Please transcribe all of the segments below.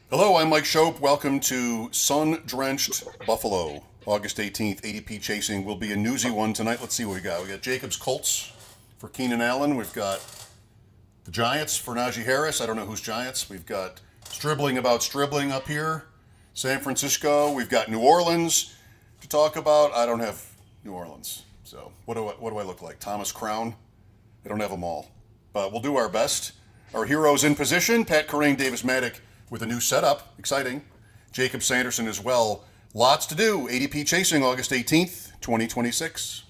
Hello, I'm Mike Shope. Welcome to Sun-Drenched Buffalo. August 18th, ADP Chasing will be a newsy one tonight. Let's see what we got. We got Jacobs Colts for Keenan Allen. We've got the Giants for Najee Harris. I don't know who's Giants. We've got Stribling about Stribling up here. San Francisco. We've got New Orleans to talk about. I don't have New Orleans. So what do I look like? Thomas Crown? I don't have them all. But we'll do our best. Our heroes in position. Pat Kerrane, Davis Maddock with a new setup. Exciting. Jacob Sanderson as well. Lots to do. ADP Chasing, August 18th, 2026.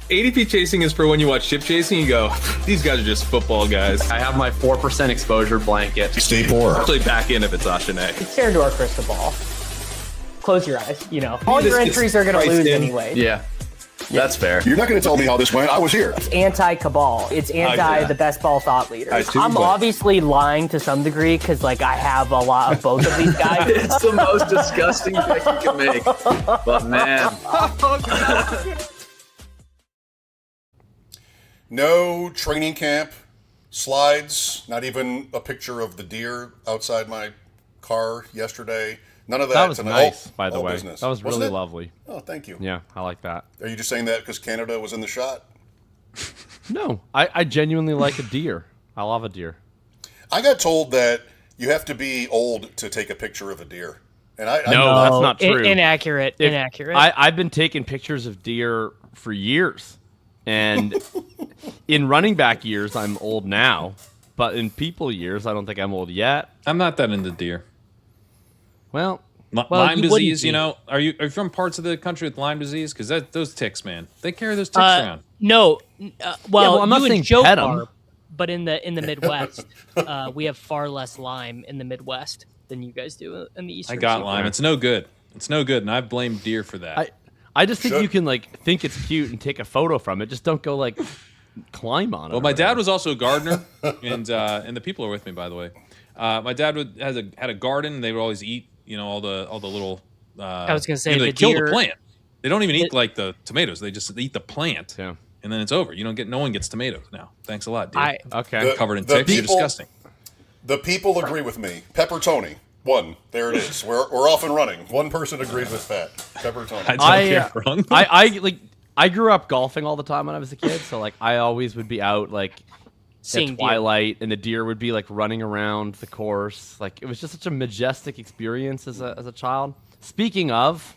ADP Chasing is for when you watch Ship Chasing, you go, these guys are just football guys. I have my 4% exposure blanket. Stay poor. Actually back in if it's Ashane. Stare into our crystal ball. Close your eyes, All your entries are going to lose anyway. Yeah, that's fair. You're not going to tell me how this went. I was here. It's anti-cabal. It's the best ball thought leaders. I'm obviously lying to some degree because, I have a lot of both of these guys. It's the most disgusting pick you can make. But, man. No training camp slides, not even a picture of the deer outside my car yesterday. None of that. That was tonight. nice, by the way. Business. That was Wasn't really it? lovely. Oh, thank you. Yeah, I like that. Are you just saying that because Canada was in the shot? No, I genuinely like a deer. I love a deer. I got told that you have to be old to take a picture of a deer. And No, that's not true. Inaccurate. I've been taking pictures of deer for years. And in running back years, I'm old now. But in people years, I don't think I'm old yet. I'm not that into deer. Well, Lyme disease, Are you from parts of the country with Lyme disease? Because those ticks, man, they carry those ticks around. No, I'm not saying Joe pet 'em. are, but in the Midwest, we have far less Lyme in the Midwest than you guys do in the Eastern. I got Lyme. It's no good. And I blame deer for that. I just think you can think it's cute and take a photo from it. Just don't go climb on it. Well, my dad was also a gardener, and the people are with me, by the way. My dad had a garden. And they would always eat, all the little. I was going to say they the kill deer, the plant. They don't even eat the tomatoes. They just eat the plant, yeah. And then it's over. No one gets tomatoes now. Thanks a lot, dude. Okay. Covered in ticks. You're disgusting. The people agree with me. Pepper Tony. One. There it is. We're off and running. One person agrees with that. Pepper Tony. I grew up golfing all the time when I was a kid, so I always would be out seeing at twilight, and the deer would be running around the course. It was just such a majestic experience as a child. Speaking of,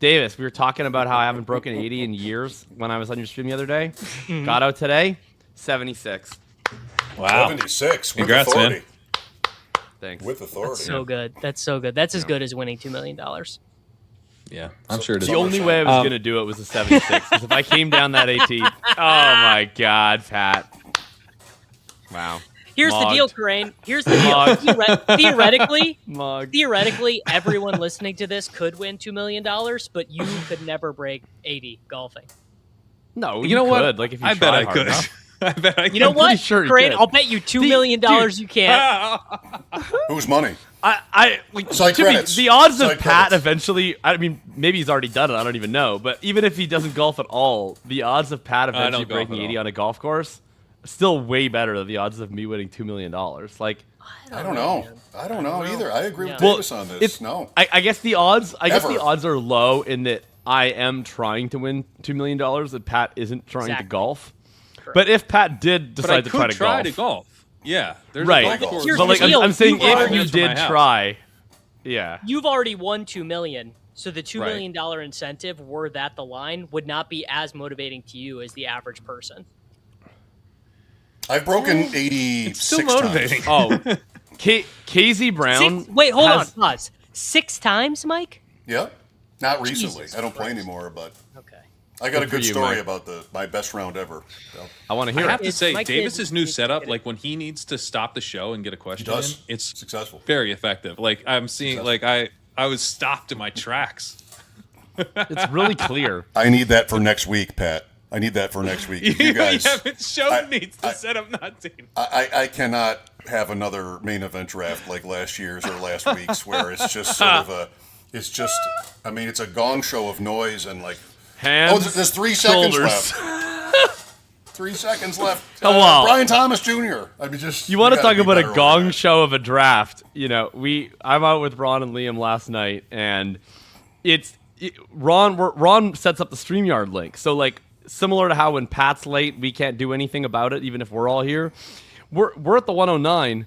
Davis, we were talking about how I haven't broken 80 in years when I was on your stream the other day. Got out today, 76. Wow. 76. Congrats, with authority. man. Thanks. With authority. That's so good. That's so good. That's as good as winning $2 million. Yeah, I'm sure it is. The only way I was going to do it was a 76. Because if I came down that 18, oh my God, Pat. Wow. Here's the deal, Kerrane. Here's the deal. Theoretically, everyone listening to this could win $2 million, but you could never break 80 golfing. No, you know what? If you I bet I hard could. enough. I bet I could. You know what, sure Kerrane? I'll bet you $2 million you can't. Whose money? To credits. the odds of Side Pat credits. eventually, maybe he's already done it, I don't even know, but even if he doesn't golf at all, the odds of Pat eventually breaking 80 on a golf course still way better than the odds of me winning $2 million. I don't know. I don't know either. I agree with Yeah. Davis on this. No. I guess the odds Ever. the odds are low in that I am trying to win $2 million and Pat isn't trying to golf. Correct. But if Pat did But decide I to could try to golf. Yeah, there's Right. a golf course. Here's But the deal. I'm saying You've if already- you did try, yeah. You've already won $2 million, so the $2 Right. million incentive, were that the line, would not be as motivating to you as the average person. I've broken 86 It's still motivating. times. Oh, KZ Brown. Wait, hold on, has- pause. 6 times, Mike? Yeah. Not recently. Jesus I don't play Christ. anymore, but Okay. I got a Good for good you, story Mike. about my best round ever. So, I want to hear I have it. to say, my kid Davis's new needs to setup, get it. when he needs to stop the show and get a question He does. in, it's Successful. very effective. I'm seeing, I was stopped in my tracks. It's really clear. I need that for next week, Pat. I need that for next week. You guys, show needs to set up not team. I cannot have another main event draft like last year's or last week's where it's just sort of it's a gong show of noise and Hands, there's 3 seconds shoulders. left. 3 seconds left. Hello. Brian Thomas Jr. I mean, You want to talk about a gong show? show of a draft? I'm out with Ron and Liam last night, and Ron sets up the StreamYard link. So like similar to how when Pat's late, we can't do anything about it, even if we're all here. We're at the 109.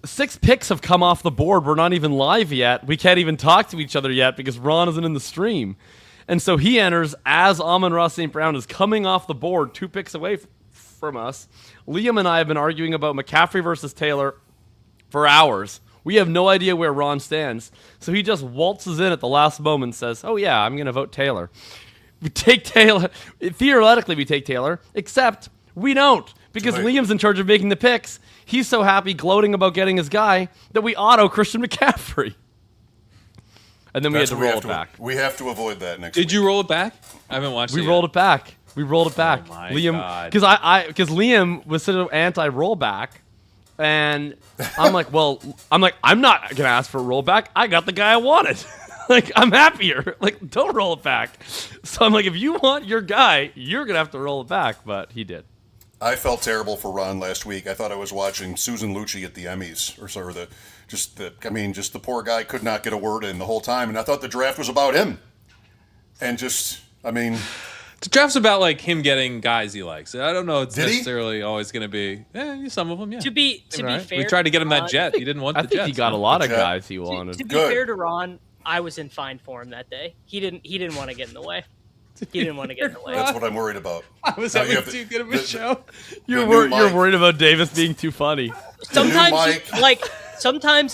6 picks have come off the board. We're not even live yet. We can't even talk to each other yet because Ron isn't in the stream. And so he enters as Amon-Ra St. Brown is coming off the board, 2 picks away from us. Liam and I have been arguing about McCaffrey versus Taylor for hours. We have no idea where Ron stands. So he just waltzes in at the last moment and says, oh yeah, I'm going to vote Taylor. We take Taylor. Theoretically, we take Taylor, except we don't. Because Liam's in charge of making the picks. He's so happy gloating about getting his guy that we auto Christian McCaffrey. And then we had to roll it back. We have to avoid that next week. Did you roll it back? I haven't watched it We yet. rolled it back. We rolled it back. Oh my Liam, God. because Liam was sort of anti-rollback. And I'm like, I'm not going to ask for a rollback. I got the guy I wanted. Like, I'm happier. Like, don't roll it back. So I'm like, if you want your guy, you're going to have to roll it back. But he did. I felt terrible for Ron last week. I thought I was watching Susan Lucci at the Emmys, just the poor guy could not get a word in the whole time, and I thought the draft was about him. And the draft's about like him getting guys he likes. I don't know. It's necessarily always going to be. Some of them, yeah. To be fair, we tried to get him that jet. He didn't want the jet. I think he got a lot of guys he wanted. To be fair to Ron, I was in fine form that day. He didn't want to get in the way. He didn't want to get in the way. That's what I'm worried about. I was having too good of a show. You're worried about Davis being too funny. Sometimes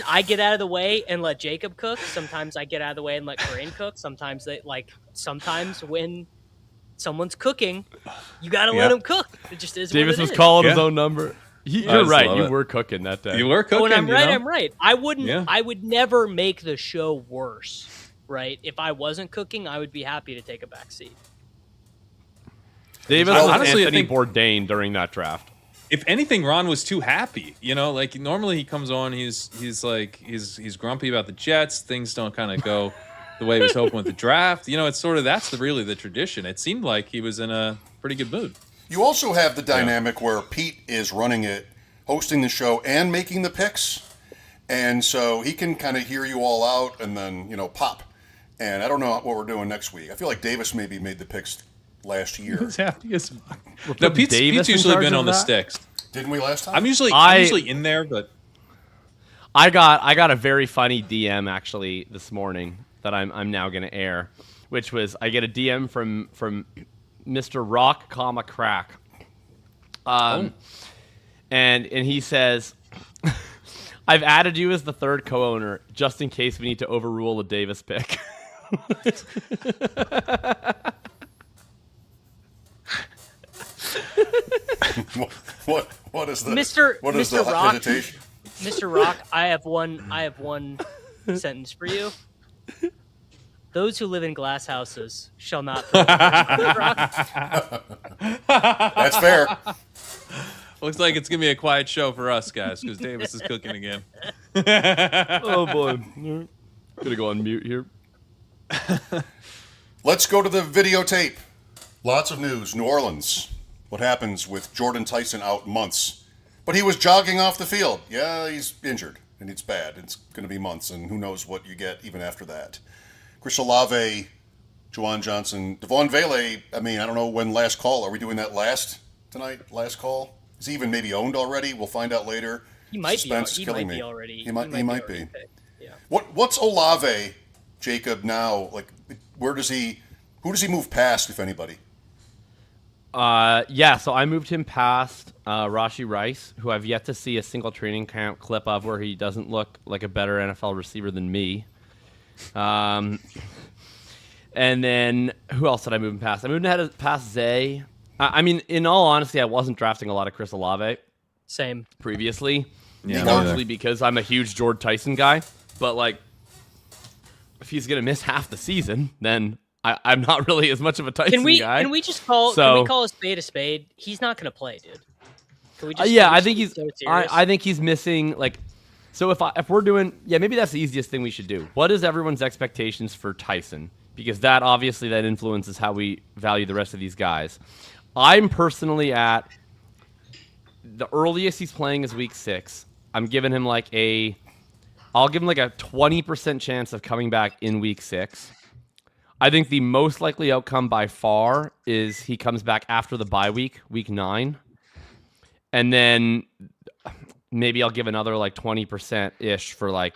I get out of the way and let Jacob cook. Sometimes I get out of the way and let Corinne cook. Sometimes when someone's cooking, you got to let him cook. It just is. Davis what it was is. calling his own number. You're right. You it. were cooking that day. You were cooking. Oh, and I'm right. You know? I'm right. I wouldn't. I would never make the show worse. Right? If I wasn't cooking, I would be happy to take a back seat. Davis was honestly, Anthony I think Bourdain during that draft. If anything, Ron was too happy. Like normally he comes on, he's grumpy about the Jets. Things don't kind of go the way he was hoping with the draft. It's sort of that's really the tradition. It seemed like he was in a pretty good mood. You also have the dynamic where Pete is running it, hosting the show, and making the picks, and so he can kind of hear you all out and then pop. And I don't know what we're doing next week. I feel like Davis maybe made the picks last year. No, Pete's usually been on the sticks. Didn't we last time? I'm usually in there, but I got a very funny DM actually this morning that I'm now going to air, which was I get a DM from Mr. Rock, Crack, and he says, "I've added you as the third co-owner just in case we need to overrule a Davis pick." What is the Mr. Rock? hesitation? Mr. Rock, I have one sentence for you. Those who live in glass houses shall not. That's fair. looks like it's gonna be a quiet show for us guys because Davis is cooking again. Oh boy, gonna go on mute here. Let's go to the videotape. Lots of news. New Orleans. What happens with Jordan Tyson out months? But he was jogging off the field. Yeah, he's injured, and it's bad. It's going to be months, and who knows what you get even after that. Chris Olave, Juwan Johnson, Devon Vele. I don't know when last call. Are we doing that tonight? Last call? Is he even maybe owned already? We'll find out later. He might Suspense be. is killing He me. already. He might be. Yeah. What's Olave, Jacob, now? Like, who does he move past, if anybody? So I moved him past Rashee Rice, who I've yet to see a single training camp clip of where he doesn't look like a better NFL receiver than me. And then who else did I move him past? I moved him past Zay. In all honesty, I wasn't drafting a lot of Chris Olave. Same. Previously. Yeah, largely because I'm a huge Jordan Tyson guy. But, like, if he's going to miss half the season, then I'm not really as much of a Tyson guy. Can we just call a spade a spade? He's not going to play, dude. Can we just I think he's I think he's missing, like, so if we're doing, maybe that's the easiest thing we should do. What is everyone's expectations for Tyson? Because that obviously that influences how we value the rest of these guys. I'm personally at the earliest he's playing is week 6. I'm giving him I'll give him like a 20% chance of coming back in week 6. I think the most likely outcome by far is he comes back after the bye week, week 9. And then maybe I'll give another like 20%-ish for like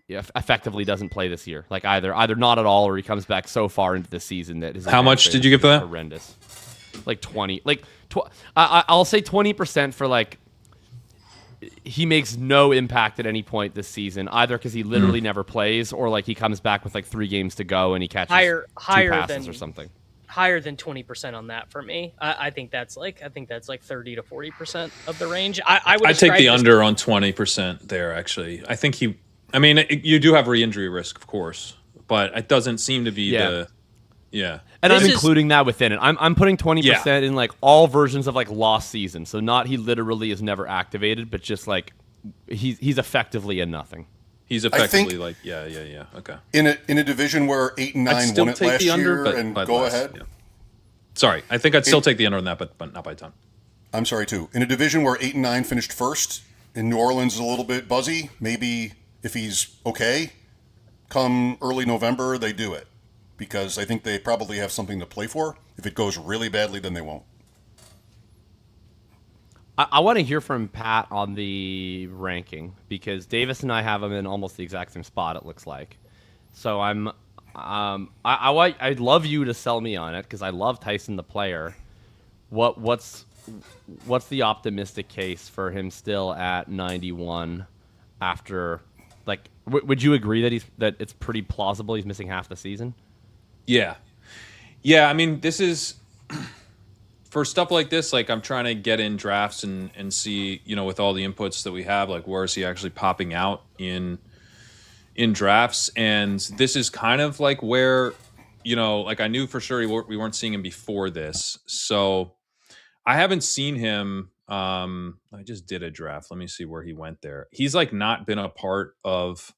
effectively doesn't play this year. Like either not at all or he comes back so far into the season that his How much did you give for that? Horrendous. Like 20. I'll say 20% for like he makes no impact at any point this season, either because he literally never plays or like he comes back with like 3 games to go and he catches higher 2 passes than or something. Higher than 20% on that for me. I think that's like 30 to 40% of the range. I'd take the under on 20% there. Actually, I think you do have re-injury risk, of course, but it doesn't seem to be And I'm including that within it. I'm putting 20% in like all versions of like lost season. So not he literally is never activated, but just like he's effectively a nothing. He's effectively okay. In a division where 8 and 9 won it last year, and go ahead. Yeah. Sorry, I think I'd still take the under on that, but not by a ton. I'm sorry too. In a division where 8 and 9 finished first, and New Orleans is a little bit buzzy, maybe if he's okay, come early November they do it, because I think they probably have something to play for. If it goes really badly, then they won't. I want to hear from Pat on the ranking because Davis and I have him in almost the exact same spot. It looks like, so I'd love you to sell me on it because I love Tyson the player. What's the optimistic case for him still at 91 after like? Would you agree that it's pretty plausible he's missing half the season? Yeah. I mean, this is. For stuff like this, like I'm trying to get in drafts and see, with all the inputs that we have, like where is he actually popping out in drafts? And this is kind of like where, like I knew for sure we weren't seeing him before this. So I haven't seen him. I just did a draft. Let me see where he went there. He's like not been a part of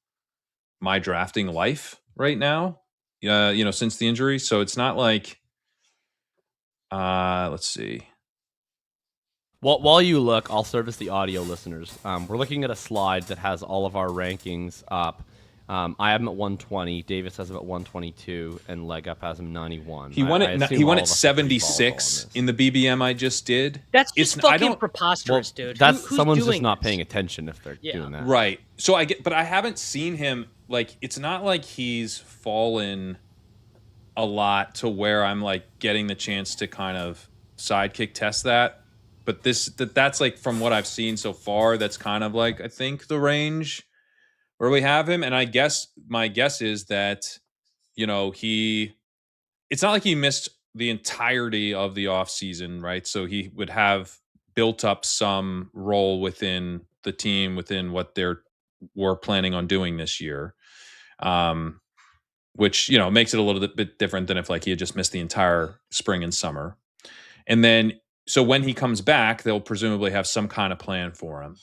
my drafting life right now, since the injury. So it's not like, let's see. Well, while you look, I'll service the audio listeners. We're looking at a slide that has all of our rankings up. I have him at 120. Davis has him at 122, and Leg Up has him 91. He won at 76 in the BBM I just did. That's just fucking preposterous, dude. Someone's just not paying attention if they're doing that. Right. So but I haven't seen him like. It's not like he's fallen a lot to where I'm like getting the chance to kind of sidekick test that. But that's like from what I've seen so far, that's kind of like I think the range where we have him. And my guess is that, it's not like he missed the entirety of the off season, right? So he would have built up some role within the team, within what we're planning on doing this year. Which, makes it a little bit different than if like he had just missed the entire spring and summer. And then, so when he comes back, they'll presumably have some kind of plan for him.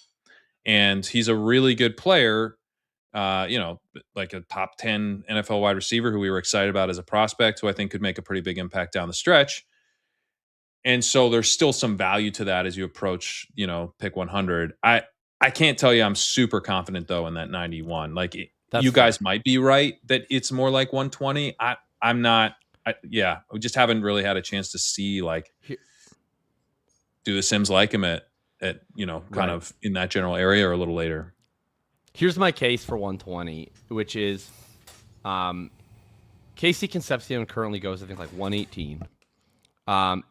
And he's a really good player, like a top 10 NFL wide receiver who we were excited about as a prospect, who I think could make a pretty big impact down the stretch. And so there's still some value to that as you approach, pick 100. I can't tell you I'm super confident though in that 91. Like you guys might be right that it's more like 120. I'm not. We just haven't really had a chance to see like do the Sims like him at kind of in that general area or a little later. Here's my case for 120, which is Casey Concepcion currently goes, I think, like 118.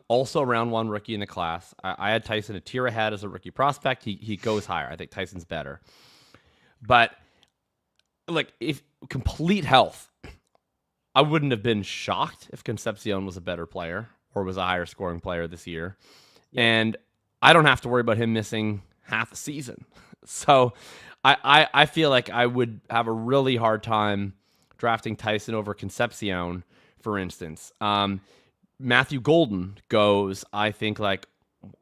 Also round 1 rookie in the class. I had Tyson a tier ahead as a rookie prospect. He goes higher. I think Tyson's better. But like if complete health, I wouldn't have been shocked if Concepcion was a better player or was a higher scoring player this year. Yeah. And I don't have to worry about him missing half a season. So I feel like I would have a really hard time drafting Tyson over Concepcion, for instance. Matthew Golden goes, I think, like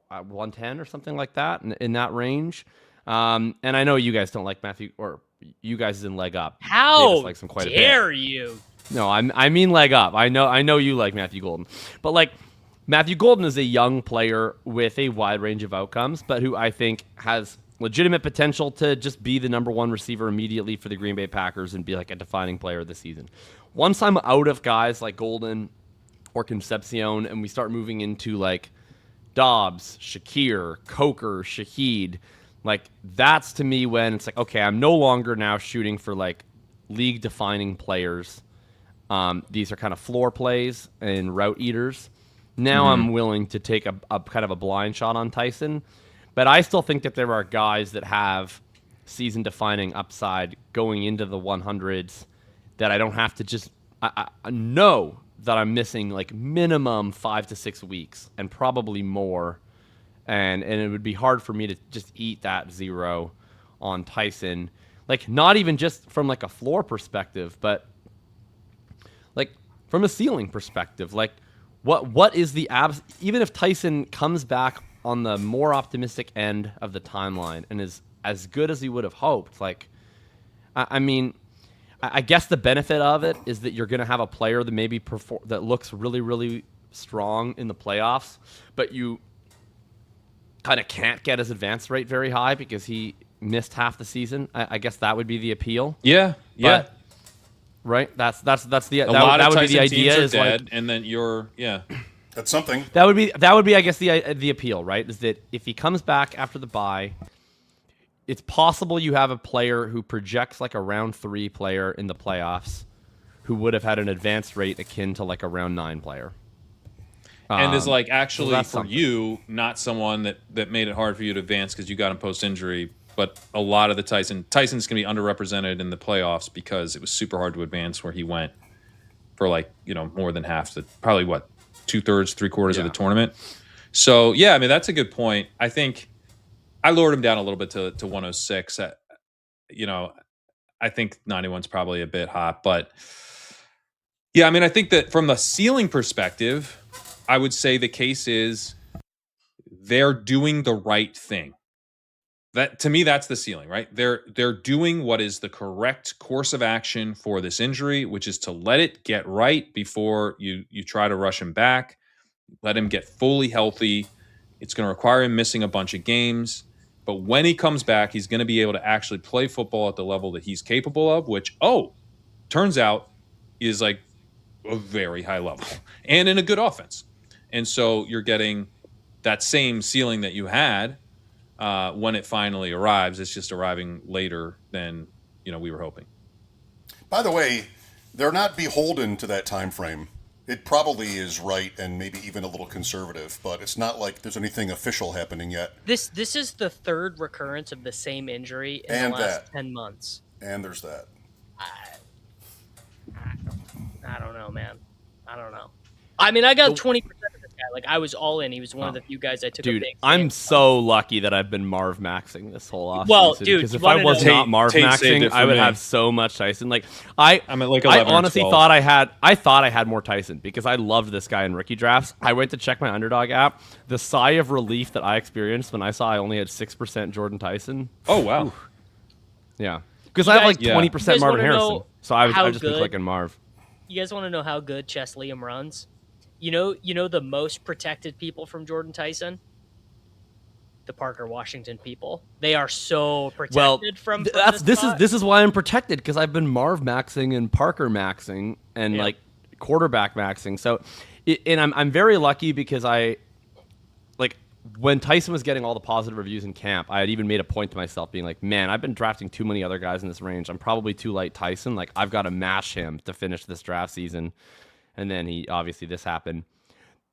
110 or something like that, in that range. And I know you guys don't like Matthew, or you guys in Leg Up. How dare you? No, I mean Leg Up. I know you like Matthew Golden, but like Matthew Golden is a young player with a wide range of outcomes, but who I think has legitimate potential to just be the number one receiver immediately for the Green Bay Packers and be like a defining player of the season. Once I'm out of guys like Golden or Concepcion and we start moving into like Dobbs, Shakir, Coker, Shaheed, like that's to me when it's like, okay, I'm no longer now shooting for like league-defining players. These are kind of floor plays and route eaters. Now I'm willing to take a kind of a blind shot on Tyson. But I still think that there are guys that have season-defining upside going into the 100s that I don't have to just I know that I'm missing like minimum 5 to 6 weeks and probably more. And it would be hard for me to just eat that 0 on Tyson. Like, not even just from like a floor perspective, but like from a ceiling perspective. Like, what is the even if Tyson comes back on the more optimistic end of the timeline and is as good as he would have hoped, like, I mean, I guess the benefit of it is that you're going to have a player that maybe that looks really, really strong in the playoffs, but you kind of can't get his advance rate very high because he missed half the season. I guess that would be the appeal. Yeah. But, right. That's the that would be the idea. Teams are is dead, like, and then you're That's something. That would be I guess the appeal, right? Is that if he comes back after the bye, it's possible you have a player who projects like a round 3 player in the playoffs who would have had an advance rate akin to like a round 9 player. And is like actually so for something. you, not someone that made it hard for you to advance because you got him post-injury, but a lot of the Tyson's going to be underrepresented in the playoffs because it was super hard to advance where he went for like, more than half probably 2/3, 3/4 of the tournament. So, yeah, I mean, that's a good point. I think I lowered him down a little bit to 106. I think 91's probably a bit hot, but yeah, I mean, I think that from the ceiling perspective, I would say the case is they're doing the right thing. That to me, that's the ceiling, right? They're doing what is the correct course of action for this injury, which is to let it get right before you try to rush him back. Let him get fully healthy. It's going to require him missing a bunch of games. But when he comes back, he's going to be able to actually play football at the level that he's capable of, which, turns out is like a very high level and in a good offense. And so you're getting that same ceiling that you had when it finally arrives. It's just arriving later than we were hoping. By the way, they're not beholden to that time frame. It probably is right and maybe even a little conservative, but it's not like there's anything official happening yet. This is the third recurrence of the same injury in the last 10 months. And there's that. I don't know, man. I don't know. I mean, I got 20% of this guy. Like, I was all in. He was one of the few guys I took a big I'm so lucky that I've been Marv maxing this whole offseason. Well, dude, because if I was not Marv maxing, I would have so much Tyson. Like, I'm at like 11 I honestly thought I had more Tyson because I loved this guy in rookie drafts. I went to check my Underdog app. The sigh of relief that I experienced when I saw I only had 6% Jordan Tyson. Oh, wow. Oof. Yeah. Because I have like 20% Marvin Harrison. So I would just be clicking Marv. You guys want to know how good Chess Liam runs? You know the most protected people from Jordan Tyson? The Parker Washington people. They are so protected from this is why I'm protected, because I've been Marv maxing and Parker maxing and like quarterback maxing. So and I'm very lucky because when Tyson was getting all the positive reviews in camp, I had even made a point to myself being like, man, I've been drafting too many other guys in this range. I'm probably too light Tyson. Like, I've got to mash him to finish this draft season. And then this happened.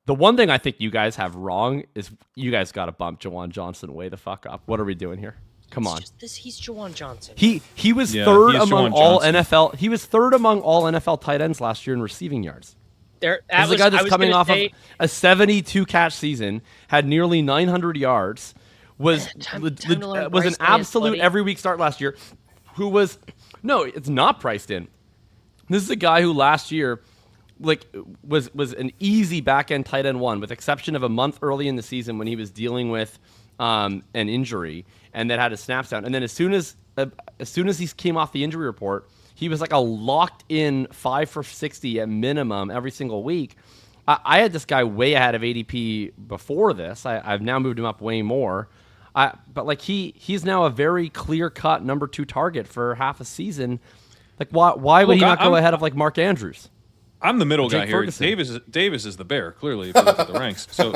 The one thing I think you guys have wrong is you guys got to bump Juwan Johnson way the fuck up. What are we doing here? Come on. He's Juwan Johnson. He was third among all NFL. He was third among all NFL tight ends last year in receiving yards. This is a guy that's coming off of a 72 catch season, had nearly 900 yards, was an absolute every week start last year. It's not priced in. This is a guy who last year was an easy back end tight end one, with exception of a month early in the season when he was dealing with an injury and that had his snaps down. And then as soon as he came off the injury report, he was like a locked in 5 for 60 at minimum every single week. I had this guy way ahead of ADP before this. I've now moved him up way more. But like he's now a very clear-cut number 2 target for half a season. Like why would he not go ahead of like Mark Andrews? I'm the middle guy here. Ferguson. Davis is the bear, clearly, if you look at the ranks. So,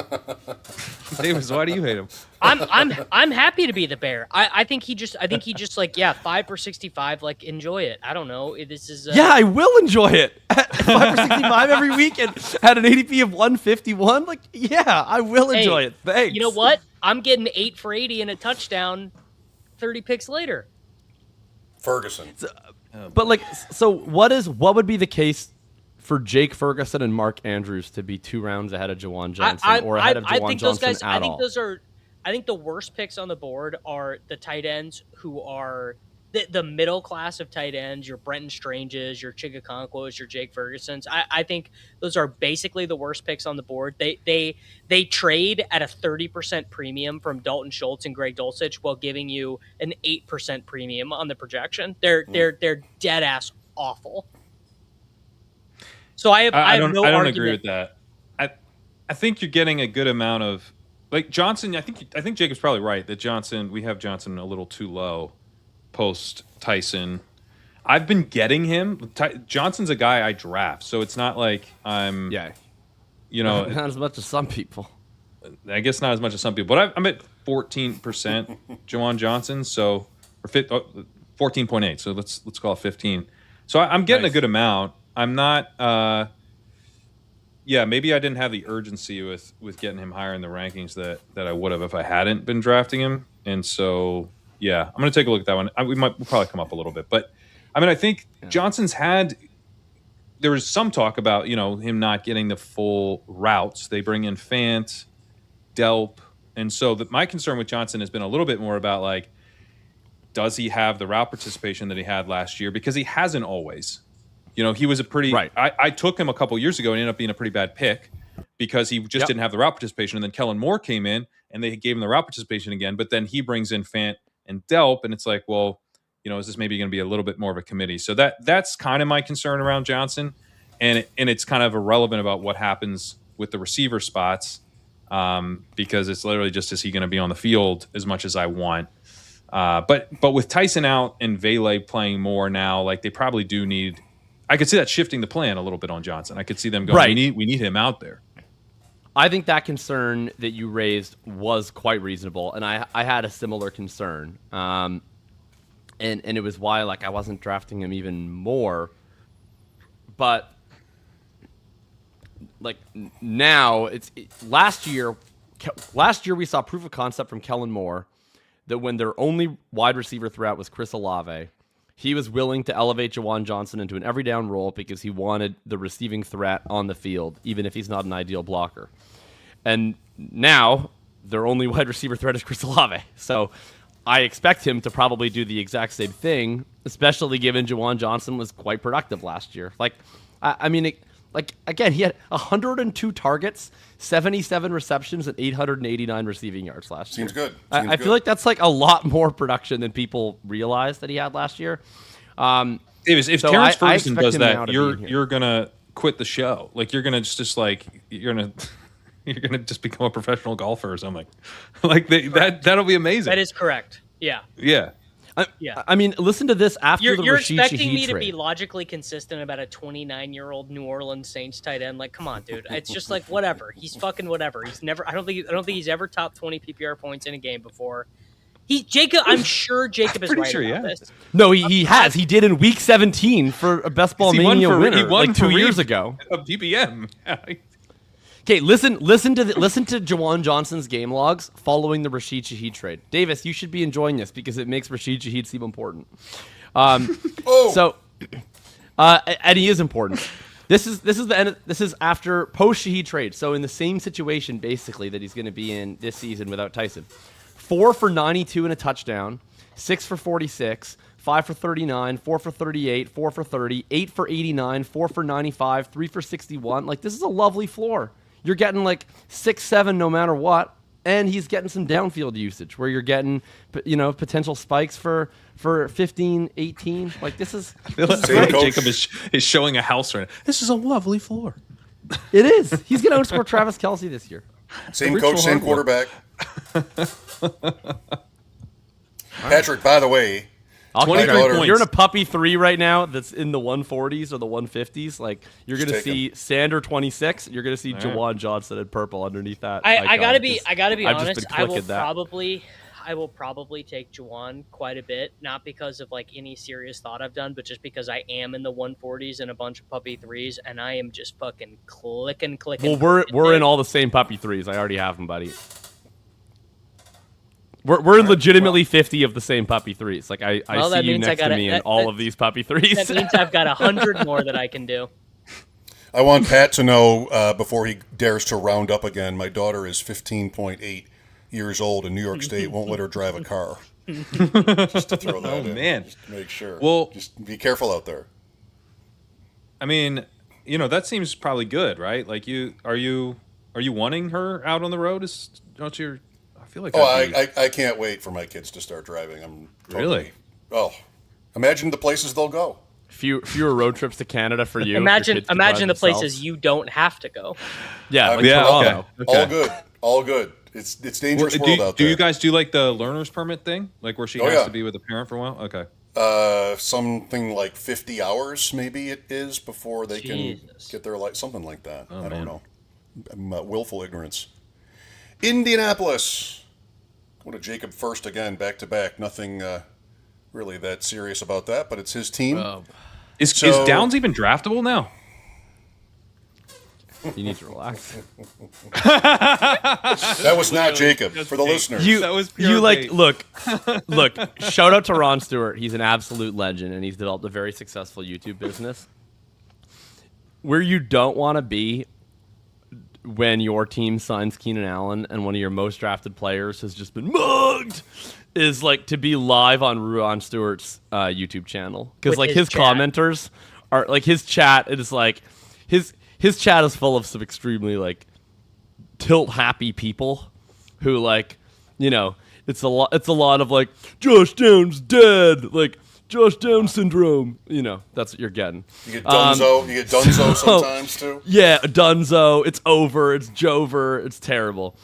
Davis, why do you hate him? I'm happy to be the bear. I think he just like 5 for 65. Like enjoy it. I don't know. This is yeah, I will enjoy it. 5 for 65 every week and had an ADP of 151. Like yeah, I will enjoy it. Thanks. You know what? I'm getting 8 for 80 and a touchdown 30 picks later. Ferguson. But like, so what would be the case for Jake Ferguson and Mark Andrews to be 2 rounds ahead of Juwan Johnson or ahead of Juwan Johnson at all? I think those are. I think the worst picks on the board are the tight ends who are the middle class of tight ends. Your Brenton Stranges, your Chigakonkwas, your Jake Fergusons. I think those are basically the worst picks on the board. They trade at a 30% premium from Dalton Schultz and Greg Dulcich while giving you an 8% premium on the projection. They're dead ass awful. So I don't agree with that. I think you're getting a good amount of like Johnson. I think Jacob's probably right that we have Johnson a little too low post Tyson. I've been getting him. Johnson's a guy I draft, so it's not like I'm not as much as some people. I guess not as much as some people, but I'm at 14% Juwan Johnson, so or 14.8. So let's call it 15. So I'm getting a good amount. I'm not. Maybe I didn't have the urgency with getting him higher in the rankings that I would have if I hadn't been drafting him. And so, I'm going to take a look at that one. We'll probably come up a little bit, but I mean, I think Johnson's there was some talk about him not getting the full routes. They bring in Fant, Delp, and so my concern with Johnson has been a little bit more about like, does he have the route participation that he had last year? Because he hasn't always. He was a pretty. Right. I took him a couple years ago and ended up being a pretty bad pick because he just didn't have the route participation. And then Kellen Moore came in and they gave him the route participation again. But then he brings in Fant and Delp, and it's like, well, is this maybe going to be a little bit more of a committee? So that's kind of my concern around Johnson, and it's kind of irrelevant about what happens with the receiver spots because it's literally just is he going to be on the field as much as I want. But with Tyson out and Vele playing more now, like they probably do need. I could see that shifting the plan a little bit on Johnson. I could see them going, right. We need him out there. I think that concern that you raised was quite reasonable, and I had a similar concern. And it was why like I wasn't drafting him even more. But like now last year we saw proof of concept from Kellen Moore that when their only wide receiver threat was Chris Olave, he was willing to elevate Juwan Johnson into an every down role because he wanted the receiving threat on the field, even if he's not an ideal blocker. And now their only wide receiver threat is Chris Olave. So I expect him to probably do the exact same thing, especially given Juwan Johnson was quite productive last year. Like, again, he had 102 targets, 77 receptions, and 889 receiving yards last year. Seems good. I feel like that's like a lot more production than people realized that he had last year. Davis, if Terrence Ferguson does that, you're gonna quit the show. Like you're gonna you're gonna just become a professional golfer or something. Like that'll be amazing. That is correct. Yeah. Yeah. I mean, listen to this after the Rashid Shaheed trade. You're expecting me to be logically consistent about a 29-year-old New Orleans Saints tight end. Like, come on, dude. It's just like whatever. He's fucking whatever. He's never. I don't think he's ever topped 20 PPR points in a game before. I'm sure Jacob is right about this. No, he has. He did in Week 17 for a Best Ball Mania winner, like 2 years ago. A PPM. Okay, listen to Juwan Johnson's game logs following the Rashid Shaheed trade. Davis, you should be enjoying this because it makes Rashid Shaheed seem important. So, and he is important. This is the end. This is after post Shaheed trade. So in the same situation basically that he's going to be in this season without Tyson. 4 for 92 and a touchdown, 6 for 46, 5 for 39, 4 for 38, 4 for 30, 8 for 89, 4 for 95, 3 for 61. Like this is a lovely floor. You're getting like 6-7 no matter what, and he's getting some downfield usage where you're getting, potential spikes for 15, 18. Like this is Jacob is showing a house right now. This is a lovely floor. It is. He's going to outscore Travis Kelce this year. Same coach, same quarterback. Patrick, by the way, 23 points. You're in a puppy 3 right now that's in the 140s or the 150s. Like, you're going to see Sander 26. You're going to see Juwan Johnson in purple underneath that. I gotta be honest. I will probably take Juwan quite a bit, not because of like any serious thought I've done, but just because I am in the 140s and a bunch of puppy 3s, and I am just fucking clicking. Well, we're in all the same puppy 3s. I already have them, buddy. We're legitimately 50 of the same puppy 3s. Like I see you next to me in all of these puppy 3s. That means I've got 100 more that I can do. I want Pat to know before he dares to round up again. My daughter is 15.8 years old in New York State. Won't let her drive a car. Just to throw that in. Man. Just to make sure. Well, just be careful out there. I mean, that seems probably good, right? Like are you wanting her out on the road? Don't you? I feel like. I can't wait for my kids to start driving. I'm totally, really. Oh, imagine the places they'll go. Fewer road trips to Canada for you. Imagine the places you don't have to go. Yeah, Okay. All good. It's dangerous world out there. Do you guys do like the learner's permit thing, like where she has to be with a parent for a while? Okay. Something like 50 hours, maybe it is, before they can get their something like that. I don't know. Willful ignorance. Indianapolis. Go to Jacob first again, back to back. Nothing really that serious about that, but it's his team. Is Downs even draftable now? You need to relax. That was not Jacob for the listeners. That was pure bait. Look. Shout out to Ron Stewart. He's an absolute legend, and he's developed a very successful YouTube business. Where you don't want to be when your team signs Keenan Allen and one of your most drafted players has just been mugged is like to be live on Ron Stewart's YouTube channel, because like his commenters are like his chat. It is like his chat is full of some extremely like tilt happy people who like, it's a lot of like Josh Downs dead, like Josh Downs syndrome. That's what you're getting. You get Dunzo sometimes too. Yeah, Dunzo. It's over. It's Jover. It's terrible.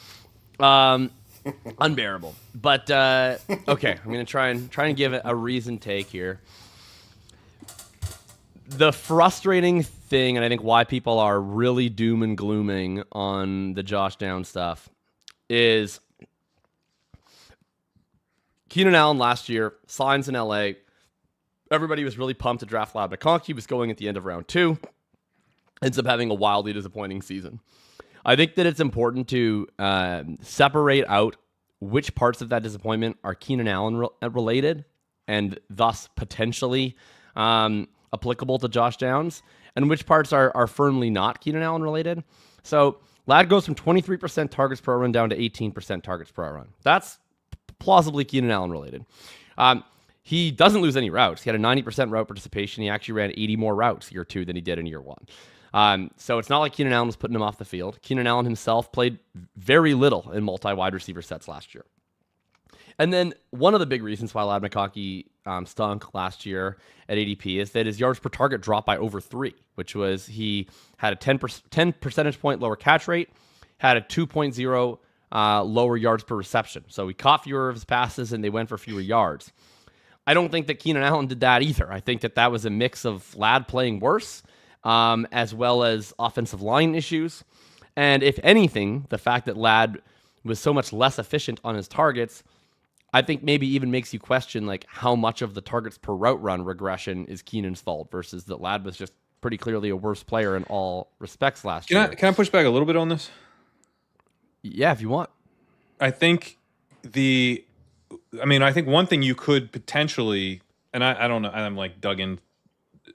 Unbearable. But okay, I'm gonna try and give it a reasoned take here. The frustrating thing, and I think why people are really doom and glooming on the Josh Downs stuff, is Keenan Allen last year signs in LA. Everybody was really pumped to draft Ladd McConkey. He was going at the end of round 2. Ends up having a wildly disappointing season. I think that it's important to separate out which parts of that disappointment are Keenan Allen related and thus potentially applicable to Josh Downs, and which parts are firmly not Keenan Allen related. So Ladd goes from 23% targets per run down to 18% targets per run. That's plausibly Keenan Allen related. He doesn't lose any routes. He had a 90% route participation. He actually ran 80 more routes year 2 than he did in year 1. So it's not like Keenan Allen was putting him off the field. Keenan Allen himself played very little in multi-wide receiver sets last year. And then one of the big reasons why Ladd McConkey stunk last year at ADP is that his yards per target dropped by over 3, which was he had a 10 percentage point lower catch rate, had a 2.0 lower yards per reception. So he caught fewer of his passes and they went for fewer yards. I don't think that Keenan Allen did that either. I think that was a mix of Ladd playing worse, as well as offensive line issues. And if anything, the fact that Ladd was so much less efficient on his targets, I think maybe even makes you question like how much of the targets per route run regression is Keenan's fault versus that Ladd was just pretty clearly a worse player in all respects last year. Can I push back a little bit on this? Yeah, if you want. I think one thing you could potentially, and I don't know, I'm like dug in,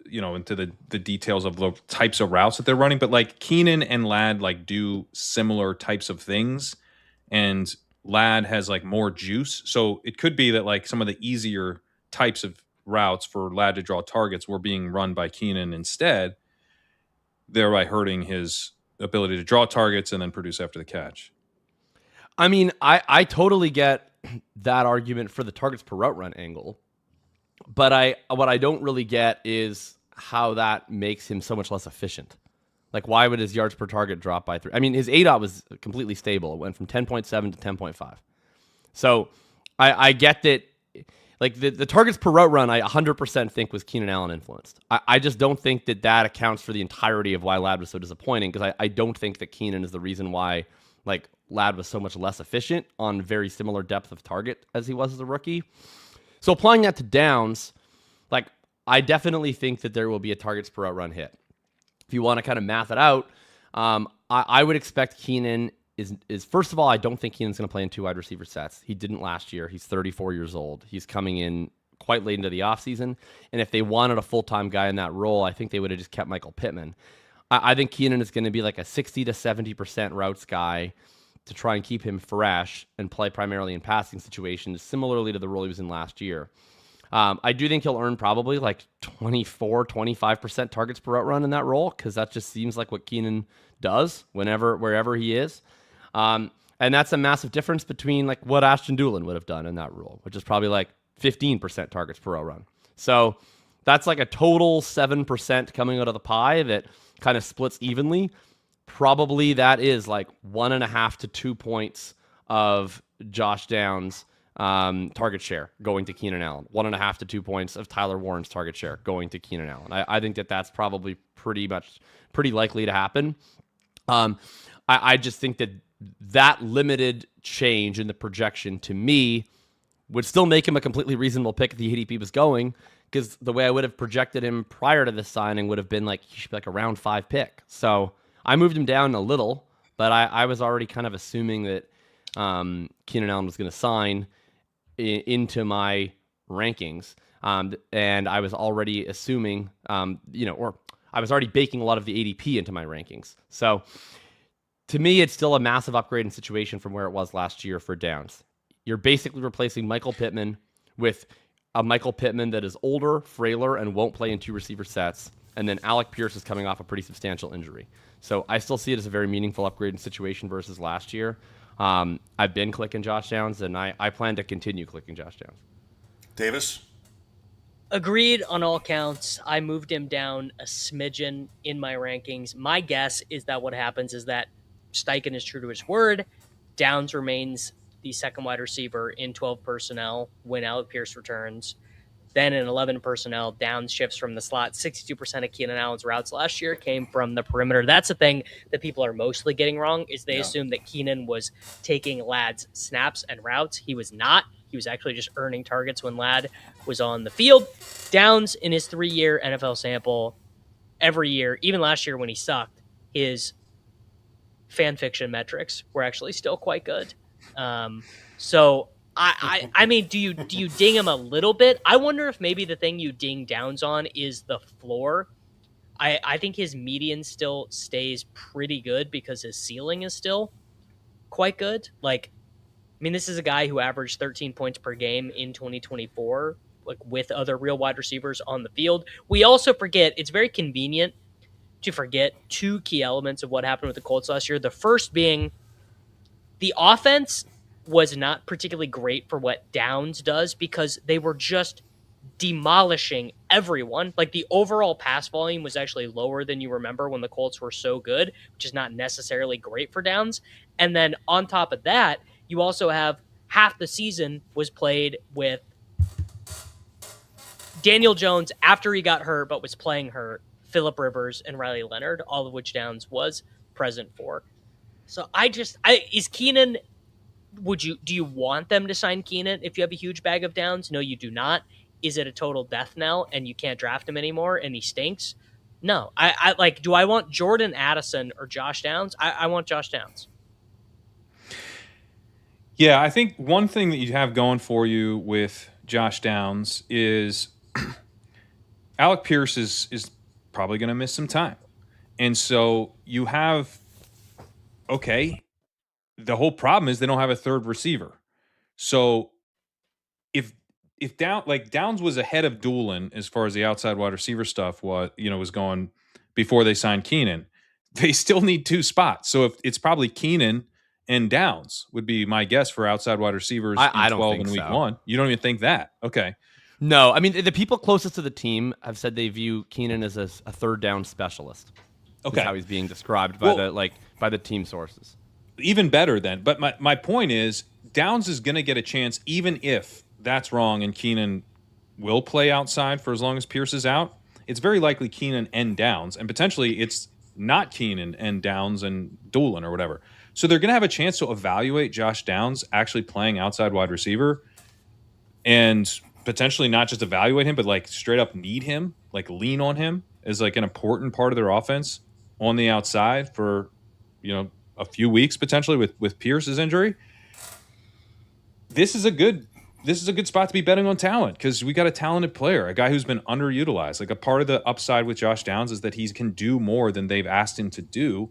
into the details of the types of routes that they're running, but like Keenan and Ladd like do similar types of things, and Ladd has like more juice. So it could be that like some of the easier types of routes for Ladd to draw targets were being run by Keenan instead, thereby hurting his ability to draw targets and then produce after the catch. I mean, I totally get that argument for the targets per route run angle, but what I don't really get is how that makes him so much less efficient. Like, why would his yards per target drop by 3? I mean, his ADOT was completely stable. It went from 10.7 to 10.5. So I get that. Like, the targets per route run, I 100% think was Keenan Allen influenced. I just don't think that accounts for the entirety of why Ladd was so disappointing, because I don't think that Keenan is the reason why, like, Ladd was so much less efficient on very similar depth of target as he was as a rookie. So applying that to Downs, like, I definitely think that there will be a targets per route run hit. If you want to kind of math it out, I would expect Keenan is first of all, I don't think Keenan's going to play in 2 wide receiver sets. He didn't last year. He's 34 years old. He's coming in quite late into the offseason. And if they wanted a full-time guy in that role, I think they would have just kept Michael Pittman. I think Keenan is going to be like a 60 to 70% routes guy to try and keep him fresh and play primarily in passing situations, similarly to the role he was in last year. I do think he'll earn probably like 24, 25% targets per route run in that role, because that just seems like what Keenan does wherever he is. And that's a massive difference between like what Ashton Doolin would have done in that role, which is probably like 15% targets per route run. So that's like a total 7% coming out of the pie that kind of splits evenly. Probably that is like 1.5 to 2 points of Josh Downs' target share going to Keenan Allen. 1.5 to 2 points of Tyler Warren's target share going to Keenan Allen. I think that's probably pretty likely to happen. I just think that limited change in the projection to me would still make him a completely reasonable pick if the ADP was going, because the way I would have projected him prior to this signing would have been like he should be like a round 5 pick. So I moved him down a little, but I was already kind of assuming that Keenan Allen was going to sign into my rankings, and I was already assuming, or I was already baking a lot of the ADP into my rankings. So to me, it's still a massive upgrade in situation from where it was last year for Downs. You're basically replacing Michael Pittman with a Michael Pittman that is older, frailer, and won't play in 2 receiver sets. And then Alec Pierce is coming off a pretty substantial injury. So I still see it as a very meaningful upgrade in situation versus last year. I've been clicking Josh Downs, and I plan to continue clicking Josh Downs. Davis? Agreed on all counts. I moved him down a smidgen in my rankings. My guess is that what happens is that Steichen is true to his word. Downs remains the second wide receiver in 12 personnel when Alec Pierce returns. Then in 11 personnel, Downs shifts from the slot. 62% of Keenan Allen's routes last year came from the perimeter. That's the thing that people are mostly getting wrong, is they assume that Keenan was taking Ladd's snaps and routes. He was not. He was actually just earning targets when Ladd was on the field. Downs, in his 3-year NFL sample, every year, even last year when he sucked, his fan fiction metrics were actually still quite good. So I mean, do you ding him a little bit? I wonder if maybe the thing you ding Downs on is the floor. I think his median still stays pretty good because his ceiling is still quite good. Like, I mean, this is a guy who averaged 13 points per game in 2024, like with other real wide receivers on the field. We also forget, it's very convenient to forget 2 key elements of what happened with the Colts last year. The first being the offense was not particularly great for what Downs does because they were just demolishing everyone. Like, the overall pass volume was actually lower than you remember when the Colts were so good, which is not necessarily great for Downs. And then on top of that, you also have half the season was played with Daniel Jones after he got hurt, but was playing hurt, Phillip Rivers and Riley Leonard, all of which Downs was present for. So is Keenan, do you want them to sign Keenan if you have a huge bag of Downs? No, you do not. Is it a total death knell and you can't draft him anymore and he stinks? No. Do I want Jordan Addison or Josh Downs? I want Josh Downs. Yeah, I think one thing that you have going for you with Josh Downs is Alec Pierce is probably going to miss some time. And so you have, the whole problem is they don't have a third receiver. So if Downs was ahead of Doolin as far as the outside wide receiver stuff was going before they signed Keenan, they still need 2 spots. So if it's probably Keenan and Downs would be my guess for outside wide receivers I in 12 in week 1. You don't even think that? Okay. No, I mean, the people closest to the team have said they view Keenan as a third down specialist. Okay. Is how he's being described by by the team sources. Even better then. But my point is, Downs is going to get a chance, even if that's wrong and Keenan will play outside for as long as Pierce is out. It's very likely Keenan and Downs, and potentially it's not Keenan and Downs and Doolin or whatever. So they're going to have a chance to evaluate Josh Downs actually playing outside wide receiver and potentially not just evaluate him, but like straight up need him, like lean on him as like an important part of their offense on the outside for, a few weeks potentially with Pierce's injury. This is a good spot to be betting on talent because we got a talented player, a guy who's been underutilized. Like a part of the upside with Josh Downs is that he can do more than they've asked him to do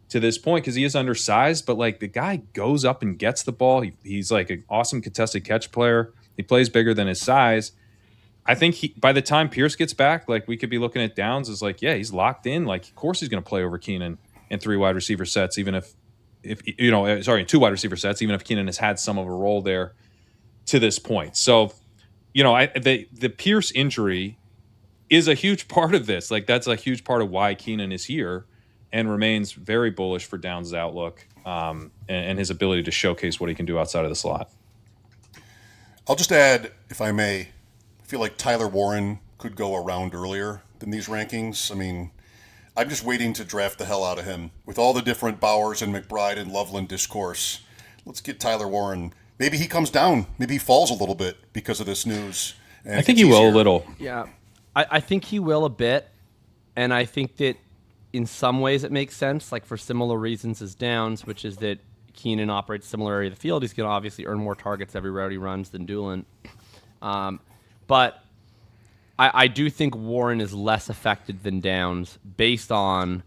to this point because he is undersized, but like the guy goes up and gets the ball. He's like an awesome contested catch player. He plays bigger than his size. I think by the time Pierce gets back, like we could be looking at Downs as like, yeah, he's locked in. Like, of course he's going to play over Keenan in 3 wide receiver sets, even in 2 wide receiver sets, even if Keenan has had some of a role there to this point. So, the Pierce injury is a huge part of this. Like that's a huge part of why Keenan is here and remains very bullish for Downs' outlook and his ability to showcase what he can do outside of the slot. I'll just add, if I may, I feel like Tyler Warren could go around earlier than these rankings. I mean, I'm just waiting to draft the hell out of him. With all the different Bowers and McBride and Loveland discourse, let's get Tyler Warren. Maybe he comes down. Maybe he falls a little bit because of this news. And I think he will a little. Yeah, I think he will a bit. And I think that in some ways it makes sense, like for similar reasons as Downs, which is that Keenan operates similar area of the field. He's going to obviously earn more targets every route he runs than Doolin. But I do think Warren is less affected than Downs based on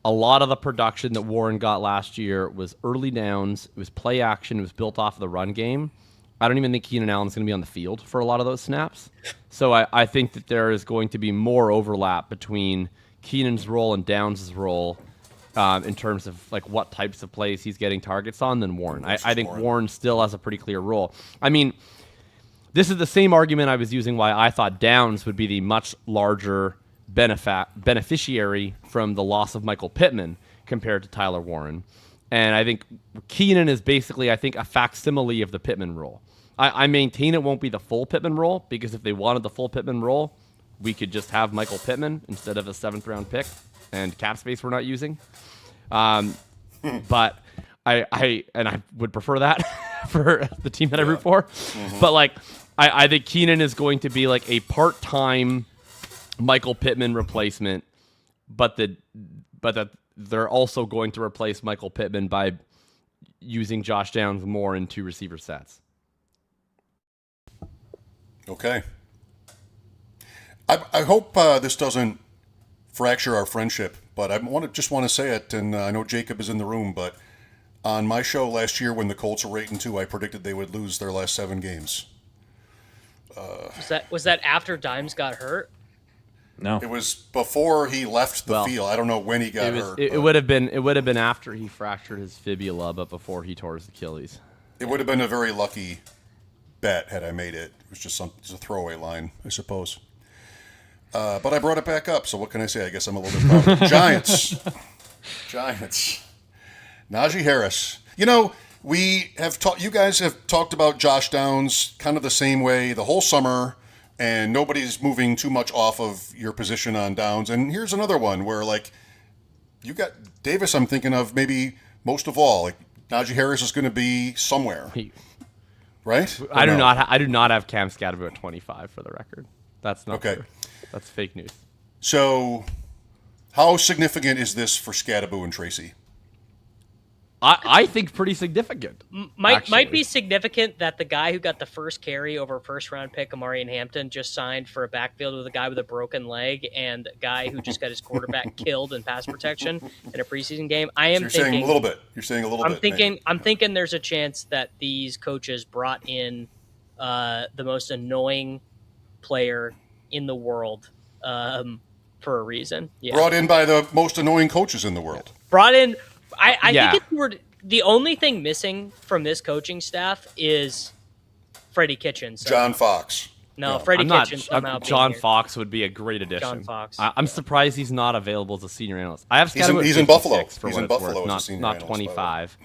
a lot of the production that Warren got last year was early downs. It was play action. It was built off of the run game. I don't even think Keenan Allen's going to be on the field for a lot of those snaps. So I think that there is going to be more overlap between Keenan's role and Downs' role in terms of like what types of plays he's getting targets on than Warren. I think Warren still has a pretty clear role. I mean, this is the same argument I was using why I thought Downs would be the much larger beneficiary from the loss of Michael Pittman compared to Tyler Warren. And I think Keenan is basically, a facsimile of the Pittman role. I maintain it won't be the full Pittman role because if they wanted the full Pittman role, we could just have Michael Pittman instead of a 7th-round pick and cap space we're not using. But I would prefer that for the team that I root for. Mm-hmm. But I think Keenan is going to be like a part-time Michael Pittman replacement, but that they're also going to replace Michael Pittman by using Josh Downs more in 2 receiver sets. Okay. I hope this doesn't fracture our friendship, but I just want to say it, and I know Jacob is in the room, but on my show last year when the Colts were 8-2, I predicted they would lose their last 7 games. Was that after Dimes got hurt? No, it was before he left the field. I don't know when he got hurt. It would have been after he fractured his fibula, but before he tore his Achilles. It would have been a very lucky bet had I made it. It was just a throwaway line, I suppose. But I brought it back up, so what can I say? I guess I'm a little bit proud. Giants. Najee Harris. We have you guys have talked about Josh Downs kind of the same way the whole summer, and nobody's moving too much off of your position on Downs. And here's another one where, you got Davis, I'm thinking of maybe most of all. Najee Harris is going to be somewhere, right? I do not have Cam Scadaboo at 25 for the record. That's not okay. True. That's fake news. So, how significant is this for Scadaboo and Tracy? I think pretty significant. Might be significant that the guy who got the first carry over first-round pick, Amari and Hampton, just signed for a backfield with a guy with a broken leg and a guy who just got his quarterback killed in pass protection in a preseason game. You're saying a little bit. I'm thinking there's a chance that these coaches brought in the most annoying player in the world for a reason. Yeah. Brought in by the most annoying coaches in the world. Brought in. I think the only thing missing from this coaching staff is Freddie Kitchens. John Fox. No, Freddie I'm not. Kitchens somehow being John here. Fox would be a great addition. John Fox. I'm surprised he's not available as a senior analyst. I have He's Scatterbo in at Buffalo. 56 for He's what in it's Buffalo worth, as a senior not analyst, by the way. 25.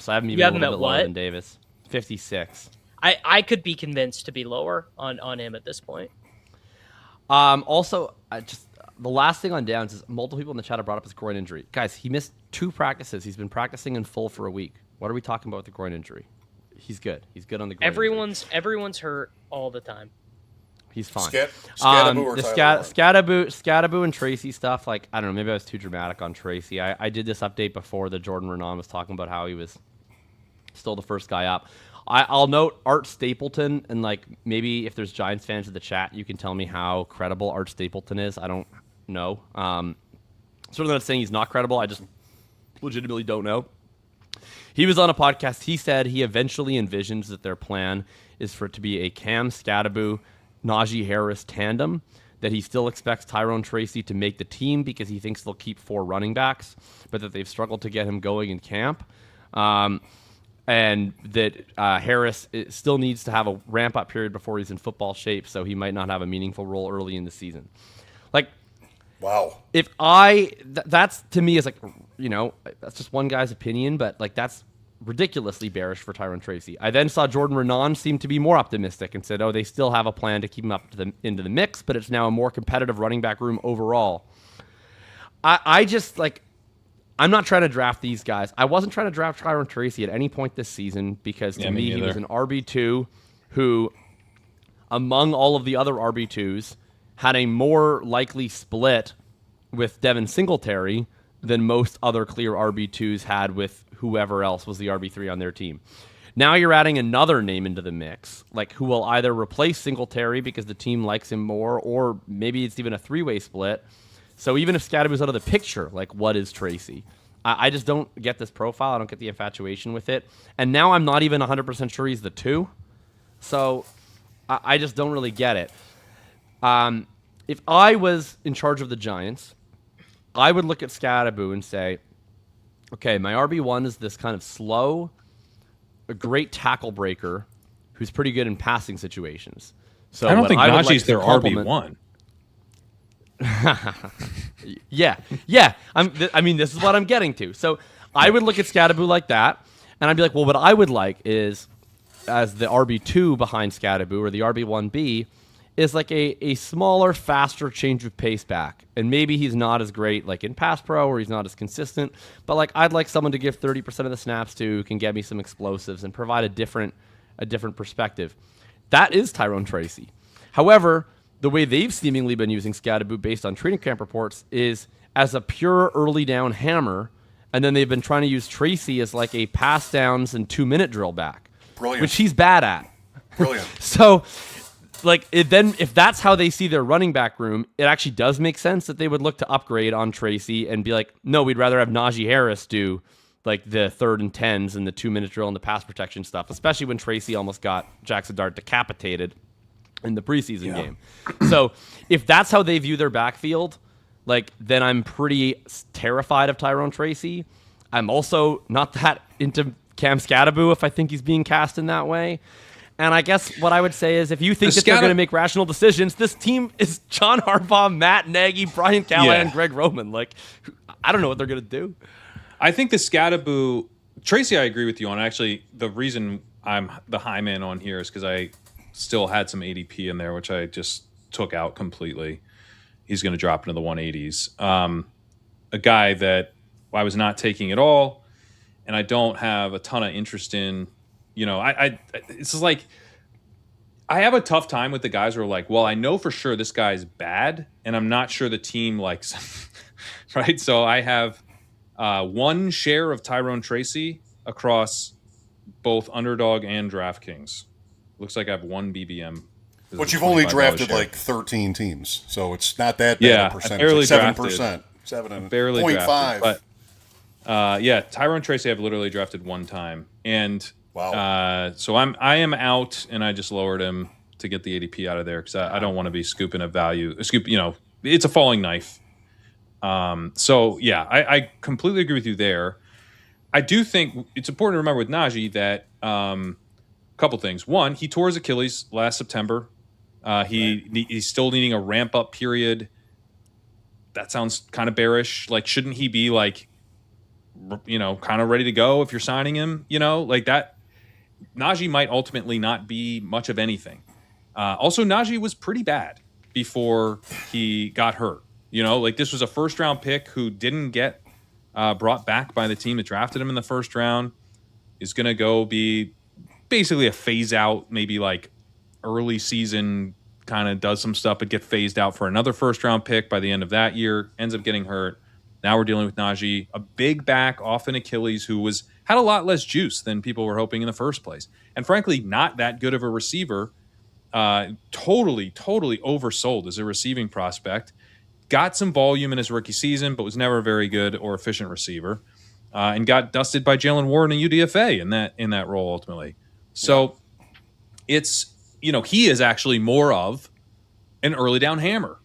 So I have him even You a have him little at bit lower what? than Davis. 56. I could be convinced to be lower on him at this point. Also, the last thing on Downs is multiple people in the chat have brought up his groin injury. Guys, he missed 2 practices. He's been practicing in full for a week. What are we talking about with the groin injury? He's good. He's good on the groin injury. Everyone's hurt all the time. He's fine. Scatterbo or the Tyler Warren? Scatterbo and Tracy stuff, like, I don't know, maybe I was too dramatic on Tracy. I did this update before that Jordan Renan was talking about how he was still the first guy up. I'll note Art Stapleton, and like maybe if there's Giants fans in the chat, you can tell me how credible Art Stapleton is. I don't know. Certainly not saying he's not credible. I just legitimately don't know. He was on a podcast. He said he eventually envisions that their plan is for it to be a Cam Scatterbo, Najee Harris tandem, that he still expects Tyrone Tracy to make the team because he thinks they'll keep 4 running backs, but that they've struggled to get him going in camp. And that Harris still needs to have a ramp-up period before he's in football shape, so he might not have a meaningful role early in the season. Like, Wow. if that's to me is like, you know, that's just one guy's opinion, but like that's ridiculously bearish for Tyrone Tracy. I then saw Jordan Renan seem to be more optimistic and said, oh, they still have a plan to keep him up into the mix, but it's now a more competitive running back room overall. I just like, I'm not trying to draft these guys. I wasn't trying to draft Tyrone Tracy at any point this season because to me he was an RB2 who, among all of the other RB2s, had a more likely split with Devin Singletary than most other clear RB2s had with whoever else was the RB3 on their team. Now you're adding another name into the mix, like who will either replace Singletary because the team likes him more, or maybe it's even a 3-way split. So even if Scatterbo's out of the picture, like what is Tracy? I just don't get this profile. I don't get the infatuation with it. And now I'm not even 100% sure he's the 2. So I just don't really get it. If I was in charge of the Giants, I would look at Scatterbo and say, okay, my RB1 is this kind of slow, a great tackle breaker who's pretty good in passing situations. So I don't think Najee's their RB1. Yeah. I mean, this is what I'm getting to. So I would look at Scatterbo like that, and I'd be like, well, what I would like is, as the RB2 behind Scatterbo, or the RB1B, is like a smaller, faster change of pace back. And maybe he's not as great like in pass pro, or he's not as consistent, but like I'd like someone to give 30% of the snaps to, who can get me some explosives and provide a different perspective. That is Tyrone Tracy. However, the way they've seemingly been using Scatterbo based on training camp reports is as a pure early down hammer, and then they've been trying to use Tracy as like a pass downs and 2-minute drill back. Brilliant. Which he's bad at. Brilliant. So, like, then if that's how they see their running back room, it actually does make sense that they would look to upgrade on Tracy and be like, no, we'd rather have Najee Harris do like the 3rd and 10s and the 2-minute drill and the pass protection stuff, especially when Tracy almost got Jackson Dart decapitated in the preseason game. So if that's how they view their backfield, like, then I'm pretty terrified of Tyrone Tracy. I'm also not that into Cam Scatterbo if I think he's being cast in that way. And I guess what I would say is, if you think that they're going to make rational decisions, this team is John Harbaugh, Matt Nagy, Brian Callahan, Greg Roman. Like, I don't know what they're going to do. I think the Scatterbo, Tracy, I agree with you on. Actually, the reason I'm the high man on here is because I still had some ADP in there, which I just took out completely. He's going to drop into the 180s. A guy that I was not taking at all, and I don't have a ton of interest in. You know, it's just like, I have a tough time with the guys who are like, well, I know for sure this guy's bad, and I'm not sure the team likes him, right? So I have 1 share of Tyrone Tracy across both Underdog and DraftKings. Looks like I have 1 BBM. But you've only drafted like 13 teams, so it's not that bad a percentage. Barely like 7%. drafted. 7 and barely 0.5. Drafted, but Tyrone Tracy I've literally drafted 1 time. And wow. So I am out, and I just lowered him to get the ADP out of there because I don't want to be scooping a value. You know, it's a falling knife. So yeah, I completely agree with you there. I do think it's important to remember with Najee that a couple things. One, he tore his Achilles last September. He's still needing a ramp up period. That sounds kind of bearish. Like, shouldn't he be like, kind of ready to go if you're signing him? Like that. Najee might ultimately not be much of anything. Also, Najee was pretty bad before he got hurt. Like this was a first round pick who didn't get brought back by the team that drafted him in the first round. Is going to go be basically a phase out, maybe like early season, kind of does some stuff, but get phased out for another first round pick by the end of that year, ends up getting hurt. Now we're dealing with Najee, a big back off an Achilles who had a lot less juice than people were hoping in the first place. And frankly, not that good of a receiver. Totally oversold as a receiving prospect. Got some volume in his rookie season, but was never a very good or efficient receiver. And got dusted by Jalen Warren and UDFA in that role ultimately. So it's, he is actually more of an early down hammer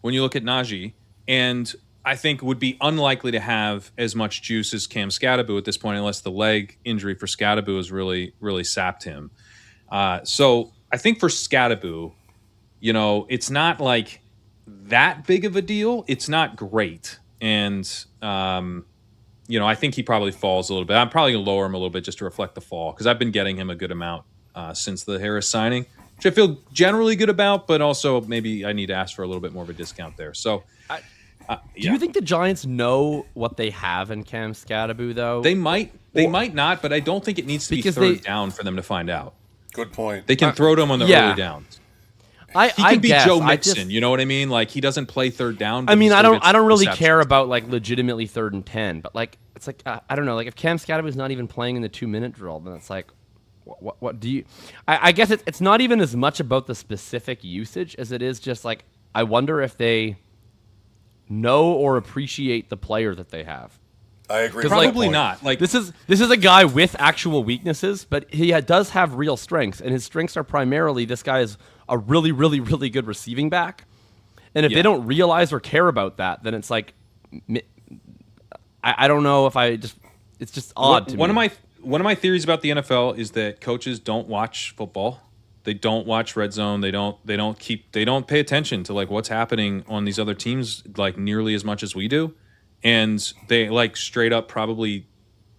when you look at Najee, and I think would be unlikely to have as much juice as Cam Skattebo at this point, unless the leg injury for Skattebo has really, really sapped him. So I think for Skattebo, it's not like that big of a deal. It's not great. And, I think he probably falls a little bit. I'm probably going to lower him a little bit just to reflect the fall, because I've been getting him a good amount since the Harris signing, which I feel generally good about, but also maybe I need to ask for a little bit more of a discount there. So, do you think the Giants know what they have in Cam Skattebo, though? They might not, but I don't think it needs to be third down for them to find out. Good point. They can throw to him on the early downs. He can be Joe Mixon, you know what I mean? Like, he doesn't play third down. I mean, I don't really care about like legitimately 3rd and 10, but like it's like I don't know. Like if Cam Skattebo is not even playing in the 2-minute drill, then it's like, what do you? I guess it's not even as much about the specific usage as it is just like I wonder if they know or appreciate the player that they have. I agree. Probably not. Like this is a guy with actual weaknesses, but he does have real strengths, and his strengths are primarily this guy is a really, really, really good receiving back. And if they don't realize or care about that, then it's like, I don't know if it's just odd to me. One of my theories about the NFL is that coaches don't watch football. They don't watch Red Zone. They don't pay attention to like what's happening on these other teams like nearly as much as we do. And they like straight up probably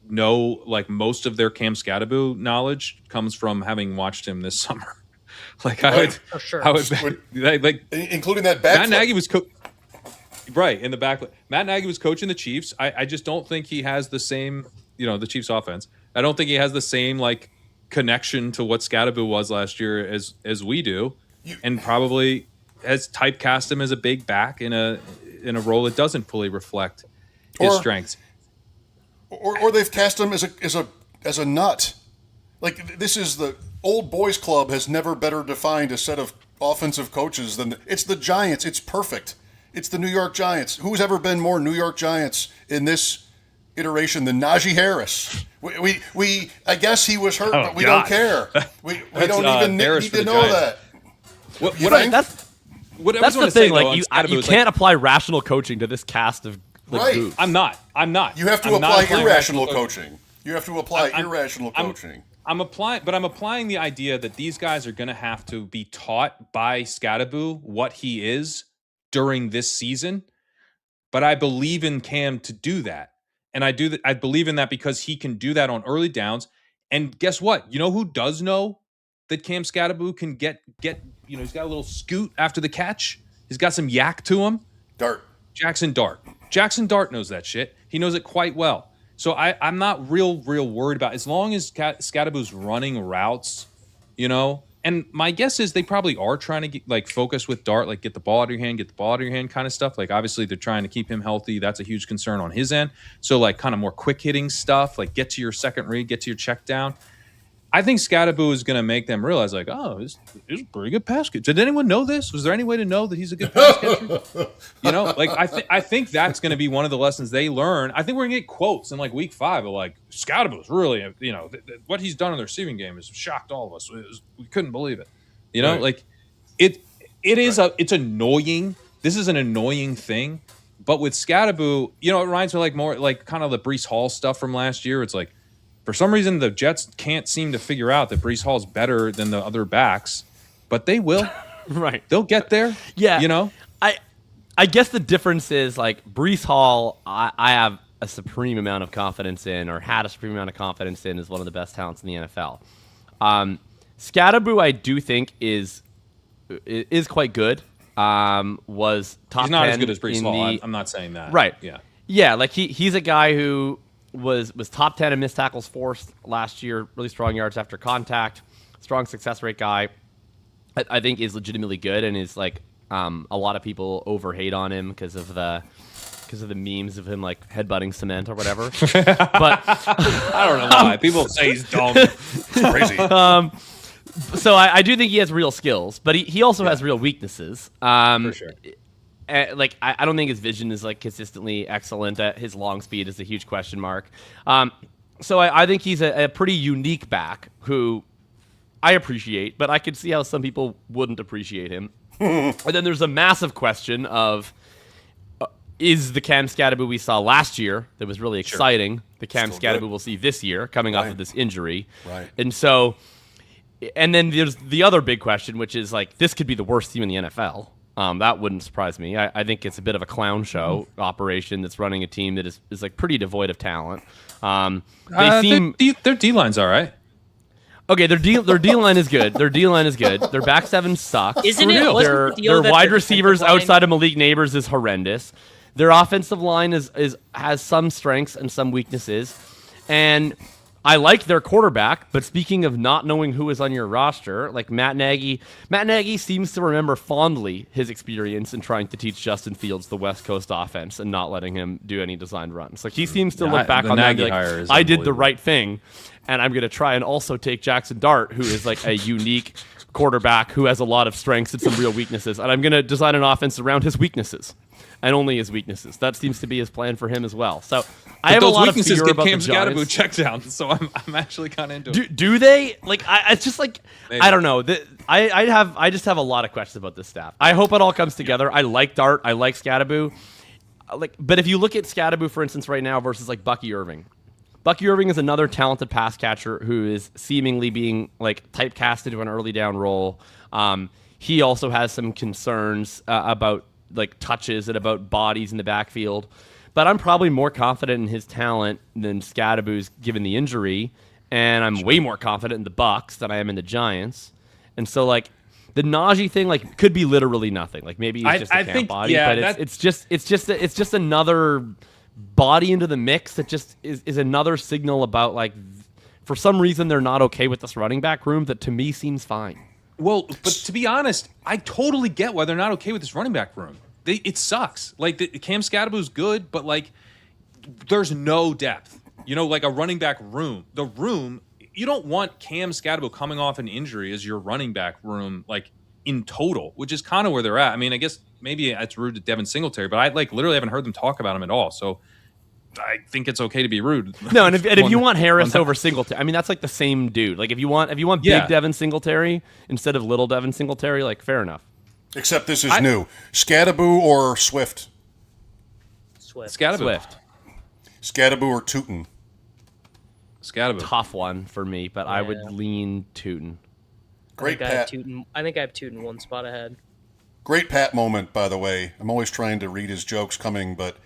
know like most of their Cam Skattebo knowledge comes from having watched him this summer. Like I would, like including that back. Matt Nagy was right in the back. Matt Nagy was coaching the Chiefs. I just don't think he has the same, the Chiefs offense. I don't think he has the same like connection to what Skattebo was last year as we do, and probably has typecast him as a big back in a role that doesn't fully reflect his strengths. Or they've cast him as a nut. Like this is the old boys club has never better defined a set of offensive coaches than it's the Giants. It's perfect. It's the New York Giants. Who's ever been more New York Giants in this iteration than Najee Harris? We I guess he was hurt, but we don't care. We don't even need to know that. That's the thing. Like you can't apply rational coaching to this cast of right. I'm not. You have to apply irrational coaching. You have to apply irrational coaching. I'm applying the idea that these guys are going to have to be taught by Skattebo what he is during this season. But I believe in Cam to do that, and I believe in that because he can do that on early downs. And guess what? You know who does know that Cam Skattebo can get? He's got a little scoot after the catch. He's got some yak to him. Jackson Dart. Jackson Dart knows that shit. He knows it quite well. So I'm not real worried about it. As long as Skattebo's running routes, and my guess is they probably are trying to get, focus with Dart, like get the ball out of your hand kind of stuff. Like obviously they're trying to keep him healthy. That's a huge concern on his end. So like kind of more quick hitting stuff, like get to your second read, get to your check down. I think Skattebo is going to make them realize, like, oh, he's a pretty good pass catcher. Did anyone know this? Was there any way to know that he's a good pass catcher? I think that's going to be one of the lessons they learn. I think we're going to get quotes in, week 5 of, Skattebo's really, what he's done in the receiving game has shocked all of us. We couldn't believe it. Right. It's annoying. This is an annoying thing. But with Skattebo, it reminds me, more, kind of the Breece Hall stuff from last year. It's like, for some reason, the Jets can't seem to figure out that Breece Hall's better than the other backs, but they will. Right. They'll get there. Yeah. You know? I guess the difference is like Breece Hall, I have a supreme amount of confidence in, or had a supreme amount of confidence in, as one of the best talents in the NFL. Scatterboo, I do think is quite good. Was top 10. He's not as good as Breece Hall. I'm not saying that. Right. Yeah. Yeah, like he's a guy who was top 10 in missed tackles forced last year, really strong yards after contact, strong success rate guy. I think is legitimately good, and is like a lot of people overhate on him because of the memes of him like headbutting cement or whatever. But I don't know why people say he's dumb. It's crazy. So I do think he has real skills, but he also has real weaknesses. For sure. Like I don't think his vision is like consistently excellent. His long speed is a huge question mark. So I think he's a pretty unique back who I appreciate, but I could see how some people wouldn't appreciate him. And then there's a massive question of is the Cam Scatterboo we saw last year that was really exciting the Cam Scatterboo we'll see this year coming off of this injury. Right. And so, and then there's the other big question, which is like, this could be the worst team in the NFL. That wouldn't surprise me. I think it's a bit of a clown show operation that's running a team that is like pretty devoid of talent. They seem their D-line's all right. Okay, their D line is good. Their D line is good. Their back seven sucks. Isn't it? Wasn't Their the deal that wide their receivers defensive line- outside of Malik Neighbors is horrendous. Their offensive line has some strengths and some weaknesses. And I like their quarterback, but speaking of not knowing who is on your roster, like Matt Nagy seems to remember fondly his experience in trying to teach Justin Fields the West Coast offense and not letting him do any designed runs. Like he seems to look back on that and be like, I did the right thing, and I'm going to try and also take Jackson Dart, who is like a unique quarterback who has a lot of strengths and some real weaknesses, and I'm going to design an offense around his weaknesses. And only his weaknesses. That seems to be his plan for him as well. So I have a lot of fear about Cam the Giants. Scatterboo check down, so I'm actually kind of into it. Do they? Like, it's just like, Maybe. I don't know. I just have a lot of questions about this staff. I hope it all comes together. I like Dart. I like Scatterboo. But if you look at Scatterboo, for instance, right now versus like Bucky Irving. Bucky Irving is another talented pass catcher who is seemingly being like typecast into an early down role. He also has some concerns about like touches and about bodies in the backfield. But I'm probably more confident in his talent than Scatterboo's given the injury. And I'm way more confident in the Bucs than I am in the Giants. And so like the Najee thing like could be literally nothing. Like maybe he's just a camp body, but it's just another body into the mix that just is another signal about like for some reason they're not okay with this running back room that to me seems fine. Well, but to be honest, I totally get why they're not okay with this running back room. It sucks. Like Cam Scatterboo's good, but like there's no depth. You know, like a running back room. The room, you don't want Cam Scatterboo coming off an injury as your running back room, like in total, which is kind of where they're at. I mean, I guess maybe it's rude to Devin Singletary, but I like literally haven't heard them talk about him at all. So I think it's okay to be rude. No, and if you want Harris over Singletary, I mean that's like the same dude. Like if you want big Devin Singletary instead of little Devin Singletary, like fair enough. Except this is new. Scatterboo or Swift? Scatterboo. Swift. Scatterboo or Tuten? Scatterboo. Tough one for me, but I would lean Tuten. Great I Pat. think I have Tuten one spot ahead. Great Pat moment, by the way. I'm always trying to read his jokes coming, but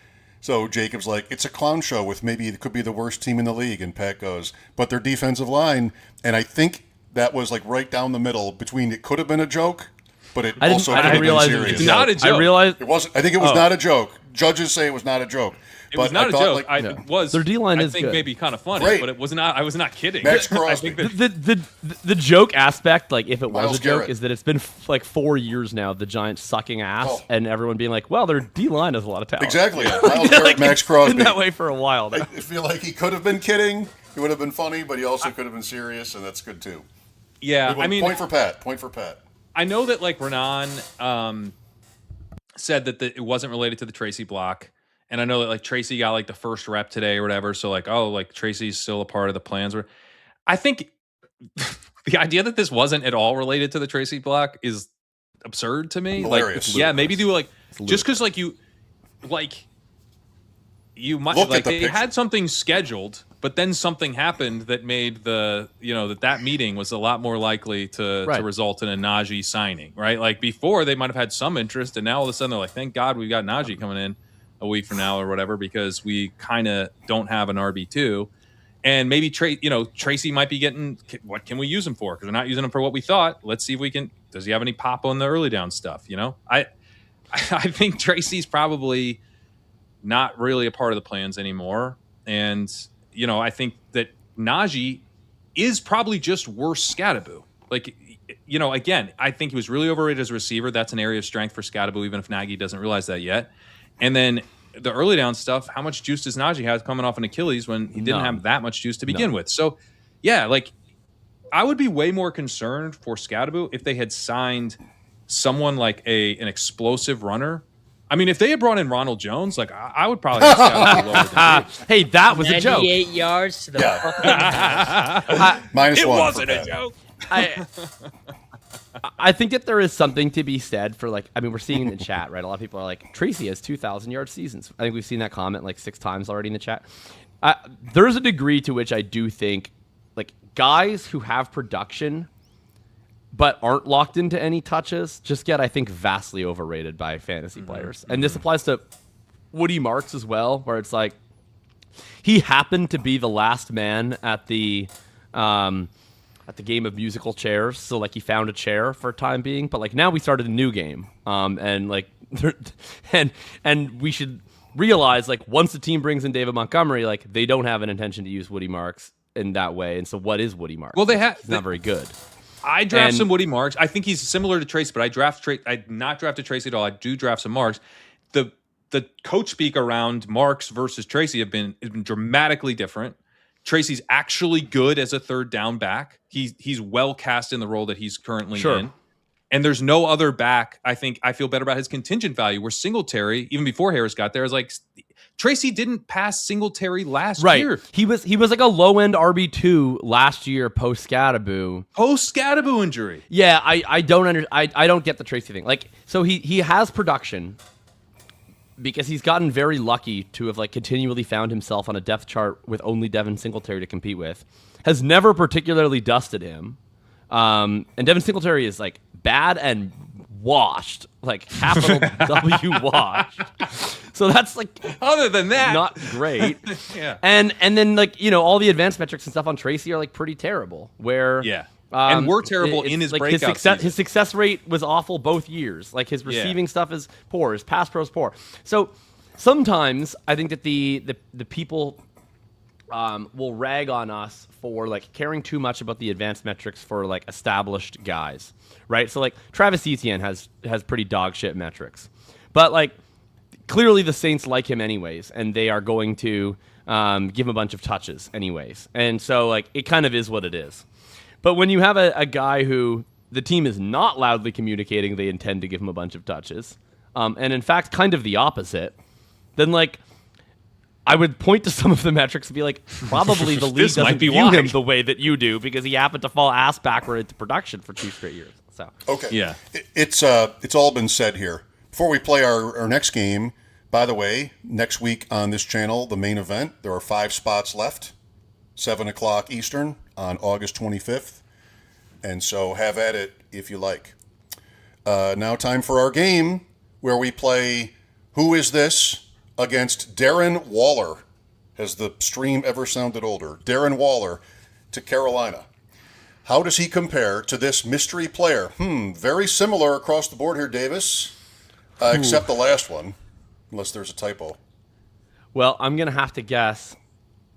so Jacob's like, it's a clown show with maybe it could be the worst team in the league, and Pat goes, but their defensive line, and I think that was like right down the middle between it could have been a joke, but it also could have been serious. It's not a joke. I realized it wasn't. I think it was not a joke. Judges say it was not a joke. It was not a joke. It was their D-line is I think good. maybe kind of funny, Right. but it was not. I was not kidding. Max Crosby. The joke aspect, like if it was Myles a joke, Garrett. is that it's been like 4 years now the Giants sucking ass and everyone being like, well, their D-line has a lot of talent. Exactly. Myles Garrett, Max Crosby. It's been that way for a while now. I feel like he could have been kidding. He would have been funny, but he also could have been serious, and that's good too. Yeah, I mean, point for Pat. Point for Pat. I know that like Renan said that it wasn't related to the Tracy block. And I know that like Tracy got like the first rep today or whatever. So like, oh, like Tracy's still a part of the plans. I think the idea that this wasn't at all related to the Tracy block is absurd to me. Hilarious. Like, yeah, maybe do like just because like you like you might Look like at the they picture. had something scheduled, but then something happened that made that meeting was a lot more likely to result in a Najee signing, right? Like before, they might have had some interest, and now all of a sudden they're like, "Thank God we got Najee coming in a week from now or whatever," because we kind of don't have an RB2, and maybe Tracy might be getting what can we use him for? Because we're not using him for what we thought. Let's see if we can. Does he have any pop on the early down stuff? I think Tracy's probably not really a part of the plans anymore. And, I think that Najee is probably just worse Scattaboo. Like, again, I think he was really overrated as a receiver. That's an area of strength for Scattaboo, even if Nagy doesn't realize that yet. And then the early down stuff, how much juice does Najee have coming off an Achilles when he didn't have that much juice to begin with? So, yeah, like, I would be way more concerned for Scattaboo if they had signed someone like an explosive runner. I mean, if they had brought in Ronald Jones, like I would probably have Scattaboo lower than Hey, that was a joke. 98 yards to the fucking house. -1. It wasn't for a joke. I think that there is something to be said for we're seeing in the chat, right? A lot of people are like, Tracy has 2,000-yard seasons. I think we've seen that comment like 6 times already in the chat. There's a degree to which I do think like guys who have production but aren't locked into any touches just get, I think, vastly overrated by fantasy players. And this applies to Woody Marks as well, where it's like he happened to be the last man at the game of musical chairs, so like he found a chair for a time being. But like now we started a new game, and like and we should realize like once the team brings in David Montgomery, like they don't have an intention to use Woody Marks in that way. And so what is Woody Marks? Well, he's not very good. I draft some Woody Marks. I think he's similar to Tracy, but I not drafted Tracy at all. I do draft some Marks. The coach speak around Marks versus Tracy has been dramatically different. Tracy's actually good as a third down back. He's well cast in the role that he's currently in. And there's no other back. I feel better about his contingent value. Where Singletary, even before Harris got there, is like Tracy didn't pass Singletary last year. He was like a low end RB2 last year post Scattaboo. Post Scattaboo injury. Yeah, I don't get the Tracy thing. Like, so he has production because he's gotten very lucky to have like continually found himself on a depth chart with only Devin Singletary to compete with. Has never particularly dusted him. And Devin Singletary is like bad and washed, like capital W washed. So that's like, other than that, not great. Yeah. And then like, all the advanced metrics and stuff on Tracy are like pretty terrible. Where and we're terrible in his like breakout his success rate was awful both years. Like his receiving stuff is poor, his pass pro is poor. So sometimes I think that the people will rag on us for like caring too much about the advanced metrics for like established guys, right? So like Travis Etienne has pretty dog shit metrics, but like clearly the Saints like him anyways, and they are going to give him a bunch of touches anyways, and so like it kind of is what it is. But when you have a guy who the team is not loudly communicating they intend to give him a bunch of touches, and in fact kind of the opposite, then like I would point to some of the metrics and be like, probably the league doesn't view him the way that you do because he happened to fall ass backward into production for 2 straight years. So Okay. Yeah. It's all been said here. Before we play our next game, by the way, next week on this channel, the main event, there are 5 spots left, 7 o'clock Eastern on August 25th. And so have at it if you like. Now time for our game where we play Who Is This? Against Darren Waller. Has the stream ever sounded older? Darren Waller to Carolina. How does he compare to this mystery player? Very similar across the board here, Davis. Except the last one, unless there's a typo. Well, I'm going to have to guess.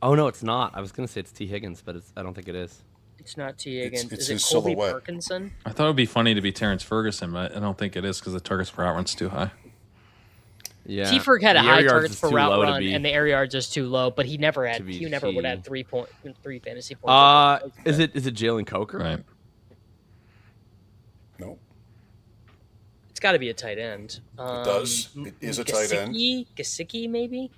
Oh, no, it's not. I was going to say it's T. Higgins, but I don't think it is. It's not T. Higgins. It's is it his Colby silhouette. Parkinson? I thought it would be funny to be Terrence Ferguson, but I don't think it is because the targets per route run's too high. Yeah. T-Ferg had a The high air yards targets is per too route low to run, be- and the air yards is too low. But he never To be would have had 3 fantasy points. Is it Jalen Coker? Right. No, It's got to be a tight end. it does. It is a tight end. Gesicki, maybe.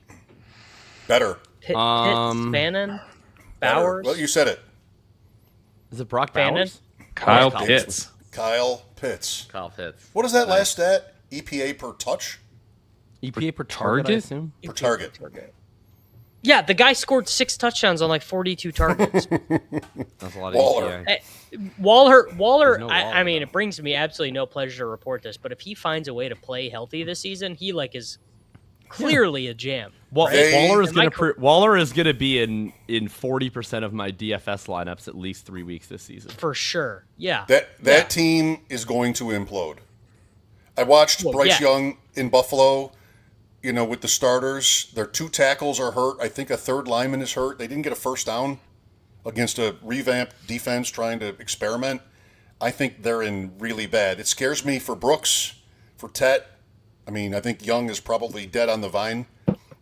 Better. Pitt, Bannon, Better. Bowers. Well, you said it. Is it Brock Bannon? Bowers? Kyle Kyle Pitts. Kyle Pitts. Kyle Pitts. What is that last stat? EPA per touch? EPA per target, I target? assume? Per target. Yeah, the guy scored 6 touchdowns on like 42 targets. That's a lot of Waller. EPA. Waller. no I mean, Waller, it brings me absolutely no pleasure to report this, but if he finds a way to play healthy this season, he like is clearly a jam. Hey. Waller is gonna be in 40% of my DFS lineups at least 3 weeks this season. For sure. Yeah. That team is going to implode. I watched Bryce Young in Buffalo, with the starters. Their 2 tackles are hurt. I think a 3rd lineman is hurt. They didn't get a first down against a revamped defense trying to experiment. I think they're in really bad. It scares me for Brooks, for Tet. I mean, I think Young is probably dead on the vine.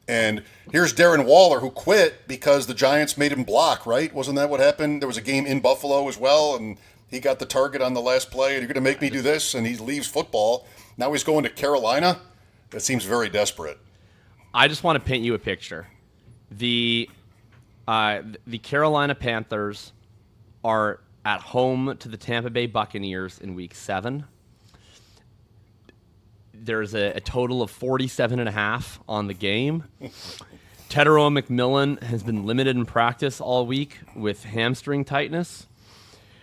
And here's Darren Waller, who quit because the Giants made him block, right? Wasn't that what happened? There was a game in Buffalo as well, and he got the target on the last play. And you're going to make me do this? And he leaves football. Now he's going to Carolina? That seems very desperate. I just want to paint you a picture. The Carolina Panthers are at home to the Tampa Bay Buccaneers in Week 7. There's a total of 47.5 on the game. Tyrone McMillan has been limited in practice all week with hamstring tightness.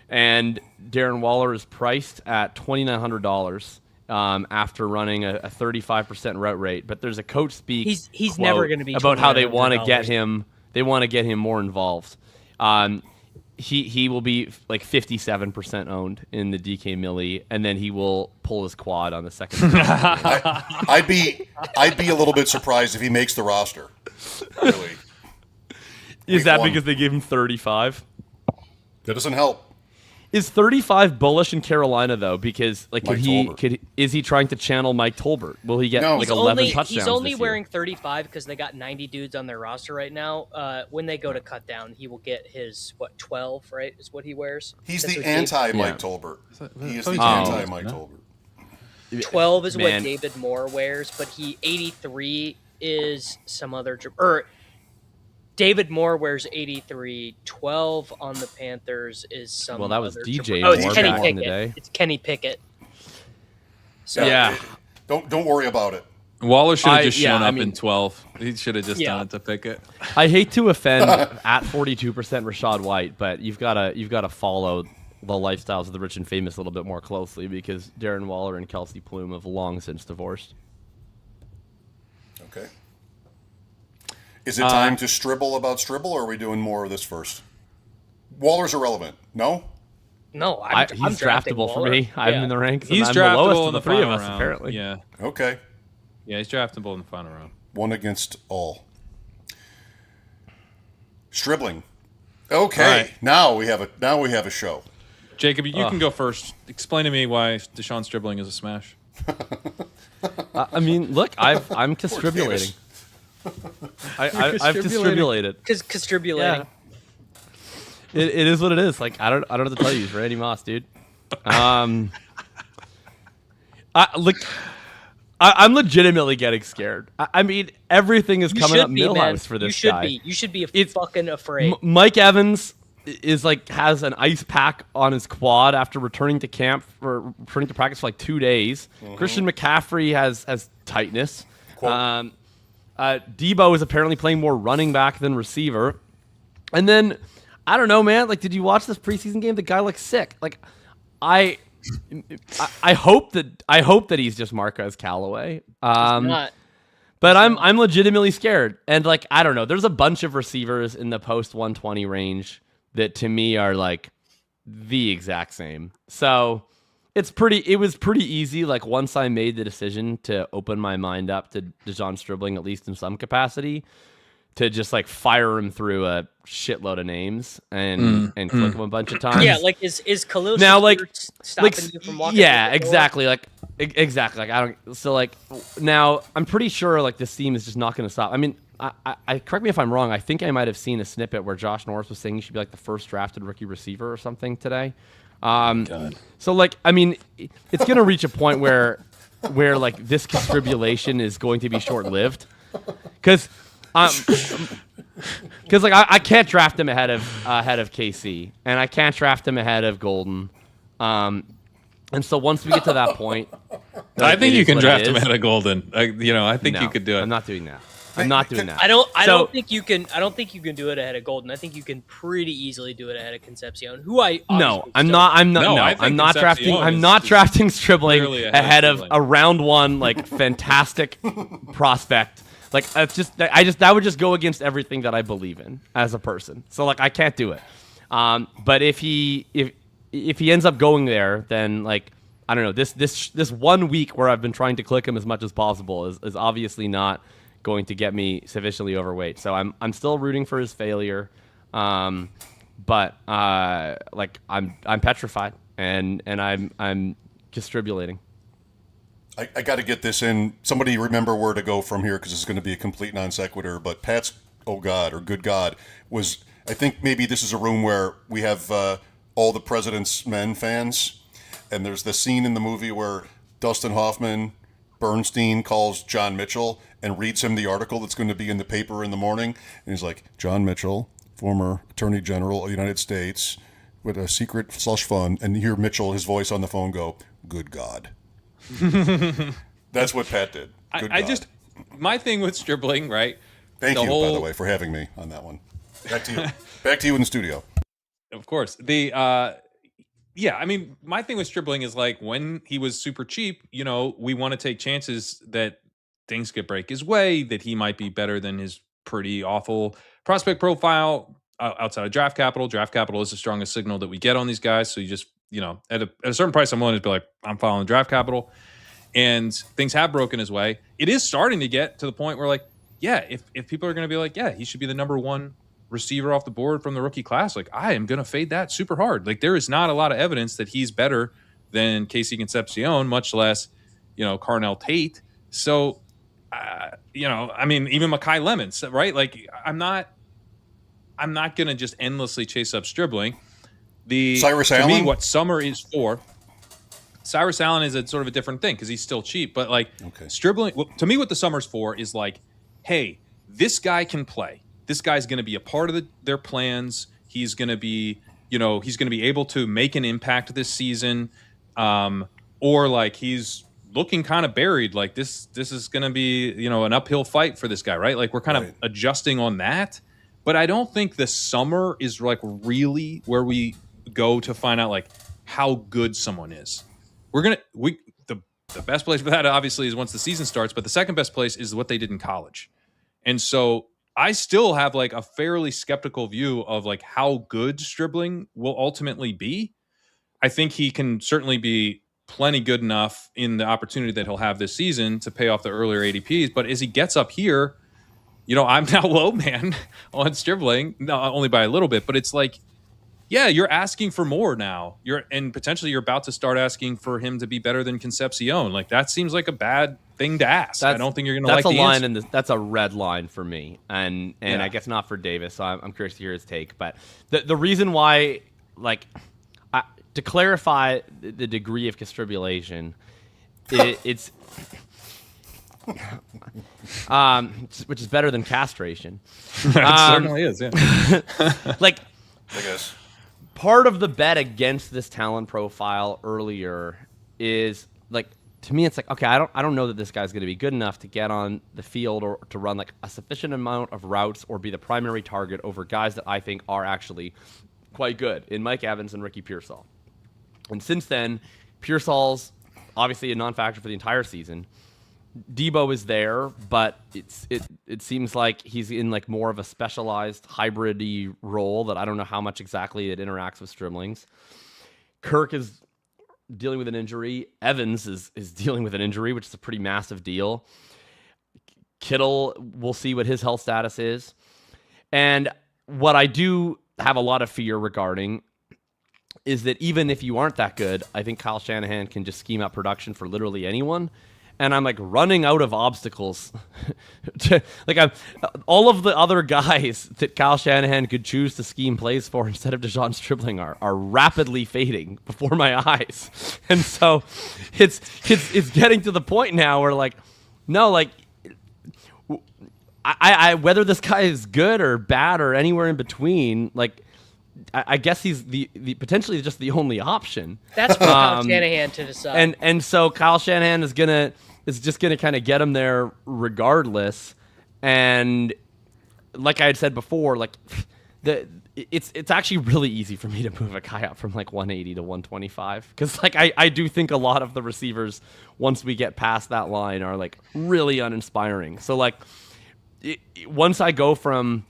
And Darren Waller is priced at $2,900 after running a 35% route rate. But there's a coach speak he's never going to be about how they want to get him. They want to get him more involved. He will be like 57% owned in the DK Millie, and then he will pull his quad on the second. I'd be a little bit surprised if he makes the roster. Really. Is that because they gave him 35? That doesn't help. Is 35 bullish in Carolina though? Because like is he trying to channel Mike Tolbert? Will he get 11 touchdowns? He's only this wearing year? 35 because they got 90 dudes on their roster right now. When they go to cut down, he will get his 12, right? Is what he wears. He's the anti-Mike Tolbert. He is the anti-Mike Tolbert. 12 is what David Moore wears, but 83 is some other David Moore wears 83. 12 on the Panthers is some. Well, that was DJ. Oh, it's Moore Kenny back Pickett. in the day. It's Kenny Pickett. So, yeah. Don't worry about it. Waller should have just shown up in 12. He should have just done it to Pickett. I hate to offend at 42% Rashad White, but you've got to follow the lifestyles of the rich and famous a little bit more closely because Darren Waller and Kelsey Plume have long since divorced. Okay. Is it time to stribble about Stribble, or are we doing more of this first? Waller's irrelevant. No? No, he's draftable for me. I'm in the ranks. He's I'm draftable the lowest in of the the three of us, round. apparently. Yeah. Okay. Yeah, he's draftable in the final round. 1 against all. Stribling. Okay. Right. Now we have a show. Jacob, you can go first. Explain to me why Deshaun Stribling is a smash. I mean, look, I'm castribulating. I've distribulated. Castribulating. Yeah. It is what it is. Like I don't know what to tell you. It's Randy Moss, dude. I'm legitimately getting scared. I mean, everything is coming up Millhouse for this guy. You should be fucking afraid. Mike Evans is has an ice pack on his quad after returning to practice for like 2 days. Mm-hmm. Christian McCaffrey has tightness. Debo is apparently playing more running back than receiver. And then, I don't know, man. Like, did you watch this preseason game? The guy looks sick. Like, I hope that he's just Marquez Callaway. Not. But I'm legitimately scared. And like, I don't know. There's a bunch of receivers in the post 120 range that to me are like the exact same. So it was pretty easy. Like once I made the decision to open my mind up to Deshaun Stribling, at least in some capacity, to just like fire him through a shitload of names and click him a bunch of times. Yeah, like is Khalil now like stopping you from walking? Yeah, exactly. Like exactly. Like I don't. So like now I'm pretty sure like this team is just not going to stop. I mean, I correct me if I'm wrong. I think I might have seen a snippet where Josh Norris was saying he should be like the first drafted rookie receiver or something today. So like I mean, it's going to reach a point where like this contribulation is going to be short lived because. Because like I can't draft him ahead of KC, and I can't draft him ahead of Golden, and so once we get to that point, I think you can draft him ahead of Golden. I think you could do it. I'm not doing that. I'm not doing that. I don't think you can do it ahead of Golden. I think you can pretty easily do it ahead of Concepcion, who I'm not drafting Stribling ahead of a round one like fantastic prospect. Like that would just go against everything that I believe in as a person. So like I can't do it. But if he ends up going there, then like I don't know, this 1 week where I've been trying to click him as much as possible is obviously not going to get me sufficiently overweight. So I'm still rooting for his failure. But like I'm petrified and I'm distribulating. I got to get this in. Somebody remember where to go from here because it's going to be a complete non sequitur. But Pat's oh God or good God was, I think maybe this is a room where we have all the President's Men fans. And there's the scene in the movie where Dustin Hoffman, Bernstein calls John Mitchell and reads him the article that's going to be in the paper in the morning. And he's like, John Mitchell, former Attorney General of the United States with a secret slush fund. And you hear Mitchell, his voice on the phone go, good God. That's what Pat did. My thing with Stribling, right? Thank you, by the way, for having me on that one. Back to you. Back to you in the studio. Of course. I mean, my thing with Stribling is like when he was super cheap, we want to take chances that things could break his way, that he might be better than his pretty awful prospect profile outside of draft capital. Draft capital is the strongest signal that we get on these guys. So you just, at a certain price, I'm willing to be like, I'm following draft capital. And things have broken his way. It is starting to get to the point where, like, yeah, if people are going to be like, yeah, he should be the number one receiver off the board from the rookie class, like, I am going to fade that super hard. Like, there is not a lot of evidence that he's better than Casey Concepcion, much less, Carnell Tate. So, I mean, even Makai Lemons, right? Like, I'm not going to just endlessly chase up Stribling. Cyrus to Allen? me, what summer is for, Cyrus Allen is a sort of a different thing because he's still cheap. But like Stribling, to me, what the summer's for is like, hey, this guy can play. This guy's going to be a part of their plans. He's going to be, he's going to be able to make an impact this season. Or like he's looking kind of buried. Like this is going to be, an uphill fight for this guy, right? Like we're kind of adjusting on that. But I don't think the summer is like really where we go to find out like how good someone is. The best place for that obviously is once the season starts, but the second best place is what they did in college. And so I still have like a fairly skeptical view of like how good Stribling will ultimately be. I think he can certainly be plenty good enough in the opportunity that he'll have this season to pay off the earlier ADPs. But as he gets up here, I'm now low man on Stribling, not only by a little bit, but it's like, yeah, you're asking for more now. And potentially you're about to start asking for him to be better than Concepcion. Like that seems like a bad thing to ask. I don't think you're going to like the answer. That's a red line for me, and I guess not for Davis. So I'm curious to hear his take. But the reason why, like, to clarify the degree of constribulation, it's which is better than castration. It certainly is. Yeah. Like, I guess. Part of the bet against this talent profile earlier is like, to me, it's like, okay, I don't know that this guy's going to be good enough to get on the field or to run like a sufficient amount of routes or be the primary target over guys that I think are actually quite good in Mike Evans and Ricky Pearsall. And since then, Pearsall's obviously a non-factor for the entire season. Debo is there, but it seems like he's in like more of a specialized hybrid-y role that I don't know how much exactly it interacts with Stribling's. Kirk is dealing with an injury. Evans is dealing with an injury, which is a pretty massive deal. Kittle, we'll see what his health status is. And what I do have a lot of fear regarding is that even if you aren't that good, I think Kyle Shanahan can just scheme up production for literally anyone. And I'm like running out of obstacles. All of the other guys that Kyle Shanahan could choose to scheme plays for instead of Dejon Stribling are rapidly fading before my eyes. And so it's getting to the point now where like, no, like I whether this guy is good or bad or anywhere in between, like I guess he's the potentially just the only option. That's for Kyle Shanahan to decide. And so Kyle Shanahan is just gonna kind of get him there regardless. And like I had said before, like it's actually really easy for me to move a guy up from like 180 to 125 because like I do think a lot of the receivers once we get past that line are like really uninspiring. So like once I go from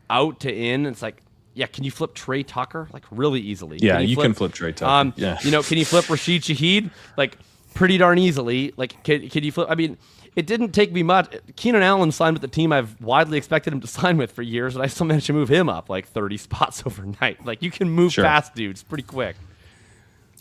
out to in, it's like, yeah, can you flip Trey Tucker like really easily? Yeah, you can flip Trey Tucker. Yeah, can you flip Rashid Shaheed like pretty darn easily? Like can you flip? I mean, it didn't take me much. Keenan Allen signed with the team I've widely expected him to sign with for years, and I still managed to move him up like 30 spots overnight. Like, you can move fast dudes pretty quick.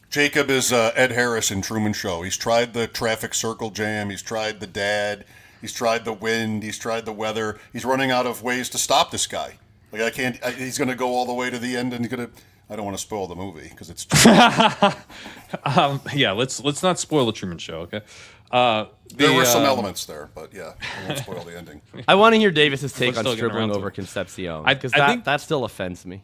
Jacob is Ed Harris in Truman Show. He's tried the traffic circle jam. He's tried the dad. He's tried the wind. He's tried the weather. He's running out of ways to stop this guy. Like, he's going to go all the way to the end, and he's going to... I don't want to spoil the movie because it's... yeah, let's not spoil the Truman Show, okay? There were some elements there, but yeah, I won't spoil the ending. I want to hear Davis's take on Stribling over Concepcion, because that still offends me.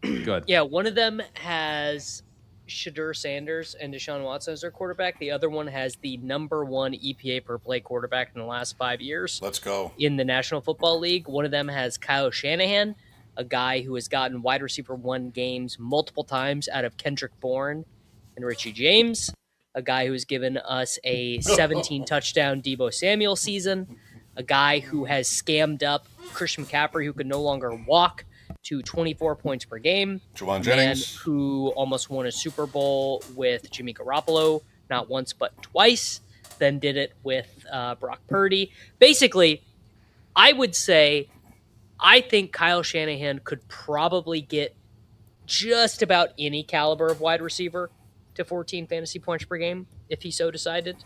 Good. Yeah, one of them has Shadur Sanders and Deshaun Watson as their quarterback. The other one has the #1 EPA per play quarterback in the last 5 years. Let's go. In the National Football League. One of them has Kyle Shanahan, a guy who has gotten wide receiver 1 games multiple times out of Kendrick Bourne and Richie James. A guy who's given us a 17-touchdown Deebo Samuel season. A guy who has scammed up Christian McCaffrey, who could no longer walk, to 24 points per game. Juwan Jennings. Who almost won a Super Bowl with Jimmy Garoppolo, not once but twice. Then did it with Brock Purdy. Basically, I would say I think Kyle Shanahan could probably get just about any caliber of wide receiver to 14 fantasy points per game if he so decided.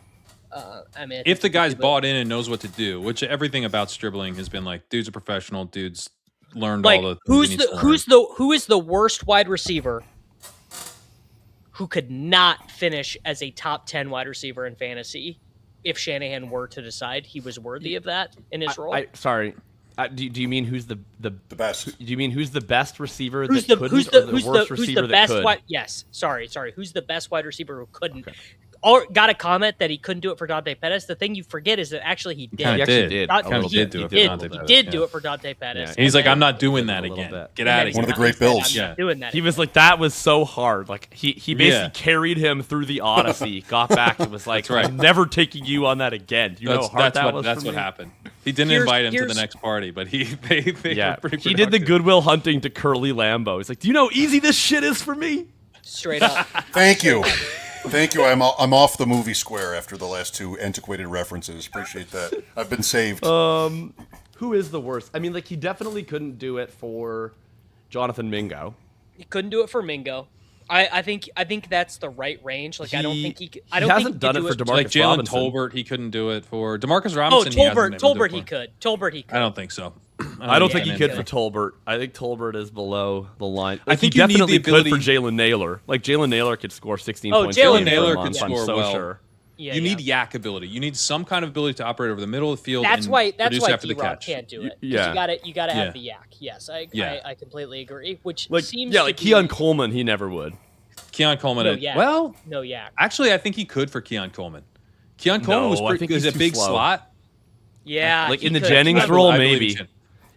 If the guy's bought in and knows what to do, which everything about Stribling has been like, dude's a professional, dude's learned all the who is the worst wide receiver who could not finish as a top 10 wide receiver in fantasy if Shanahan were to decide he was worthy of that in his role? Sorry. Do you mean who's the best? Do you mean who's the best receiver that couldn't, or the worst receiver that could? Yes. Sorry. Who's the best wide receiver who couldn't? Okay. Got a comment that he couldn't do it for Dante Pettis. The thing you forget is that actually he did. He actually did do it for Dante Pettis. Yeah. He's like, I'm not doing that again. Get out of here. One of the great Bills. Yeah. Doing that. He was like, that was so hard. Like he basically carried him through the Odyssey, got back, and was like, I'm never taking you on that again. You know how hard that was. That's what happened. He didn't invite him to the next party, but they were pretty he did the Goodwill Hunting to Curly Lambeau. He's like, do you know how easy this shit is for me? Straight up. Thank you. Thank you. I'm off the movie square after the last 2 antiquated references. Appreciate that. I've been saved. Who is the worst? I mean, like, he definitely couldn't do it for Jonathan Mingo. He couldn't do it for Mingo. I think that's the right range. Like, I don't think he. I don't hasn't think done it for DeMarcus like Jalen Robinson. Tolbert. He couldn't do it for DeMarcus Robinson. Tolbert he could. I don't think so. I don't think he could for Tolbert. I think Tolbert is below the line. Like, I think he definitely could for for Jalen Naylor. Like, Jalen Naylor could score 16 points. Jalen Naylor could score well. Sure. Yeah, you need yak ability. You need some kind of ability to operate over the middle of the field. That's why after the D-Rock catch. can't do it. Yeah, you gotta have the yak. Yes, I completely agree. Which like, seems like Keon Coleman, he never would. Keon Coleman. No yak. Actually, I think he could for Keon Coleman. Keon Coleman was a big slot. Yeah, like in the Jennings role, maybe.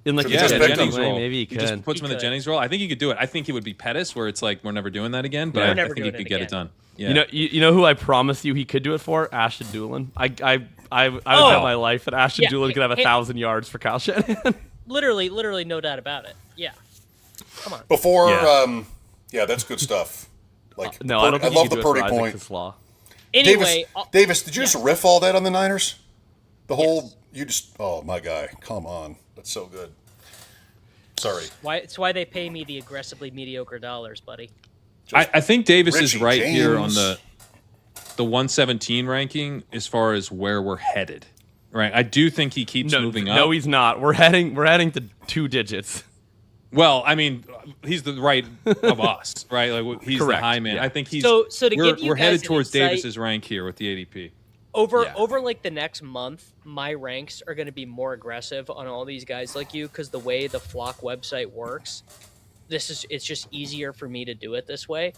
In like the Jennings role, maybe he could. Just puts him in the Jennings role. I think he could do it. I think he would be Pettis, where it's like we're never doing that again. But I think he could get it done. Yeah. You know who I promise you he could do it for? Ashton Doolin. I would bet my life that Ashton Doolin could have 1,000 yards for Kyle Shanahan. literally, no doubt about it. Yeah. Come on. Before, that's good stuff. Like, I don't think I love the do Purdy it for point. Isaac Slaw. Anyway, Davis, did you just riff all that on the Niners? The whole oh my guy, come on, that's so good. Sorry. It's why they pay me the aggressively mediocre dollars, buddy. I think Davis Richie is right James. here on the 117 ranking as far as where we're headed. Right, I do think he keeps moving up. No, he's not. We're heading to 2 digits. Well, I mean, he's the right of us, right? Like he's Correct. the high man. Yeah. I think he's. So to give you we're guys headed an towards insight, Davis's rank here with the ADP. Over like the next month, my ranks are going to be more aggressive on all these guys like you because the way the Flock website works, it's just easier for me to do it this way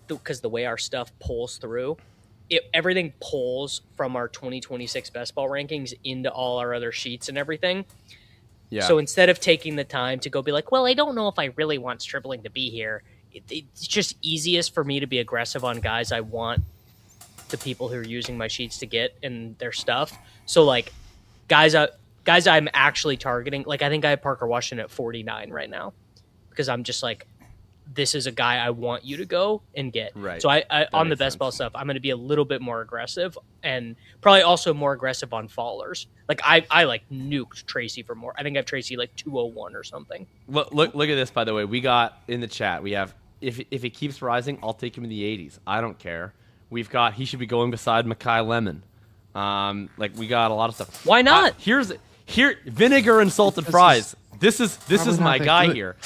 because the way our stuff pulls through. everything pulls from our 2026 best ball rankings into all our other sheets and everything. Yeah. So instead of taking the time to go be like, well, I don't know if I really want Stribling to be here, it's just easiest for me to be aggressive on guys I want the people who are using my sheets to get in their stuff. So like guys I'm actually targeting, like I think I have Parker Washington at 49 right now because I'm just like, this is a guy I want you to go and get. Right. So I on the makes best sense. ball stuff, I'm going to be a little bit more aggressive and probably also more aggressive on fallers. Like I like nuked Tracy for more. I think I have Tracy like 201 or something. Look at this, by the way. We got in the chat, we have, if it keeps rising, I'll take him in the 80s. I don't care. We've got, he should be going beside Mekhi Lemon. Like we got a lot of stuff. Why not? Here vinegar and salted fries. This is my guy here.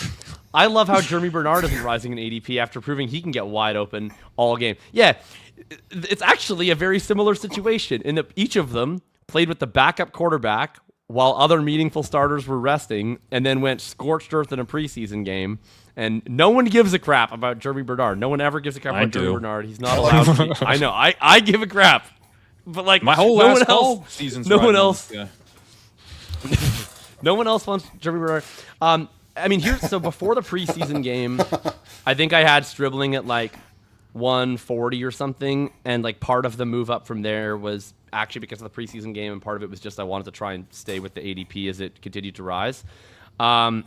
I love how Jeremy Bernard isn't rising in ADP after proving he can get wide open all game. Yeah, it's actually a very similar situation in that each of them played with the backup quarterback while other meaningful starters were resting, and then went scorched earth in a preseason game. And no one gives a crap about Jeremy Bernard. No one ever gives a crap about Jeremy Bernard. He's not allowed to be. I know. I give a crap. But like My whole no last one else, season's no one riding else, him. no one else wants Jeremy Bernard. I mean, so before the preseason game, I think I had Stribling at like 140 or something, and like part of the move up from there was actually because of the preseason game, and part of it was just I wanted to try and stay with the ADP as it continued to rise. But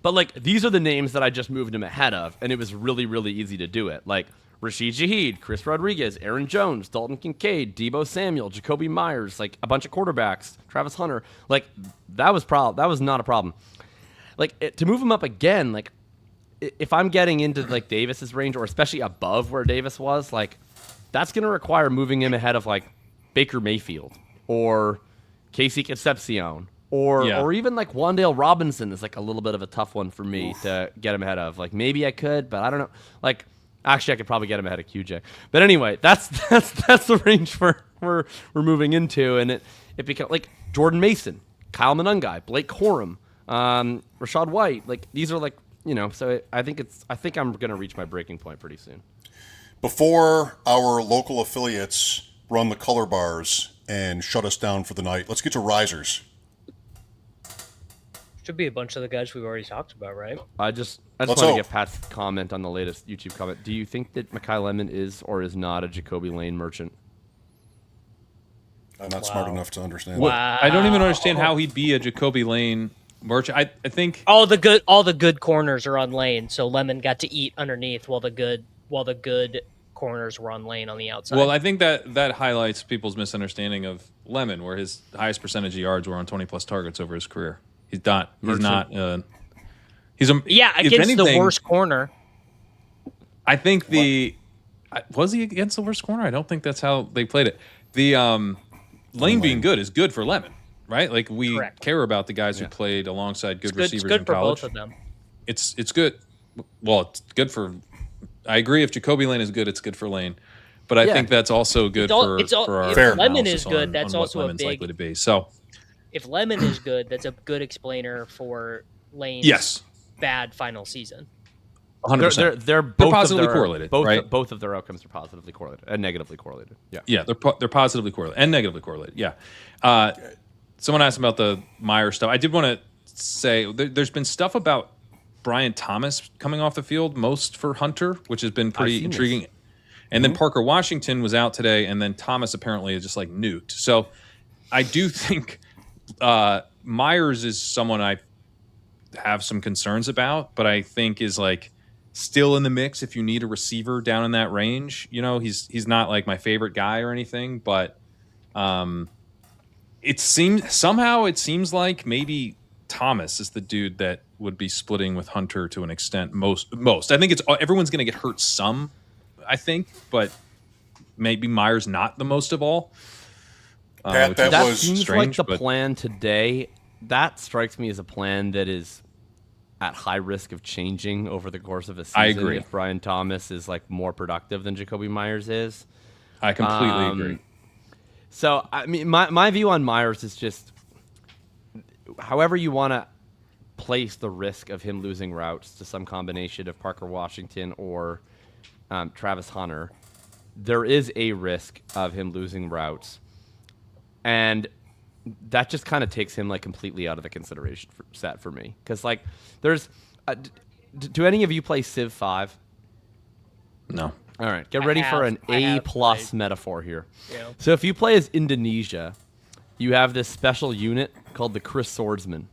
like these are the names that I just moved him ahead of, and it was really, really easy to do it. Like Rashid Shaheed, Chris Rodriguez, Aaron Jones, Dalton Kincaid, Deebo Samuel, Jakobi Meyers, like a bunch of quarterbacks, Travis Hunter. Like that was not a problem. Like to move him up again, like if I'm getting into like Davis's range, or especially above where Davis was, like that's going to require moving him ahead of like Baker Mayfield or Casey Concepcion or even like Wan'Dale Robinson is like a little bit of a tough one for me to get him ahead of. Like maybe I could, but I don't know. Like actually, I could probably get him ahead of QJ. But anyway, that's the range we're moving into, and it becomes like Jordan Mason, Kyle Monangai, Blake Corum. Rashad White, like these are like, you know, so I think I'm going to reach my breaking point pretty soon. Before our local affiliates run the color bars and shut us down for the night, let's get to risers. Should be a bunch of the guys we've already talked about, right? I just want to get Pat's comment on the latest YouTube comment. Do you think that Mekhi Lemon is or is not a Jakobi Lane merchant? I'm not smart enough to understand Well, that. I don't even understand how he'd be a Jakobi Lane merchant. I think all the good corners are on Lane, so Lemon got to eat underneath while the good corners were on Lane on the outside. Well, I think that highlights people's misunderstanding of Lemon, where his highest percentage of yards were on 20+ targets over his career. He's not. He's not. He's a against the worst corner. I think was he against the worst corner? I don't think that's how they played it. The Lane being good is good for Lemon, right? Like we care about the guys who played alongside good receivers it's good in for college. both of them. It's good. Well, it's good for. I agree. If Jakobi Lane is good, it's good for Lane. But I think that's also good for our if Lemon is analysis good, that's on what also Lemon's a big. likely to be. So if Lemon is good, that's a good explainer for Lane's bad final season. 100%. They're both positively correlated. Right? Both of their outcomes are positively correlated and negatively correlated. Yeah, they're positively correlated and negatively correlated. Yeah. Someone asked about the Meyers stuff. I did want to say there's been stuff about Brian Thomas coming off the field, most for Hunter, which has been pretty intriguing. This. And then Parker Washington was out today, and then Thomas apparently is just like nuked. So I do think Meyers is someone I have some concerns about, but I think is like still in the mix if you need a receiver down in that range. You know, he's not like my favorite guy or anything, but it seems like maybe Thomas is the dude that would be splitting with Hunter to an extent. Most. I think everyone's going to get hurt some, I think, but maybe Meyers not the most of all. Pat, that was seems strange, like the plan today. That strikes me as a plan that is at high risk of changing over the course of a season. I agree. If Brian Thomas is like more productive than Jakobi Meyers is. I completely agree. So, I mean, my view on Meyers is just however you want to place the risk of him losing routes to some combination of Parker Washington or Travis Hunter. there is a risk of him losing routes. And that just kind of takes him like completely out of the consideration set for me. Because like there's do any of you play Civ 5? No. All right, get ready for an A+ metaphor here. Yeah. So if you play as Indonesia, you have this special unit called the Chris Swordsman.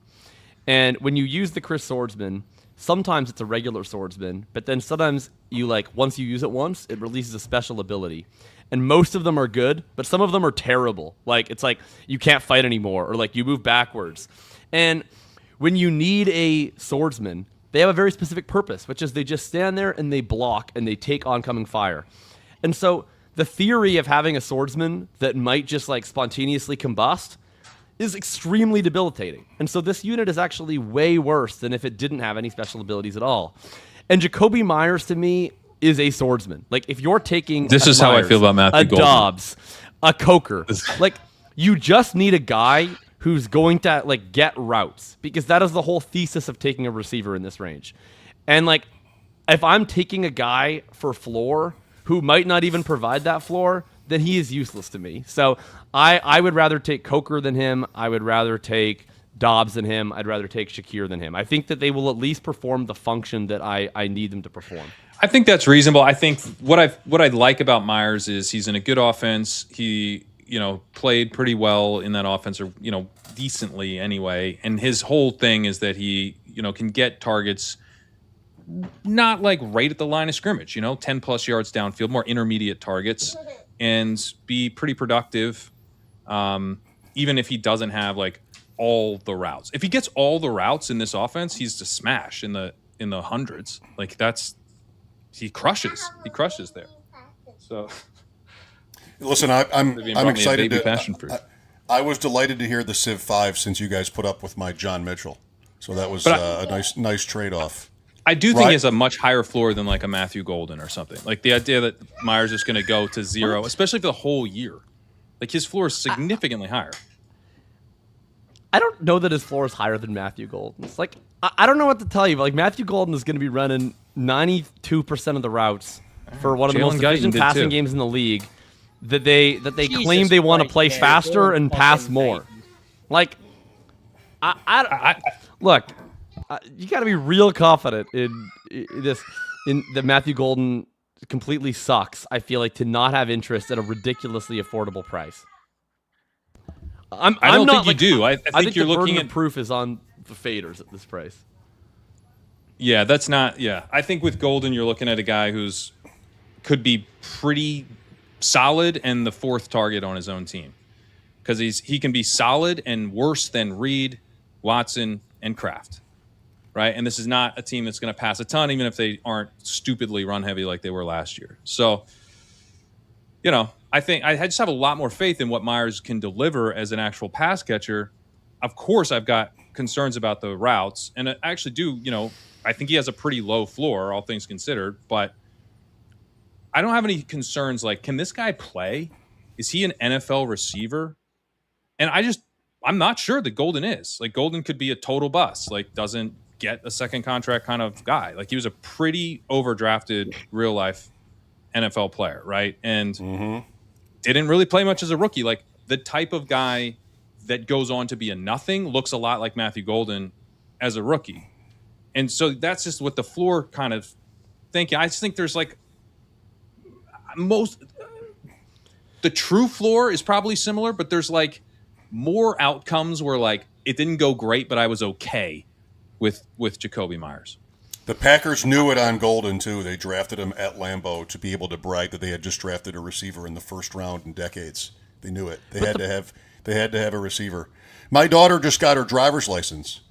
And when you use the Chris Swordsman, sometimes it's a regular swordsman, but then sometimes you once you use it once, it releases a special ability. And most of them are good, but some of them are terrible. Like it's like you can't fight anymore, or like you move backwards. And when you need a swordsman, they have a very specific purpose, which is they just stand there and they block and they take oncoming fire. And so the theory of having a swordsman that might just like spontaneously combust is extremely debilitating. And so this unit is actually way worse than if it didn't have any special abilities at all. And Jakobi Meyers, to me, is a swordsman. Like, if you're taking this is how I feel about Matthew Golden. Dobbs, a Coker, like, you just need a guy who's going to, like, get routes. Because that is the whole thesis of taking a receiver in this range. And, like, if I'm taking a guy for floor who might not even provide that floor, then he is useless to me. So I would rather take Coker than him. I would rather take Dobbs than him. I'd rather take Shakir than him. I think that they will at least perform the function that I need them to perform. I think that's reasonable. I think what I like about Meyers is he's in a good offense. He, played pretty well in that offense, or, decently anyway. And his whole thing is that he, can get targets not like right at the line of scrimmage, 10 plus yards downfield, more intermediate targets, and be pretty productive. Even if he doesn't have like all the routes. If he gets all the routes in this offense, he's to smash in the hundreds. Like he crushes there. So listen, I'm excited. I was delighted to hear the Civ 5 since you guys put up with my John Mitchell. So that was a nice trade-off. I do think he has a much higher floor than like a Matthew Golden or something. Like the idea that Meyers is going to go to 0, especially for the whole year. Like his floor is significantly higher. I don't know that his floor is higher than Matthew Golden. It's like I don't know what to tell you, but like Matthew Golden is going to be running 92% of the routes for one of the most efficient passing games in the league. That they claim they want to play faster and pass more. Like, look, you got to be real confident in that Matthew Golden completely sucks. I feel like to not have interest at a ridiculously affordable price. I don't think you do. I think you're looking at proof is on the faders at this price. Yeah, that's not. Yeah, I think with Golden, you're looking at a guy who's could be pretty solid and the fourth target on his own team, because he can be solid and worse than Reed, Watson, and Kraft, right? And this is not a team that's going to pass a ton, even if they aren't stupidly run heavy like they were last year. So, I think I just have a lot more faith in what Meyers can deliver as an actual pass catcher. Of course, I've got concerns about the routes, and I actually do, I think he has a pretty low floor, all things considered, but I don't have any concerns like, can this guy play? Is he an NFL receiver? And I'm not sure that Golden is. Like, Golden could be a total bust, like doesn't get a second contract kind of guy. Like, he was a pretty overdrafted real life NFL player, right? And didn't really play much as a rookie. Like, the type of guy that goes on to be a nothing looks a lot like Matthew Golden as a rookie. And so that's just what the floor kind of thinking. I just think there's like, the true floor is probably similar, but there's like more outcomes where like it didn't go great, but I was okay with Jakobi Meyers. The Packers knew it on Golden too. They drafted him at Lambeau to be able to brag that they had just drafted a receiver in the first round in decades. They knew it. They had to have a receiver. My daughter just got her driver's license,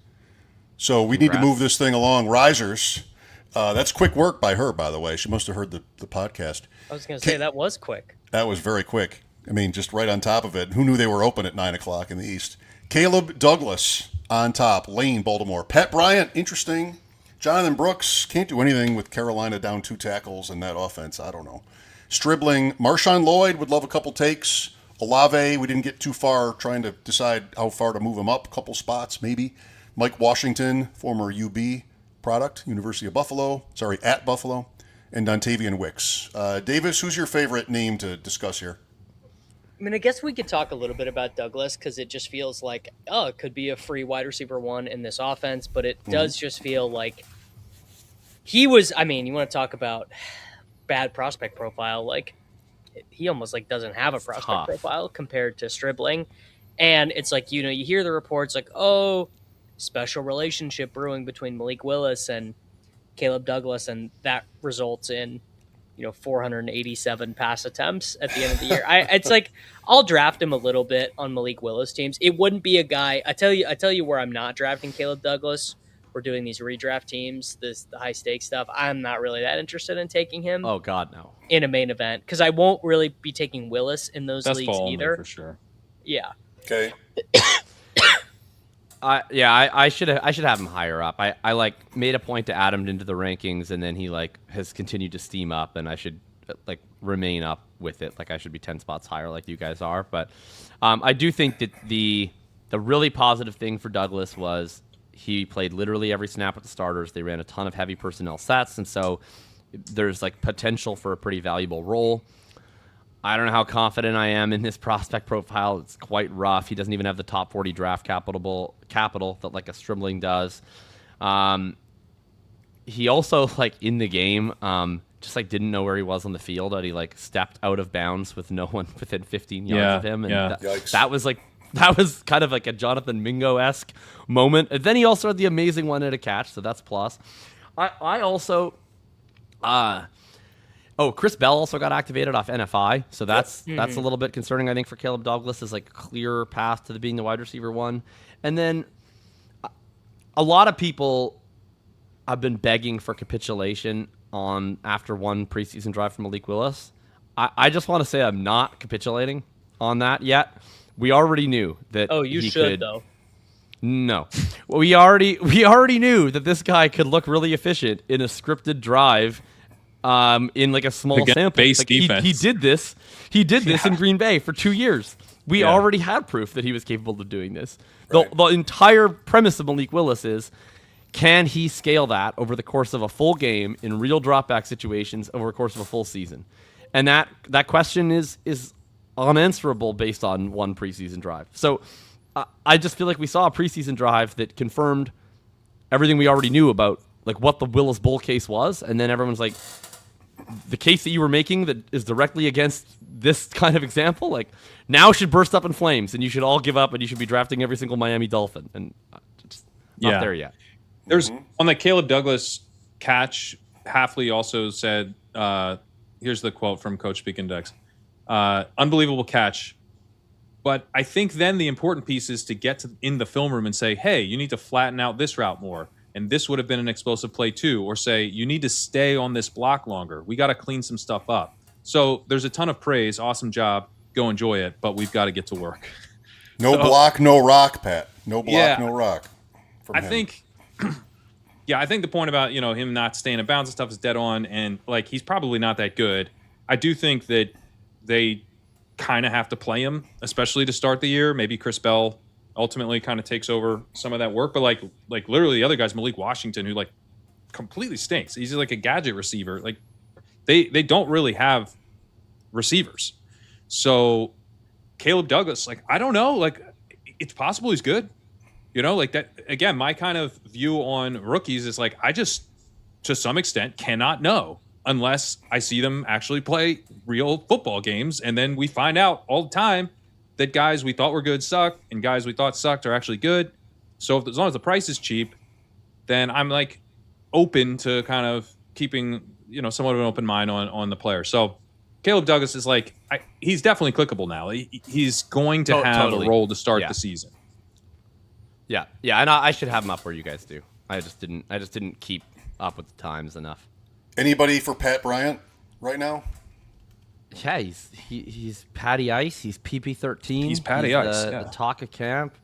so we need to move this thing along. Risers. That's quick work by her, by the way. She must have heard the podcast. I was going to say that was quick. That was very quick. I mean, just right on top of it. Who knew they were open at 9 o'clock in the East? Caleb Douglas on top. Lane, Baltimore. Pat Bryant, interesting. Jonathan Brooks, can't do anything with Carolina down 2 tackles in that offense. I don't know. Stribling. Marshawn Lloyd would love a couple takes. Olave, we didn't get too far trying to decide how far to move him up. A couple spots, maybe. Mike Washington, former UB product, University of Buffalo. Sorry, at Buffalo. and Dontavian Wicks. Davis, who's your favorite name to discuss here? I mean, I guess we could talk a little bit about Douglas because it just feels like, it could be a free wide receiver one in this offense, but it does just feel like he was, I mean, you want to talk about bad prospect profile, like he almost like doesn't have a prospect profile compared to Stribling. And it's like, you hear the reports like, special relationship brewing between Malik Willis and Caleb Douglas, and that results in 487 pass attempts at the end of the year. It's like I'll draft him a little bit on Malik Willis teams. It wouldn't be a guy. I tell you where I'm not drafting Caleb Douglas. We're doing these redraft teams, the high stakes stuff. I'm not really that interested in taking him. Oh God, no. In a main event, because I won't really be taking Willis in those leagues either. For sure. Yeah. Okay. I should have him higher up. I like made a point to add him into the rankings, and then he like has continued to steam up, and I should like remain up with it. Like I should be 10 spots higher, like you guys are. But I do think that the really positive thing for Douglas was he played literally every snap with the starters. They ran a ton of heavy personnel sets, and so there's like potential for a pretty valuable role. I don't know how confident I am in his prospect profile. It's quite rough. He doesn't even have the top 40 draft capital that like a Stribling does. He also like in the game just like didn't know where he was on the field, and he like stepped out of bounds with no one within 15 yards of him, and that was kind of like a Jonathan Mingo-esque moment. And then he also had the amazing one-handed catch, so that's plus. I also Chris Bell also got activated off NFI, so that's a little bit concerning, I think, for Caleb Douglas is like a clear path to being the wide receiver one. And then a lot of people have been begging for capitulation after one preseason drive from Malik Willis. I just want to say I'm not capitulating on that yet. We already knew that. Oh, you should though. No, well, we already knew that this guy could look really efficient in a scripted drive. In like a small sample. Base like defense. He did this. He did this in Green Bay for 2 years. We already had proof that he was capable of doing this. Right. The entire premise of Malik Willis is, can he scale that over the course of a full game in real dropback situations over the course of a full season? And that question is unanswerable based on one preseason drive. So I just feel like we saw a preseason drive that confirmed everything we already knew about like what the Willis Bull case was, and then everyone's like, the case that you were making that is directly against this kind of example, like now should burst up in flames, and you should all give up, and you should be drafting every single Miami Dolphin, and just not there yet. There's on the Caleb Douglas catch. Halfley also said, "Here's the quote from Coach Speak Index: unbelievable catch." But I think then the important piece is to get in the film room and say, "Hey, you need to flatten out this route more." And this would have been an explosive play too. Or say, you need to stay on this block longer. We got to clean some stuff up. So there's a ton of praise. Awesome job. Go enjoy it. But we've got to get to work. No block, no rock, Pat. No block, no rock. I think the point about, him not staying in bounds and stuff is dead on. And like, he's probably not that good. I do think that they kind of have to play him, especially to start the year. Maybe Chris Bell ultimately kind of takes over some of that work, but like literally the other guy's Malik Washington, who like completely stinks. He's like a gadget receiver. Like they don't really have receivers. So Caleb Douglas, like I don't know, like it's possible he's good. Like that again. My kind of view on rookies is like I just to some extent cannot know unless I see them actually play real football games, and then we find out all the time that guys we thought were good suck, and guys we thought sucked are actually good. So as long as the price is cheap, then I'm like open to kind of keeping, somewhat of an open mind on the player. So Caleb Douglas is like, he's definitely clickable now. He's going to have a role to start the season. Yeah. And I should have him up where you guys do. I just didn't keep up with the times enough. Anybody for Pat Bryant right now? Yeah, he's Patty Ice. He's PP13. He's Patty Ice. The talk of camp.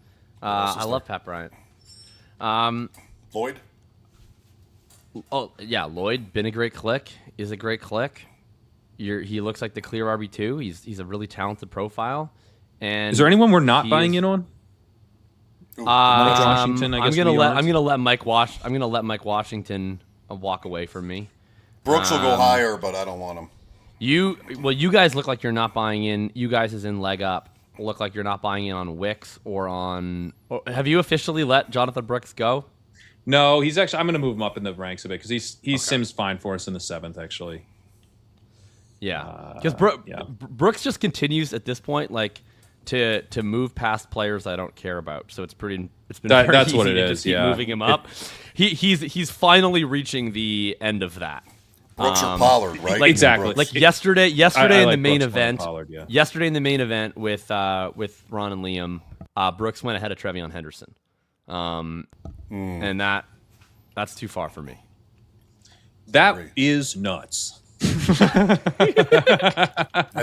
I love Pat Bryant. Lloyd? Oh yeah, Lloyd. Been a great click. Is a great click. He looks like the clear RB2. He's a really talented profile. And is there anyone we're not buying in on? Washington. I'm gonna let Mike Washington walk away from me. Brooks will go higher, but I don't want him. You guys look like you're not buying in. You guys is in leg up. Look like you're not buying in on Wicks or on. Have you officially let Jonathan Brooks go? No, he's actually. I'm going to move him up in the ranks a bit because he's Sims fine for us in the 7th actually. Yeah, because Brooks just continues at this point, like to move past players I don't care about. So it's been very that's easy what it to is. just keep moving him up. He's finally reaching the end of that. Brooks or Pollard, right? Like, exactly. Like yesterday I in like the main Brooks event. Pollard, yeah. Yesterday in the main event with Ron and Liam, Brooks went ahead of Trevion Henderson, and that's too far for me. That is nuts. I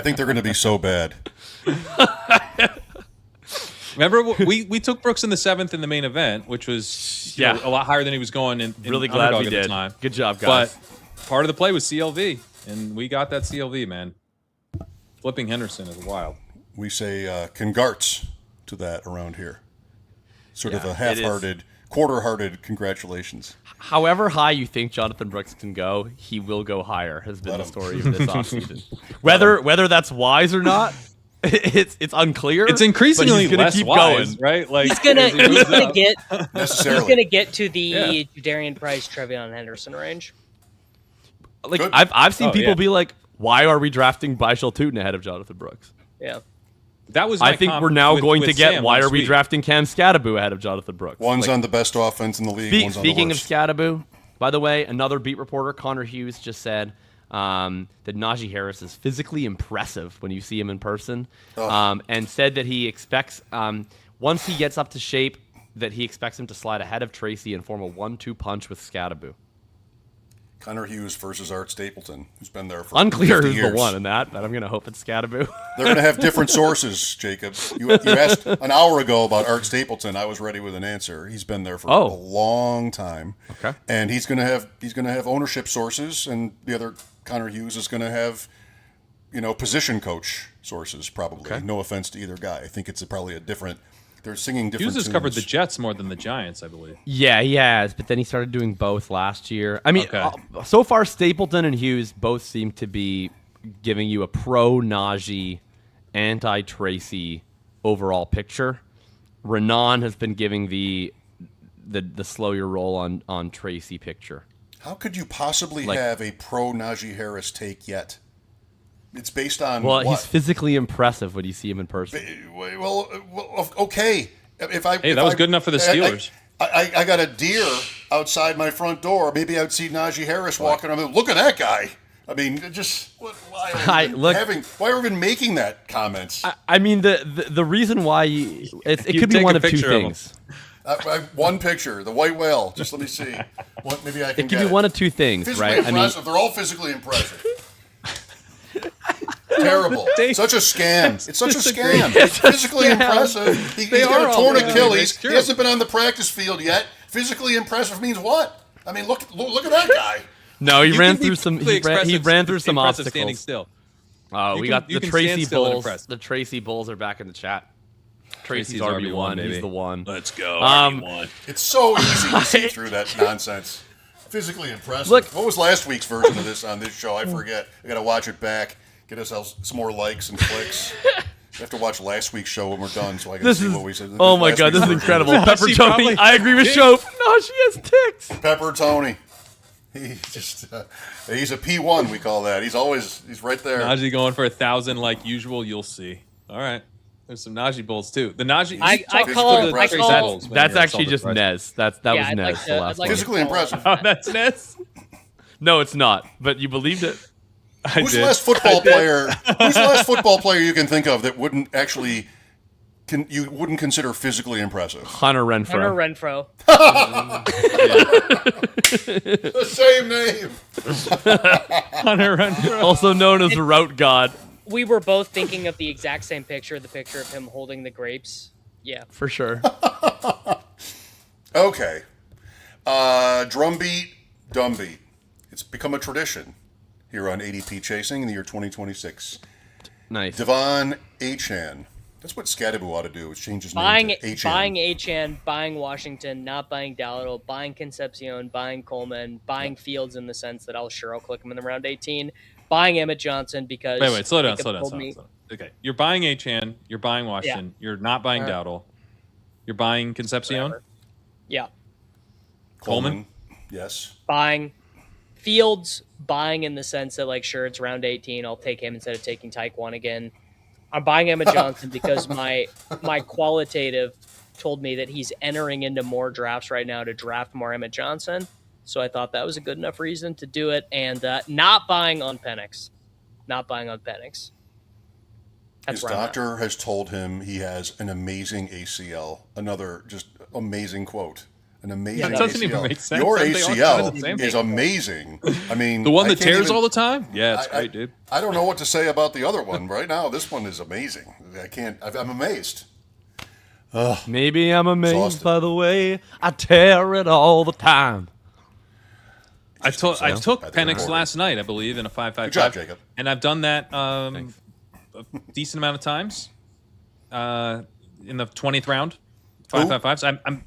think they're going to be so bad. Remember, we took Brooks in the 7th in the main event, which was a lot higher than he was going in Really glad we at did. the time. Good job, guys. But part of the play was CLV, and we got that CLV, man. Flipping Henderson is wild. We say congrats to that around here. Sort of a half-hearted, quarter-hearted congratulations. However high you think Jonathan Brooks can go, he will go higher, has been the story of this offseason. Whether that's wise or not, it's unclear. It's increasingly but he's gonna less keep wise, going. right? Like He's gonna get to the Yeah. Darian Price, Trevion Henderson range. Like Good. I've seen people yeah. be like, "Why are we drafting Bhayshul Tuten ahead of Jonathan Brooks?" Yeah. that was. I my think comp we're now with- going with to get. Sam Why last are we week. drafting Cam Scadaboo ahead of Jonathan Brooks? One's Like, on the best offense in the league, one's on the Speaking of worst. Scadaboo, by the way, another beat reporter, Connor Hughes, just said that Najee Harris is physically impressive when you see him in person, and said that he expects, once he gets up to shape, that he expects him to slide ahead of Tracy and form a 1-2 punch with Scadaboo. Connor Hughes versus Art Stapleton, who's been there for Unclear 50 who's years. the one in that, but I'm going to hope it's Scadaboo. They're going to have different sources, Jacob. You asked an hour ago about Art Stapleton. I was ready with an answer. He's been there for a long time. Okay. And he's going to have ownership sources, and the other Connor Hughes is going to have, position coach sources probably. Okay. No offense to either guy. I think it's probably a different. They're singing different. Hughes has tunes. covered the Jets more than the Giants, I believe. Yeah, he has, but then he started doing both last year. I mean, Okay. So far, Stapleton and Hughes both seem to be giving you a pro-Najee, anti-Tracy overall picture. Renan has been giving the slow your roll on Tracy picture. How could you possibly have a pro Najee Harris take yet? It's based on Well, what? he's physically impressive when you see him in person. Well, okay. Hey, that was good enough for the Steelers. I got a deer outside my front door. Maybe I'd see Najee Harris walking around. Look at that guy. I mean, just why are we even making that comment? I mean, the reason why it could be take one a of two picture of him. things. One picture, the white whale. Just let me see. Maybe I can. It could be one of two things, physically right? impressive. They're all physically impressive. Terrible. Such a scam. It's such a scam. It's physically impressive. He's got a torn Achilles. He hasn't been on the practice field yet. Physically impressive means what? I mean, look at that guy. No, he You ran can be through some. physically He ran through some impressive standing obstacles. still. We can- got you the can stand Tracy still and Bulls. impress. The Tracy Bulls are back in the chat. Tracy's RB1, RB1. baby. He's the one. Let's go. It's so easy to see through that nonsense. Physically impressive. Look- What was last week's version of this on this show? I forget. I got to watch it back. Get ourselves some more likes and clicks. We have to watch last week's show when we're done, so I can see what we said. Oh my Last god, this week's is version. incredible. Pepper Tony. I agree with Shope. No, she has ticks. Pepper Tony. He's a P1, we call that. He's right there. Najee going for 1,000 like usual. You'll see. All right. There's some Najee Bulls too. The Najee. I call- I Tracy call- Bulls when That's you're actually just self-impressed. Nez. That was I'd Nez like the to- last I'd like one. to- Physically impressive. Oh, that's Ness. No, it's not. But you believed it. Who's the last football player? Who's the last football player you can think of that wouldn't actually you wouldn't consider physically impressive? Hunter Renfro. Hunter Renfro. The same name. Hunter Renfro. Also known as the Route God. We were both thinking of the exact same picture, the picture of him holding the grapes. Yeah. For sure. Okay. Drumbeat, Dumbeat. It's become a tradition here on ADP Chasing in the year 2026. Nice. Devon Achan That's what Scadaboo ought to do, is change his Buying name to HN. buying Achan, buying Washington, not buying Dowdle, buying Concepcion, buying Coleman, buying Fields in the sense that I'll click him in the round 18, buying Emmett Johnson because Wait, slow down. Okay, you're buying Achan, you're buying Washington, you're not buying Dowdle, you're buying Concepcion, Whatever. Yeah, Coleman, yes, buying Fields, buying in the sense that sure, it's round 18, I'll take him instead of taking Tyquan again. I'm buying Emmett Johnson because my qualitative told me that he's entering into more drafts right now to draft more Emmett Johnson. So I thought that was a good enough reason to do it. And not buying on Penix. That's his doctor has told him he has an amazing ACL. Another just amazing quote. An amazing that doesn't ACL. even make sense. Your They all kind of the ACL same is thing. amazing. I mean, the one I that can't tears even- all the time. Yeah, it's great, dude. I don't know what to say about the other one right now. This one is amazing. I'm amazed. Maybe I'm amazed Exhausted. by the way I tear it all the time. I took At the Penix recording. last night, I believe, in a 5-5-5. Good job, Jacob. And I've done that a decent amount of times. In the 20th round, 5-5-5s. I'm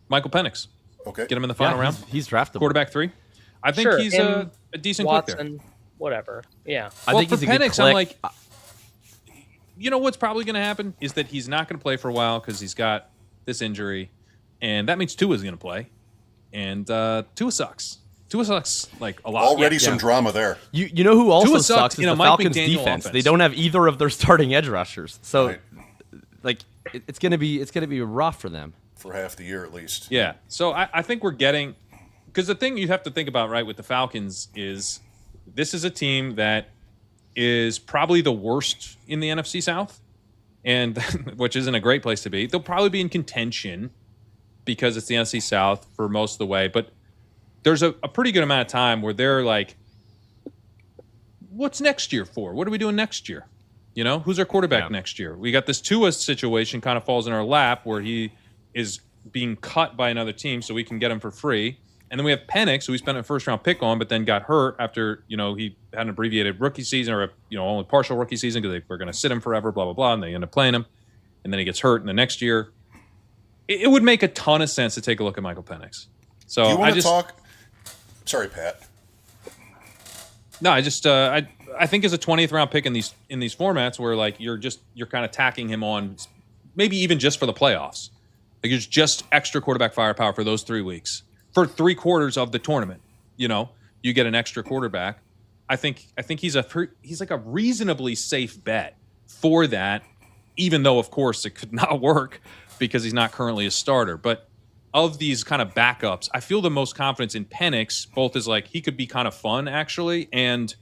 Michael Penix. Okay. Get him in the final round. He's draftable. Quarterback 3. I think Sure, he's him, a decent pick there. Watson, whatever. Yeah. I Well, think for he's a good Penix, click. I'm like, you know what's probably going to happen is that he's not going to play for a while because he's got this injury, and that means Tua's going to play, and Tua sucks. Tua sucks like a lot. Already some drama there. You know who also Tua sucks, sucks is the Mike Falcons' McDaniel defense. offense. They don't have either of their starting edge rushers, so Right. it's gonna be rough for them. For half the year at least. Yeah. So I think we're getting – because the thing you have to think about, right, with the Falcons is this is a team that is probably the worst in the NFC South, and which isn't a great place to be. They'll probably be in contention because it's the NFC South for most of the way. But there's a pretty good amount of time where they're like, what's next year for? What are we doing next year? You know, who's our quarterback next year? We got this Tua situation kind of falls in our lap where he – is being cut by another team so we can get him for free. And then we have Penix, who we spent a first-round pick on, but then got hurt after, he had an abbreviated rookie season or, only partial rookie season because they were going to sit him forever, blah, blah, blah, and they end up playing him. And then he gets hurt in the next year. It would make a ton of sense to take a look at Michael Penix. So Do you want to talk? Sorry, Pat. No, I think as a 20th round pick in these formats where you're kind of tacking him on maybe even just for the playoffs. Like it's just extra quarterback firepower for those 3 weeks. For 3/4 of the tournament, you get an extra quarterback. I think he's like a reasonably safe bet for that, even though of course it could not work because he's not currently a starter. But of these kind of backups, I feel the most confidence in Penix, both as he could be kind of fun actually, and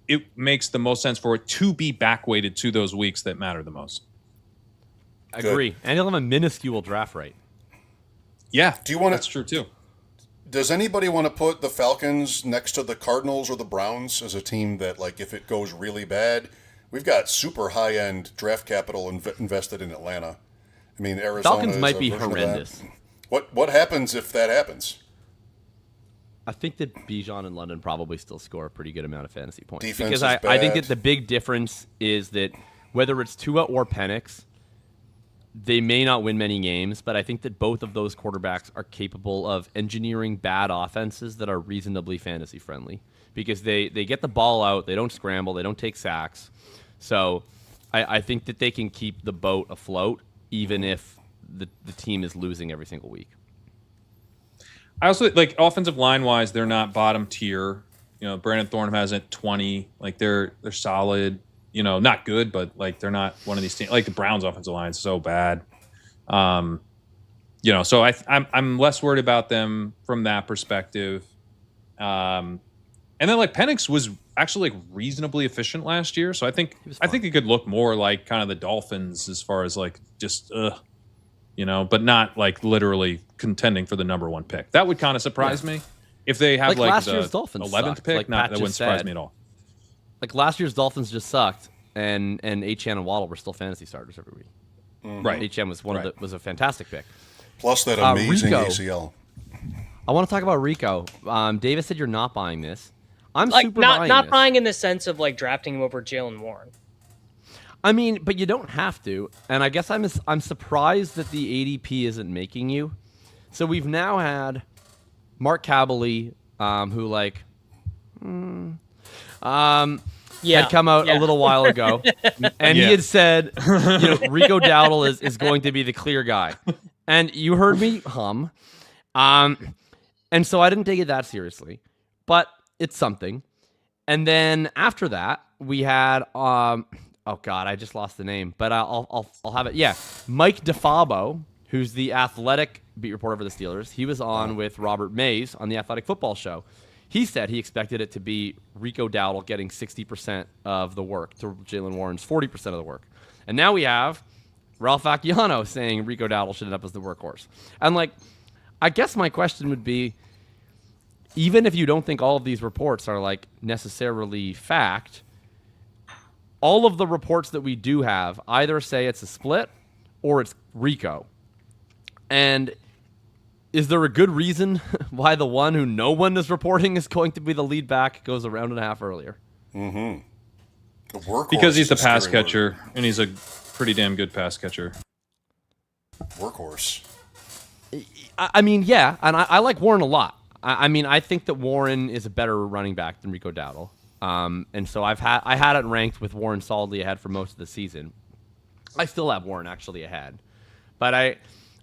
it makes the most sense for it to be back-weighted to those weeks that matter the most. I agree. And he'll have a minuscule draft rate. Yeah. Do you want That's true too. Does anybody want to put the Falcons next to the Cardinals or the Browns as a team that, if it goes really bad, we've got super high-end draft capital invested in Atlanta. I mean, Arizona. Falcons might be horrendous. What happens if that happens? I think that Bijan and London probably still score a pretty good amount of fantasy points. Defense because is I think bad. that the big difference is that whether it's Tua or Penix, they may not win many games, but I think that both of those quarterbacks are capable of engineering bad offenses that are reasonably fantasy friendly because they get the ball out, they don't scramble, they don't take sacks. So I think that they can keep the boat afloat even if the team is losing every single week. I also offensive line wise, they're not bottom tier. Brandon Thornham has it 20. They're solid. Not good, but they're not one of these teams. The Browns' offensive line is so bad. So I'm less worried about them from that perspective. And then Penix was actually reasonably efficient last year, so I think it could look more like kind of the Dolphins as far as but not literally contending for the number 1 pick. That would kind of surprise me if they have last the year's Dolphins 11th sucked, pick. Pat That wouldn't just surprise said. me at all. Last year's Dolphins just sucked, and Achan and Waddle were still fantasy starters every week. Right. Achan was was a fantastic pick. Plus that amazing Rico. ACL. I want to talk about Rico. Davis said you're not buying this. I'm Like super not buying not this. buying in the sense of drafting him over Jalen Warren. I mean, but you don't have to. And I guess I'm surprised that the ADP isn't making you. So we've now had Mark Kabbally, who like, had come out a little while ago, and he had said, Rico Dowdle is going to be the clear guy. And you heard me hum. And so I didn't take it that seriously, but it's something. And then after that, we had, oh God, I just lost the name, but I'll have it. Yeah. Mike DeFabo, who's the athletic beat reporter for the Steelers. He was on with Robert Mays on the Athletic Football Show. He said he expected it to be Rico Dowdle getting 60% of the work to Jaylen Warren's 40% of the work. And now we have Ralph Acciano saying Rico Dowdle should end up as the workhorse. And like, I guess my question would be, even if you don't think all of these reports are like necessarily fact, all of the reports that we do have either say it's a split or it's Rico. And is there a good reason why the one who no one is reporting is going to be the lead back goes a round and a half earlier? Mm-hmm. The workhorse because he's the pass scary catcher, word. and he's a pretty damn good pass catcher. Workhorse. I mean, yeah, and I like Warren a lot. I mean, I think that Warren is a better running back than Rico Dowdle. And so I had it ranked with Warren solidly ahead for most of the season. I still have Warren actually ahead. But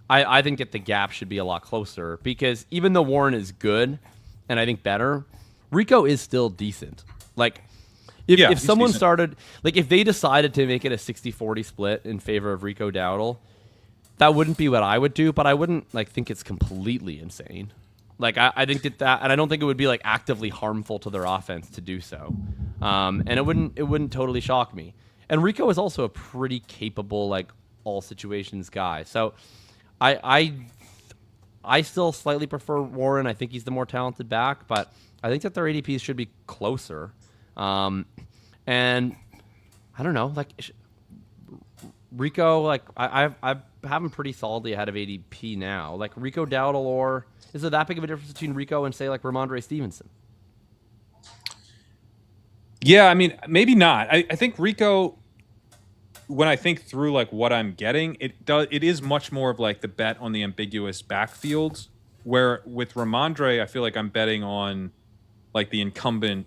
I think that the gap should be a lot closer because even though Warren is good and I think better, Rico is still decent. Like, if someone started, like, if they decided to make it a 60-40 split in favor of Rico Dowdle, that wouldn't be what I would do, but I wouldn't, like, think it's completely insane. Like, I think that, and I don't think it would be, like, actively harmful to their offense to do so. And it wouldn't totally shock me. And Rico is also a pretty capable, like, all situations guy. So I still slightly prefer Warren. I think he's the more talented back, but I think that their ADPs should be closer. And I don't know, like, Rico, like, I have him pretty solidly ahead of ADP now. Like, Rico Dowdle, or is there that big of a difference between Rico and, say, like, Ramondre Stevenson? Yeah, I mean, maybe not. I think Rico, when I think through, like, what I'm getting, it is much more of, like, the bet on the ambiguous backfields, where with Ramondre, I feel like I'm betting on, like, the incumbent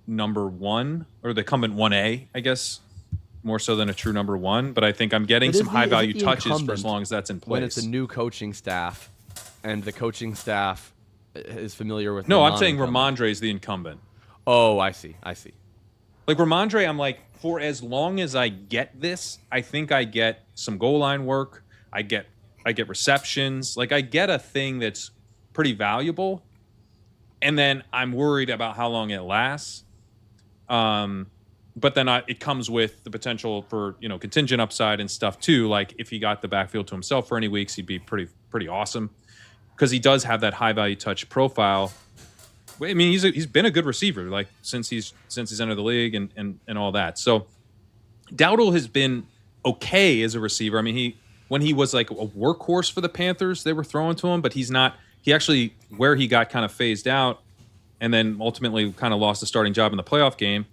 number one, or the incumbent 1A, I guess, more so than a true number one. But I think I'm getting some high-value touches for as long as that's in place. When it's a new coaching staff, and the coaching staff is familiar with... No, I'm saying Ramondre is the incumbent. Oh, I see. Like, Ramondre, I'm like, for as long as I get this, I think I get some goal line work. I get receptions. Like, I get a thing that's pretty valuable. And then I'm worried about how long it lasts. But then it comes with the potential for, contingent upside and stuff too. Like, if he got the backfield to himself for any weeks, he'd be pretty awesome, because he does have that high value touch profile. I mean, he's been a good receiver, like, since he's entered the league and all that. So Dowdle has been okay as a receiver. I mean, when he was like a workhorse for the Panthers, they were throwing to him, but he's not. He actually, where he got kind of phased out and then ultimately kind of lost the starting job in the playoff game,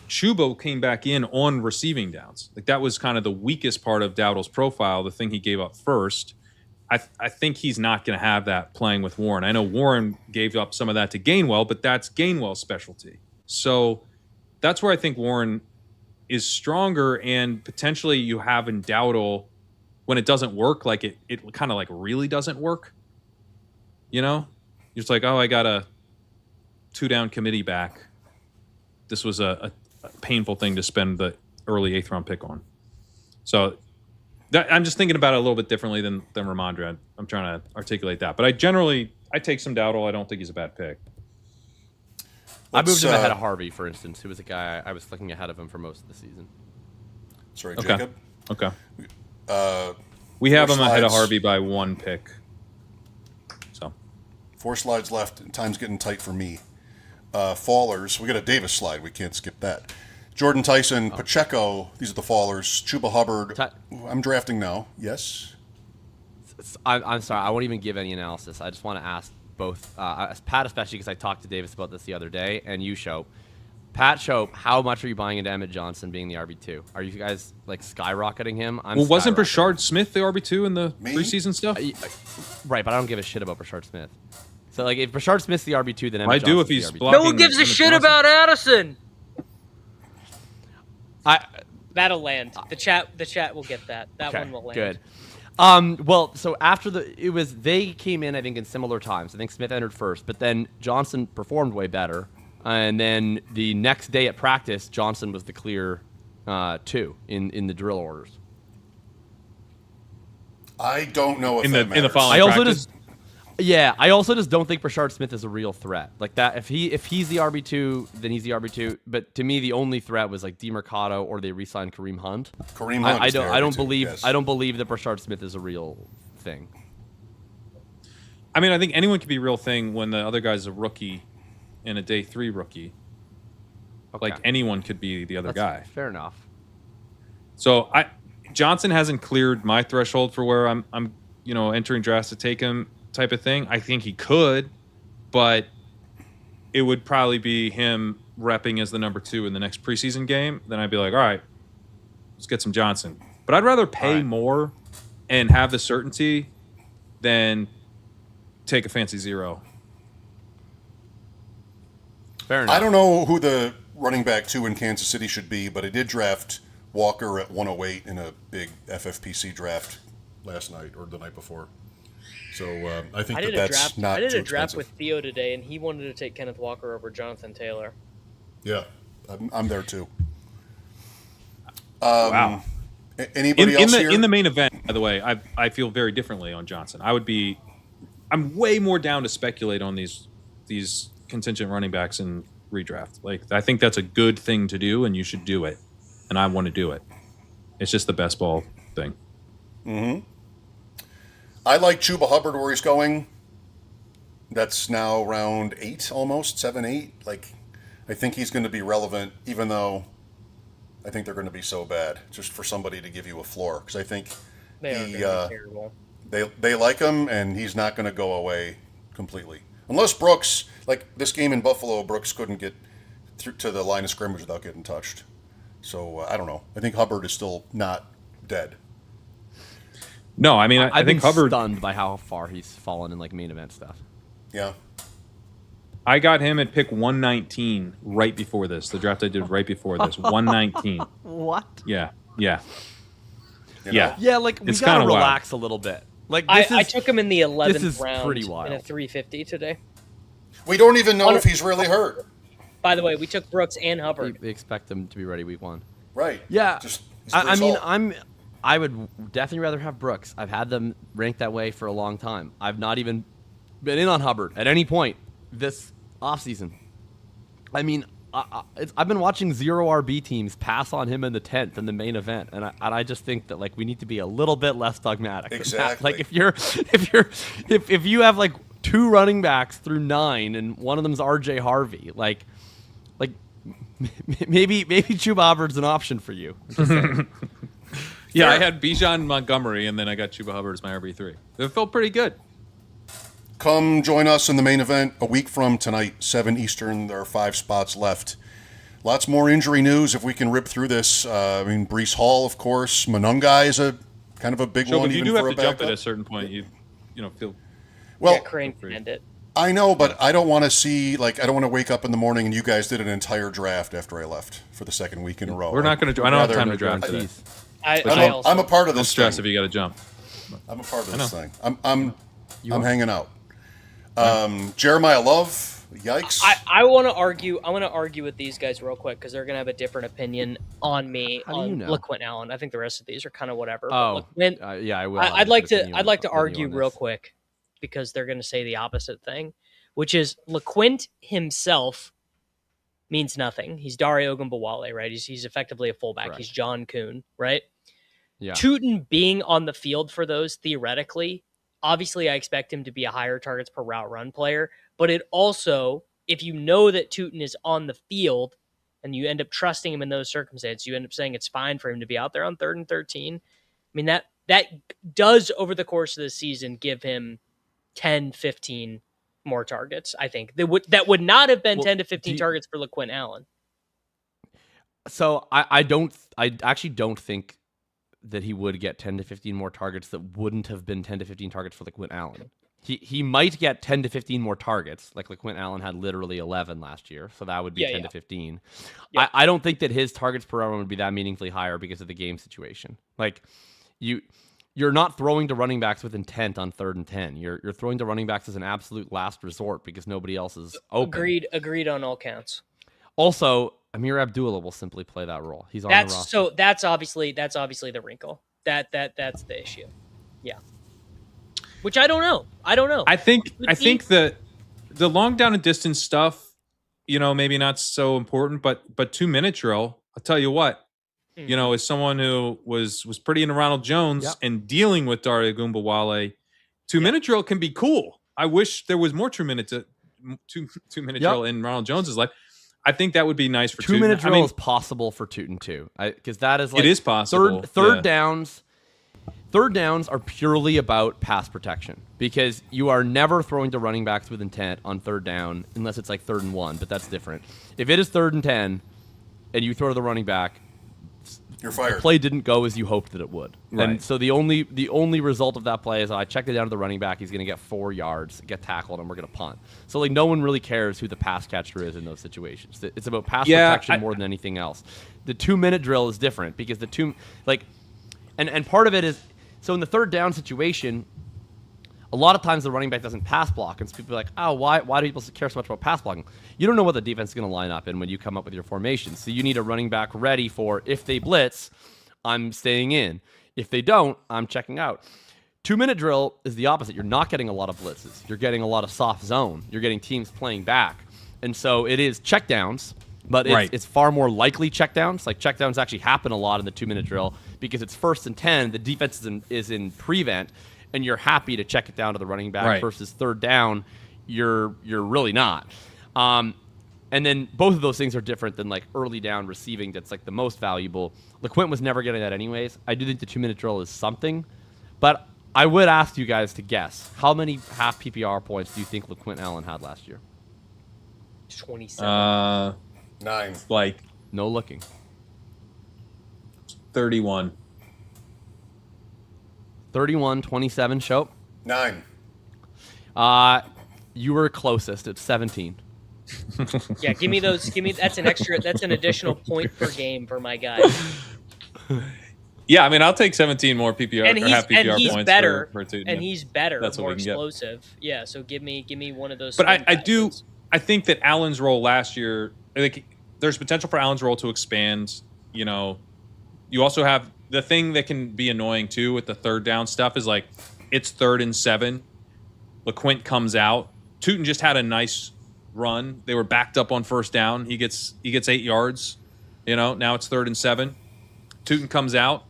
Chuba came back in on receiving downs. Like, that was kind of the weakest part of Dowdle's profile, the thing he gave up first. I think he's not going to have that playing with Warren. I know Warren gave up some of that to Gainwell, but that's Gainwell's specialty. So that's where I think Warren is stronger, and potentially you have in Dowdle, when it doesn't work, like it kind of like really doesn't work. You're just like, oh, I got a 2-down committee back. This was a painful thing to spend the early 8th round pick on. So I'm just thinking about it a little bit differently than Ramondre. I'm trying to articulate that. But I take some Dowdle. I don't think he's a bad pick. I moved him ahead of Harvey, for instance, who was a guy I was looking ahead of him for most of the season. Sorry, Okay. Jacob. Okay. We have him slides. ahead of Harvey by 1 pick. So 4 slides left. Time's getting tight for me. Fallers. We got a Davis slide. We can't skip that. Jordan Tyson, Pacheco. These are the Fallers. Chuba Hubbard. I'm drafting now. Yes. I'm sorry. I won't even give any analysis. I just want to ask both, Pat especially, because I talked to Davis about this the other day, and you show. Pat Shope, how much are you buying into Emmett Johnson being the RB2? Are you guys like skyrocketing him? Wasn't skyrocketing Brashard Smith the RB2 in the preseason stuff? Right, but I don't give a shit about Brashard Smith. So like, if Brashard Smith's the RB2, then Emmett I do if Johnson's he's the RB2. blocking. No one gives a Emmett shit Johnson. about Addison. I That'll land. The chat will get that. That one will land. Good. Well, so after they came in, I think, in similar times. I think Smith entered first, but then Johnson performed way better. And then the next day at practice, Johnson was the clear 2 in the drill orders. I don't know if in that the matters. following I also practice. I also just don't think Brashard Smith is a real threat. Like that, if he's the RB2, then he's the RB2. But to me, the only threat was like DeMercado or they re-signed Kareem Hunt. Kareem Hunt. I don't RB2, believe yes. I don't believe that Brashard Smith is a real thing. I mean, I think anyone can be a real thing when the other guy's a rookie and a day 3 rookie. Okay. Like anyone could be the other guy. Fair enough. So Johnson hasn't cleared my threshold for where I'm entering drafts to take him type of thing. I think he could, but it would probably be him repping as the number 2 in the next preseason game. Then I'd be like, all right, let's get some Johnson. But I'd rather pay more and have the certainty than take a fancy 0. Fair enough. I don't know who the running back 2 in Kansas City should be, but I did draft Walker at 108 in a big FFPC draft last night or the night before. So I think that's not I did too a draft expensive. with Theo today, and he wanted to take Kenneth Walker over Jonathan Taylor. Yeah, I'm there too. Wow. Anybody else here? In the main event, by the way, I feel very differently on Johnson. I'm way more down to speculate on these contingent running backs in redraft. Like, I think that's a good thing to do, and you should do it. And I want to do it. It's just the best ball thing. Mm-hmm. I like Chuba Hubbard where he's going. That's now round 8 almost, 7, 8. Like, I think he's going to be relevant, even though I think they're going to be so bad, just for somebody to give you a floor. Because I think They are going to be terrible. they like him, and he's not going to go away completely. Unless Brooks, like this game in Buffalo, Brooks couldn't get through to the line of scrimmage without getting touched. So I don't know. I think Hubbard is still not dead. No, I mean, I I've think been Hubbard. stunned by how far he's fallen in like main event stuff. Yeah. I got him at pick 119 right before this. The draft I did right before this. 119. What? Yeah. You know? Yeah, like we It's gotta kinda wild. relax a little bit. Like I took him in the 11th is round pretty wild. in a 350 today. We don't even know if he's really hurt. By the way, we took Brooks and Hubbard. we expect him to be ready week 1. Right. Yeah, Just, he's I Brees mean, Hall. I would definitely rather have Brooks. I've had them ranked that way for a long time. I've not even been in on Hubbard at any point this offseason. I mean, I've been watching 0 RB teams pass on him in the 10th in the main event, and I just think that like we need to be a little bit less dogmatic. than that. Exactly. Like if you have like 2 running backs through 9 and one of them's RJ Harvey, like maybe Chuba Hubbard's an option for you. I'm just saying. Yeah, I had Bijan Montgomery, and then I got Chuba Hubbard as my RB3. It felt pretty good. Come join us in the main event a week from tonight, 7 Eastern. There are 5 spots left. Lots more injury news if we can rip through this. I mean, Brees Hall, of course. Monungai is a kind of a big So, one. but you even do have for to a jump backup. at a certain point. You feel. Well, Yeah, Crane can end it. I know, but I don't want to see, like, I don't want to wake up in the morning and you guys did an entire draft after I left for the second week in a row. We're not going to. I don't have time to draft today. Jeez. I'm a part of Don't this stress thing. if you got to jump. I'm a part of I this know. thing. I'm hanging out. Jeremiah Love, yikes. I want to argue. I want to argue with these guys real quick because they're going to have a different opinion on me How do on you know? LeQuint Allen. I think the rest of these are kind of whatever. Oh, LeQuint, yeah, I will. I'd like to argue real quick because they're going to say the opposite thing, which is LeQuint himself means nothing. He's Dario Ogunbowale, right? He's effectively a fullback. Correct. He's John Kuhn, right? Yeah. Tuten being on the field for those theoretically, obviously I expect him to be a higher targets per route run player, but it also, if you know that Tuten is on the field and you end up trusting him in those circumstances, you end up saying it's fine for him to be out there on 3rd and 13. I mean, that does over the course of the season give him 10, 15 more targets, I think. That would not have been 10 to 15 targets for LeQuint Allen. So I actually don't think that he would get 10 to 15 more targets that wouldn't have been 10 to 15 targets for LeQuint Allen. He might get 10 to 15 more targets, like LeQuint Allen had literally 11 last year, so that would be 10 to 15. Yeah. I don't think that his targets per run would be that meaningfully higher because of the game situation. Like, you're not throwing to running backs with intent on 3rd and 10. You're throwing to running backs as an absolute last resort because nobody else is open. Agreed on all counts. Also, Amir Abdullah will simply play that role. He's on the roster. So that's obviously the wrinkle. That's the issue. Yeah. Which I don't know. I think the long down and distance stuff, maybe not so important, but 2-minute drill, I'll tell you what, as someone who was pretty into Ronald Jones and dealing with Dare Ogunbowale, 2-minute drill can be cool. I wish there was more 2-minute drill in Ronald Jones's life. I think that would be nice for 2-minute drill is possible for Tuten too, because that is like it is possible. Third downs. Third downs are purely about pass protection because you are never throwing to running backs with intent on 3rd down unless it's like 3rd and 1, but that's different. If it is 3rd and 10 and you throw to the running back, you're fired. The play didn't go as you hoped that it would. Right. And so the only result of that play is I checked it down to the running back, he's going to get 4 yards, get tackled, and we're going to punt. So like no one really cares who the pass catcher is in those situations. It's about pass protection more than anything else. The 2-minute drill is different because and part of it is, so in the 3rd down situation, a lot of times the running back doesn't pass block, and so people are like, oh, why do people care so much about pass blocking? You don't know what the defense is going to line up in when you come up with your formation. So you need a running back ready for, if they blitz, I'm staying in. If they don't, I'm checking out. 2-minute drill is the opposite. You're not getting a lot of blitzes. You're getting a lot of soft zone. You're getting teams playing back. And so it is checkdowns, but it's far more likely checkdowns. Like checkdowns actually happen a lot in the 2-minute drill because it's 1st and 10. The defense is in prevent, and you're happy to check it down to the running back versus 3rd down. You're really not. And then both of those things are different than like early down receiving. That's like the most valuable. LeQuint was never getting that anyways. I do think the 2-minute drill is something, but I would ask you guys to guess how many half PPR points do you think LeQuint Allen had last year? 27. 9. Like no looking. 31. 31, 27, Shope? 9. You were closest at 17. Yeah, give me that's an additional point per game for my guy. Yeah, I mean, I'll take 17 more PPR or half PPR points better, for Tuten. And he's better, That's more what we can explosive. Get. Yeah, so give me one of those. But I think that Allen's role last year, like, there's potential for Allen's role to expand. You also have the thing that can be annoying too with the 3rd down stuff is like it's 3rd and 7. LeQuint comes out. Tuten just had a nice run. They were backed up on 1st down. He gets 8 yards. Now it's 3rd and 7. Tuten comes out.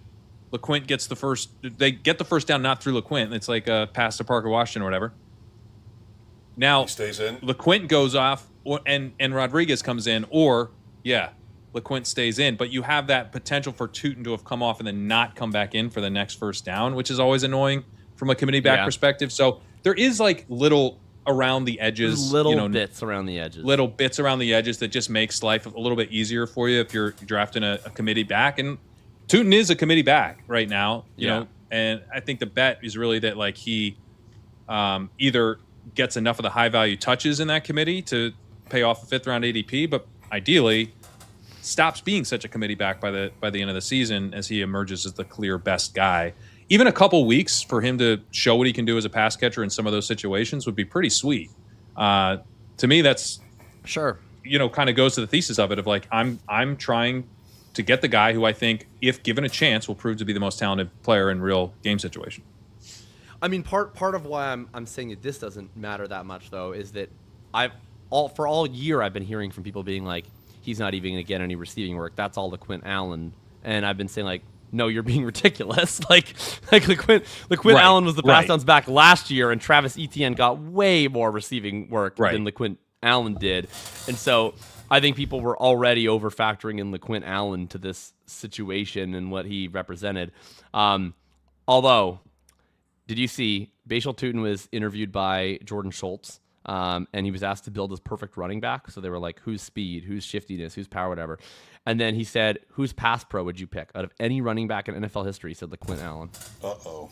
LeQuint gets the first. They get the 1st down not through LeQuint. It's like a pass to Parker Washington or whatever. Now he stays in. LeQuint goes off, and Rodriguez comes in, or LeQuint stays in. But you have that potential for Tuten to have come off and then not come back in for the next 1st down, which is always annoying from a committee back perspective. So there is like little around the edges, bits around the edges, little bits around the edges that just makes life a little bit easier for you if you're drafting a committee back. And Tuten is a committee back right now, you know, and I think the bet is really that like he either gets enough of the high value touches in that committee to pay off a 5th round ADP, but ideally stops being such a committee back by the end of the season as he emerges as the clear best guy. Even a couple weeks for him to show what he can do as a pass catcher in some of those situations would be pretty sweet. To me, that's kind of goes to the thesis of it of like I'm trying to get the guy who I think, if given a chance, will prove to be the most talented player in real game situation. I mean, part of why I'm saying that this doesn't matter that much though is that for all year I've been hearing from people being like, he's not even going to get any receiving work. That's all LeQuint Allen, and I've been saying like, no, you're being ridiculous. like LeQuint Allen was the pass downs back last year, and Travis Etienne got way more receiving work than LeQuint Allen did, and so I think people were already over factoring in LeQuint Allen to this situation and what he represented. Although, did you see Bhayshul Tuten was interviewed by Jordan Schultz and he was asked to build his perfect running back. So they were like, who's speed, who's shiftiness, who's power, whatever. And then he said, whose pass pro would you pick out of any running back in NFL history? He said LeQuint Allen. Uh-oh.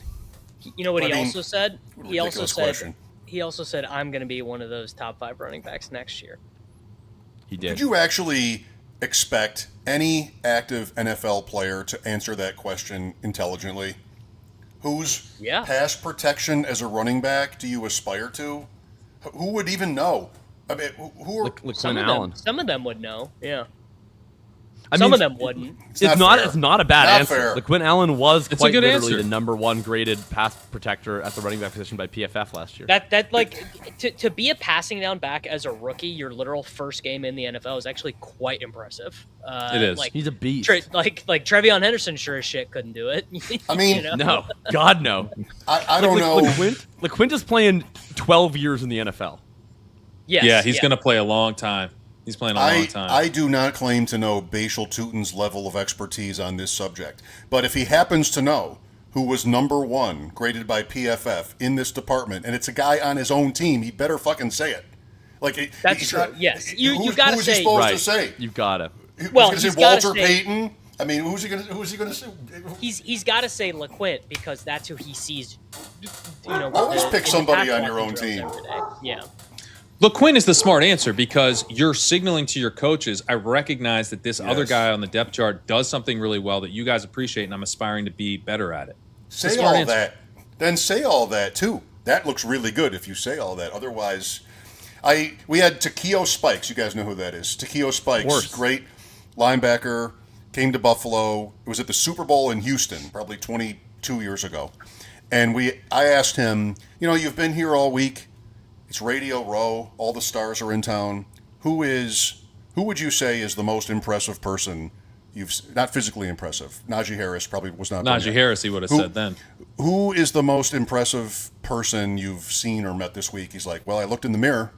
You know what he also said? Question. He also said, I'm going to be one of those top 5 running backs next year. He did. Did you actually expect any active NFL player to answer that question intelligently? Whose pass protection as a running back do you aspire to? Who would even know? I mean, who are LeQuint Allen? Some of them would know. Yeah. Some of them wouldn't. It's not a bad answer. Fair. LeQuint Allen was quite good literally answer. the number 1 graded pass protector at the running back position by PFF last year. That like to be a passing down back as a rookie, your literal first game in the NFL is actually quite impressive. It is. Like, He's a beast. like Trevion Henderson sure as shit couldn't do it. I mean, You know? No, God no. I don't know. LeQuint is playing 12 years in the NFL. Yes, Yeah, he's going to play a long time. He's playing a long time. I do not claim to know Bhayshul Tuten's level of expertise on this subject. But if he happens to know who was number 1 graded by PFF in this department, and it's a guy on his own team, he better fucking say it. Like That's he's true. not- Yes. who's You got to he say. supposed Right. to say? You've got to. Well, he's he's going to gotta say Walter say- Payton. I mean, who's he going to say? He's got to say LeQuint because that's who he sees. Always pick in the somebody pass on your own blocking team. drills every day. Yeah. LeQuint is the smart answer because you're signaling to your coaches, I recognize that this other Yes. guy on the depth chart does something really well that you guys appreciate, and I'm aspiring to be better at it. Say smart all answer. that. Then say all that too. That looks really good if you say all that. Otherwise, we had Takeo Spikes. You guys know who that is. Takeo Spikes, great linebacker, came to Buffalo. It was at the Super Bowl in Houston, probably 22 years ago. And I asked him, you've been here all week. It's Radio Row. All the stars are in town. Who would you say is the most impressive person not physically impressive? Najee Harris probably was not. Najee Harris, he would have said then. Who is the most impressive person you've seen or met this week? He's like, well, I looked in the mirror.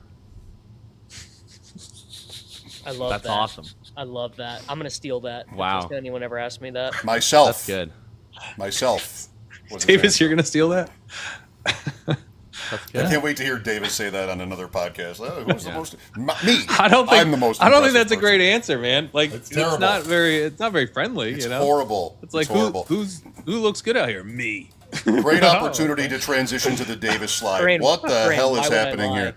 I love That's that. awesome. I love that. I'm gonna steal that. Wow. If anyone ever asked me that. Myself. That's good. Myself. was his Davis, answer. you're going to steal that? That's I good. can't wait to hear Davis say that on another podcast. Who's the most? Me. I don't think I'm the most. I don't think impressive that's a person. great answer, man. Like it's terrible. not very friendly, It's you know. horrible. It's like horrible. who looks good out here? Me. Great opportunity to transition to the Davis slide. Grant, What the Grant, hell why is would I happening lie? here?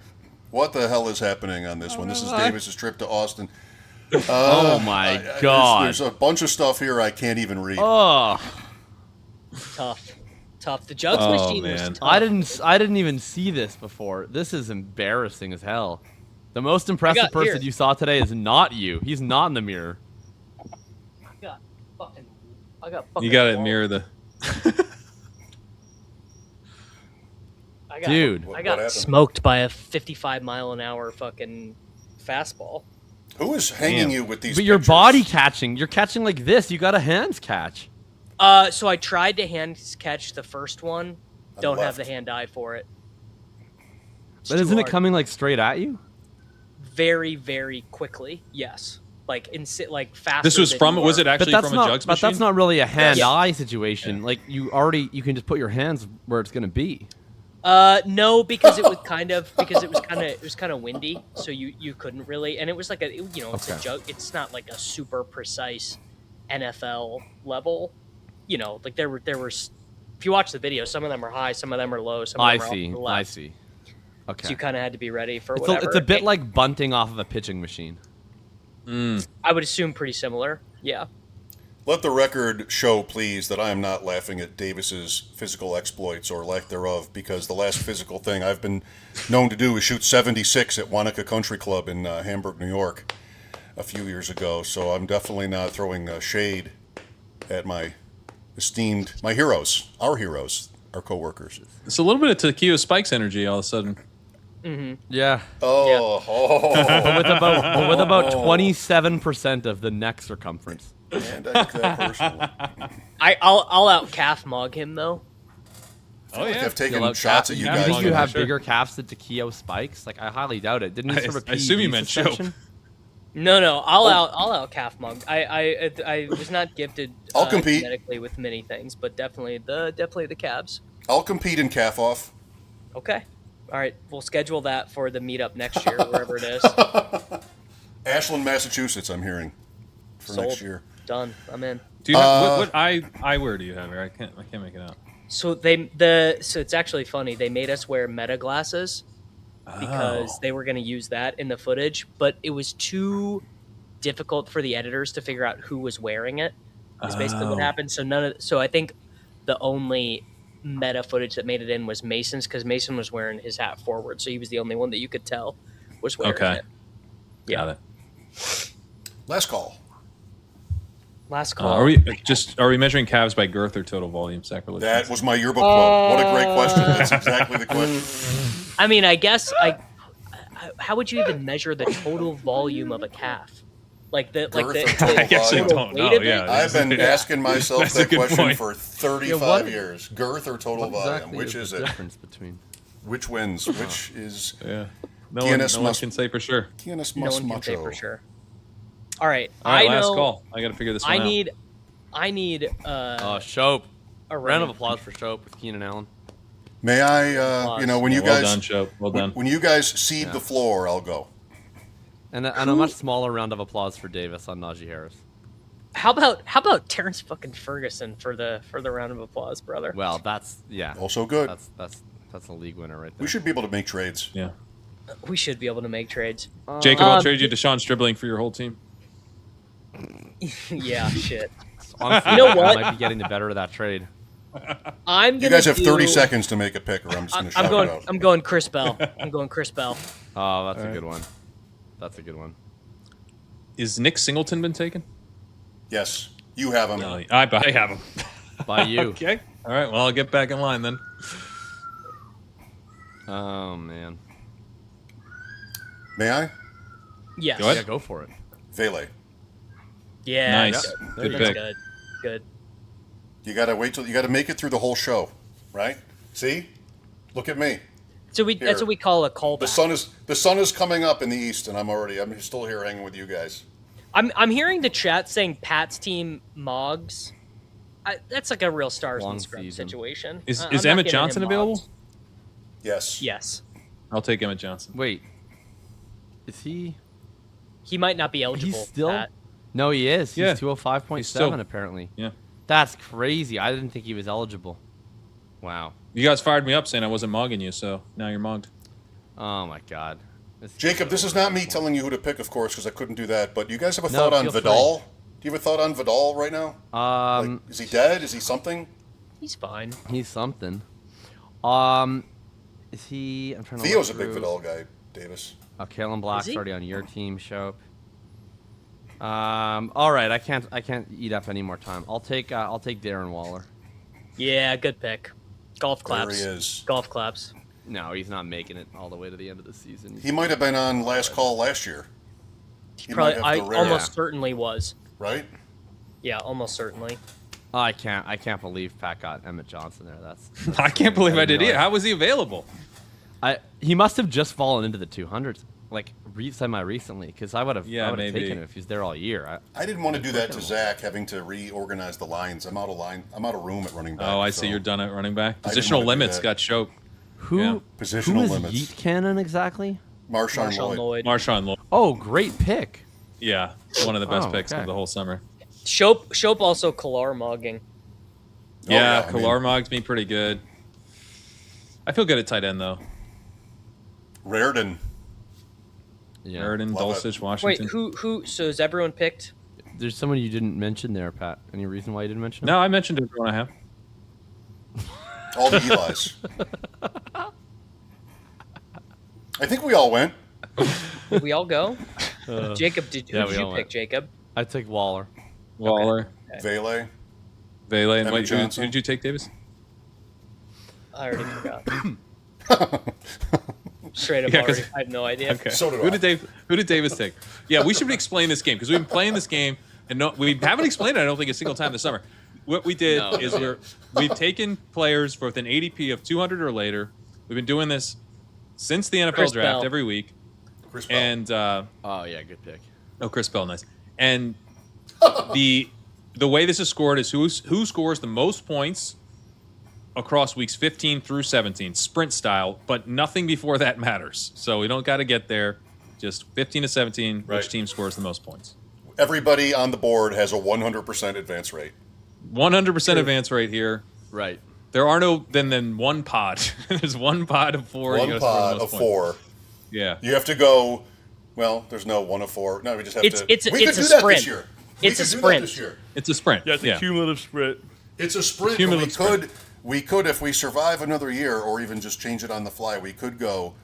What the hell is happening on this one? This is Davis's trip to Austin. Oh my God. There's a bunch of stuff here I can't even read. Oh, Tough. The jugs Oh, machine was man. tough. I didn't even see this before. This is embarrassing as hell. The most impressive got- person here. you saw today is not you. He's not in the mirror. I got fucking You got to balls. mirror the. Dude. I What got happened? smoked by a 55-mile-an-hour fucking fastball. Who is hanging Damn. you with these? But your pictures? body catching, you're catching like this. You got a hands catch. So I tried to hand catch the first one. Don't have left. the hand eye for it. It's But too isn't it hard. coming like straight at you? very, very quickly? Yes. Like faster. This was than from. you Was are. it actually from a jugs but machine? that's not really a hand-eye Yes. situation. Like you can just put your hands where it's gonna be. No, because it was kind of windy, so you couldn't really, and it was like it's a Okay. jug. It's not like a super precise NFL level. Like there were. If you watch the video, some of them are high, some of them are low, some of I them are off see. to the I left. see. Okay. So you kind of had to be ready for It's whatever. a bit like bunting off of a pitching machine. I would assume pretty similar. Yeah. Let the record show, please, that I am not laughing at Davis's physical exploits or lack thereof, because the last physical thing I've been known to do is shoot 76 at Wanaka Country Club in Hamburg, New York, a few years ago. So I'm definitely not throwing shade at my heroes, our coworkers. It's a little bit of Takeo Spikes energy all of a sudden. Yeah. Oh, With about 27% of the neck circumference. and I took that personally. I'll out calf mug him though. Oh Like yeah. I've taken Fill out shots calf- at you Do calf guys. you think you Yeah, have sure. bigger calves than Takeo Spikes? Like I highly doubt it. Didn't he serve a I assume you PED meant Joe. suspension? No, I'll out calf mug. I was not gifted I'll compete. genetically with many things, but definitely the calves. I'll compete in calf off. Okay. All right, we'll schedule that for the meetup next year, wherever it is. Ashland, Massachusetts, I'm hearing, for Sold. next year. Done. I'm in. Do you have, what eyewear do you have here? I can't make it out. So so it's actually funny. They made us wear Meta glasses because they were going to use that in the footage, but it was too difficult for the editors to figure out who was wearing it. Is basically what happened. So I think the only Meta footage that made it in was Mason's, because Mason was wearing his hat forward, so he was the only one that you could tell was wearing it. Yeah. Got it. Last call. Last call. Are we measuring calves by girth or total volume? Sacrilege. That was my yearbook quote. What a great question. That's exactly the question. I mean, I guess how would you even measure the total volume of a calf? Like the I actually don't know. Yeah, I've been asking myself That's that a good question point. for 35 years. Girth or total volume? Exactly Which is the it? difference between? Which wins? Which is? Yeah. No one Guinness can say for sure. Guinness no must one can say macho. for sure. All right, All right, I last know. call. I got to figure this one out. I need Shope. a Round of applause for Shope with Keenan Allen. May I? When you well guys, done, Shope. Well done. when you guys seed the floor, I'll go. And a much smaller round of applause for Davis on Najee Harris. How about Terrence fucking Ferguson for the round of applause, brother? Well, that's Also good. That's a league winner right there. We should be able to make trades. Yeah. We should be able to make trades. Jacob, I'll trade you to Sean Stribling for your whole team. Yeah, shit. Honestly, You know what? I might be getting the better of that trade. I'm gonna. You guys have do- 30 seconds to make a pick, or I'm just going to shout it out. I'm going Chris Bell. I'm going Chris Bell. Oh, that's a good one. That's a good one. Is Nick Singleton been taken? Yes, you have him. No, I have him. By you. Okay. All right. Well, I'll get back in line then. Oh man. May I? Yes. Go ahead. Yeah, go for it. Vele. Yeah. Nice. Yeah, Good That's pick. good. Good. You got to wait till you got to make it through the whole show, right? See? Look at me. So that's what we call a callback. The sun is coming up in the east, and I'm still here hanging with you guys. I'm hearing the chat saying Pat's team Moggs. That's like a real stars Long and scrubs season. situation. Is I'm not Emmett giving him Johnson available? Moggs. Yes. Yes. I'll take Emmett Johnson. Wait. Is he? He might not be eligible. He's still. Pat. No, he is. Yeah. He's 205.7 He's still- apparently. Yeah. That's crazy. I didn't think he was eligible. Wow. You guys fired me up saying I wasn't mogging you, so now you're mogged. Oh my God. Jacob, this is not me telling you who to pick, of course, because I couldn't do that. But you guys have a No, thought on feel free. Vidal? Do you have a thought on Vidal right now? Like, is he dead? Is he something? He's fine. He's something. Is he? I'm trying to. Theo's a look big through. Vidal guy, Davis. Oh, Kalen Black's he? already on your team, Shope. All right, I can't eat up any more time. I'll take Darren Waller. Yeah, good pick. Golf claps. There he is. Golf claps. No, he's not making it all the way to the end of the season. He might have been on last call last year. He Probably, might I have the rare, almost certainly was. right? Yeah, almost certainly. I can't believe Pat got Emmett Johnson there. That's I can't believe I did know. either. How was he available? He must have just fallen into the 200s, like semi-recently, because I would have maybe. taken him if he's there all year. I didn't want to do that to Zach, having to reorganize the lines. I'm out of room at running back. Oh, I so see. You're done at running back. I didn't Positional wanna do limits that. got Shope. Who Yeah. Positional who is limits. Yeet Cannon exactly? Marshawn Marshawn Lloyd. Lloyd. Marshawn Lloyd. Oh, great pick. Yeah, one of the best Oh, picks okay. of the whole summer. Shope also Kalar mogging. Yeah, yeah, I Kalar mogged me pretty good. I feel good at tight end though. Reardon. Yeah. Sheridan, Love Dulcich, Wait, Washington. who? So is everyone picked? There's someone you didn't mention there, Pat. Any reason why you didn't mention him? No, I mentioned everyone I have. All the Eli's. I think we all went. Did we all go? Jacob, yeah, who we did you all pick? went. Jacob. I took Waller. Waller, Vele. Vele, and Emmett wait, who Johnson. did you take, Davis? I already forgot. Straight up, Yeah, 'cause- already. I have no idea. Okay. So did who I. did Davis take? Yeah, we should explain this game because we've been playing this game and we haven't explained it. I don't think a single time this summer. What we did is we've taken players for with an ADP of 200 or later. We've been doing this since the NFL Chris draft Bell. every week. Chris Bell. And Oh yeah, good pick. Chris Bell, nice. And the way this is scored is who scores the most points across weeks 15 through 17, sprint style, but nothing before that matters. So we don't got to get there. Just 15 to 17, Right. which team scores the most points. Everybody on the board has a 100% advance rate. 100% advance rate here. Right. There are no then one pod. There's one pod of 4. One You gotta score the pod most of points. 4. Yeah. You have to go. Well, there's no 1 of 4. No, we just have It's to. it's we it's could a do that sprint. this year. It's we a could do that sprint. this year. It's a sprint. Yeah. Cumulative sprint. It's a sprint. But Cumulative sprint. We could, if we survive another year, or even just change it on the fly, we could go,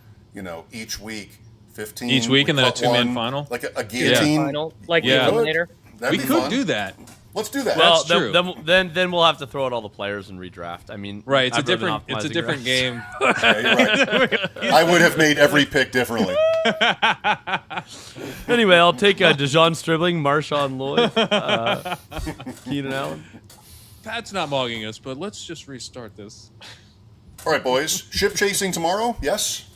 each week, 15. Each week we and then a cut 2-man one, final? like a guillotine. Final, like Yeah. the Eliminator. That'd We be could fun. do that. Let's do that. Well, That's true. then we'll have to throw out all the players and redraft. I mean, Right. It's a I've really been different optimizing game. Yeah, you're right. I would have made every pick differently. Anyway, I'll take DeJohn Stribling, Marshawn Lloyd, Keenan Allen. Pat's not mogging us, but let's just restart this. All right, boys. Ship chasing tomorrow? Yes?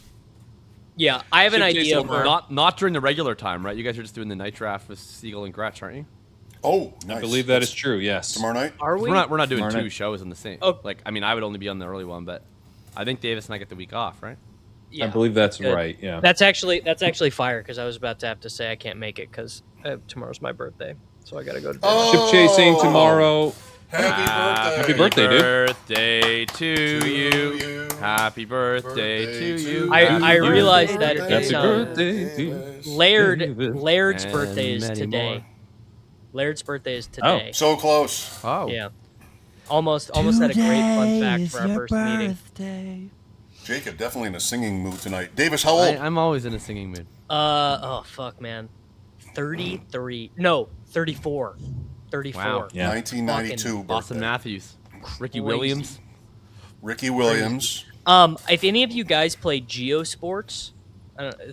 Yeah, I have an Should idea Jason for Not during the regular time, right? You guys are just doing the night draft with Siegel and Gretsch, aren't you? Oh, nice. I believe that is true. Yes. Tomorrow night? Are we? We're not doing Tomorrow two night. shows in the same. Oh. Like, I mean, I would only be on the early one, but I think Davis and I get the week off, right? Yeah. I believe that's Good. right. Yeah. That's actually fire because I was about to have to say I can't make it because tomorrow's my birthday, so I got to go to dinner. Oh. Ship chasing tomorrow. Happy birthday. Happy birthday, dude. Birthday to you. Happy birthday to you. I realized that Happy it's birthday to Laird's And birthday is many today. more. Laird's birthday is today. So close. Oh. Yeah. Almost had a great fun fact for our first meeting. Jacob, definitely in a singing mood tonight. Davis, how old? I'm always in a singing mood. Oh fuck, man. 33. No, 34. 34. Wow. Yeah. 1992 birthday. Austin Matthews, Ricky Crazy. Williams. Ricky Williams. If any of you guys play GeoSports,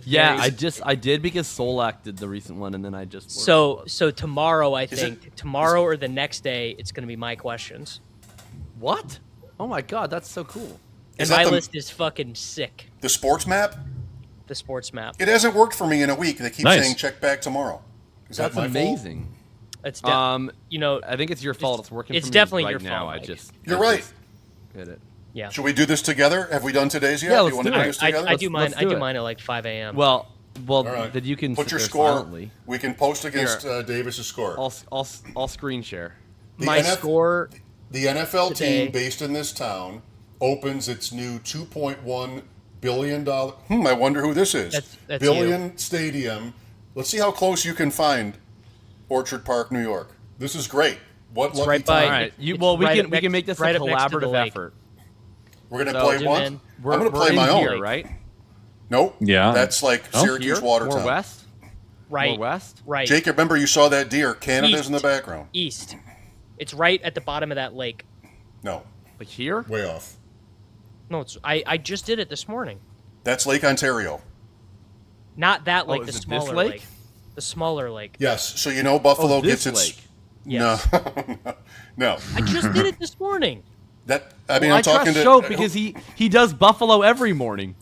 Yeah, there's- I did because Solak did the recent one, and then I just So tomorrow, I Is think tomorrow or the next day, it's going to be my questions, what? Oh my god, that's so cool. and Is that my the- list is fucking sick. The sports map? The sports map. It hasn't worked for me in a week. They keep Nice. saying check back tomorrow. Is That's that my fault? amazing. It's I think it's your fault. It's working. it's for me definitely right your now. fault, I Mike. just You're I right. just did it. yeah. Should we do this together? Have we done today's yet? Yeah, Do let's you want to do do it. this together? I do mine. let's I do do it. mine at like 5 a.m. Well, All right. then you can Put sit your there score. silently. We can post against Davis's score. I'll screen share. The my NF score. The NFL Today. team based in this town opens its new $2.1 billion. I wonder who this is. That's billion stadium. Let's see how close you can find Orchard Park, New York. This is great. What lucky right by- time. All right. It's We right can next- make this right a up next to the collaborative lake. effort. We're gonna So, play Jim, what? man, We're, I'm gonna play in my own. here, right? Nope. Yeah. That's like Oh, Syracuse, Here? Watertown. More west. Right. More west. Right. Jacob, remember you saw that deer? Canada's in the East. background. East. It's right at the bottom of that lake. No, Like here. way off. No, it's I just did it this morning. That's Lake Ontario. Not that lake. is The it this smaller lake? lake. The smaller lake. Yes. So you know Buffalo Oh, gets this its. lake. Yes. No, no. I just did it this morning. That I mean, Well, I'm talking trust to Shope because he does Buffalo every morning.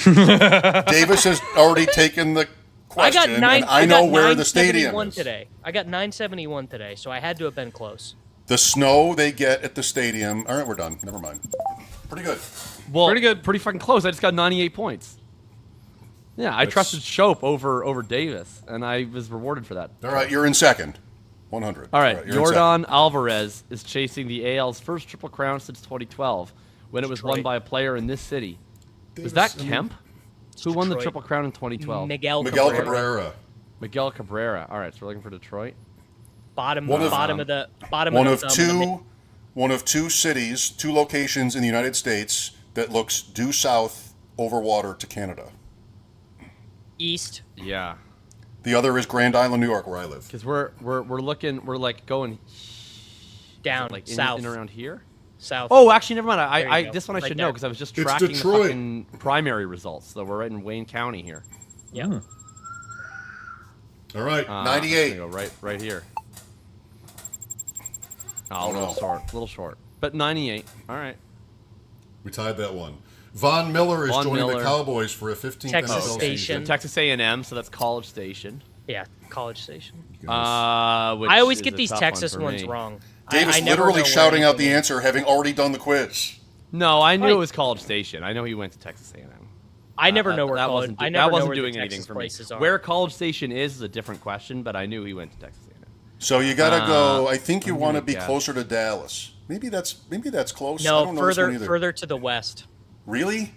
Davis has already taken the I question, got nine. and I know got where the stadium 971 is. today. I got 971 today, so I had to have been close. The snow they get at the stadium. All right, we're done. Never mind. Pretty good. Well, Pretty good. Pretty fucking close. I just got 98 points. Yeah, I That's- trusted Shope over Davis, and I was rewarded for that. All right, you're in second. 100. All right, you're in second. Jordan Alvarez is chasing the AL's first Triple Crown since 2012, when it was won Detroit. by a player in this city. Was Davis, that I mean, Kemp? Who won the Detroit. Triple Crown in 2012? Miguel Miguel Cabrera. Cabrera. Miguel Cabrera. All right, so we're looking for Detroit. Bottom One of- of the bottom One of of the thumb two, one of two cities, two locations in the United States that looks due south over water to Canada. east. Yeah, The other is Grand Island, New York, where I live. because we're looking, we're like going Down like south. in around here. South. Oh, actually, never mind. There you I go. this one I Right should there. know because I was just It's tracking the Detroit. fucking primary results. So we're right in Wayne County here. yeah. All right, I'm 98. gonna go right here. Oh, a Oh, little no. short, a little short, but 98. All right. We tied that one. Von Miller is Von joining Miller. the Cowboys for a 15th Texas NFL Station. season. Texas A&M, so that's College Station. Yeah. College Station. Which I always is get a these tough Texas for ones me. wrong. Davis I never know literally where shouting out anything the is. answer, having already done the quiz. No, I knew it was College Station. I know he went to Texas A&M. I never know where that college. wasn't I never that wasn't know where doing the anything Texas for me. places are. Where College Station is a different question, but I knew he went to Texas A&M. So you got to go. I think you I'm want to gonna be guess. closer to Dallas. Maybe that's close. I No, don't know this one either. further to the west. Really?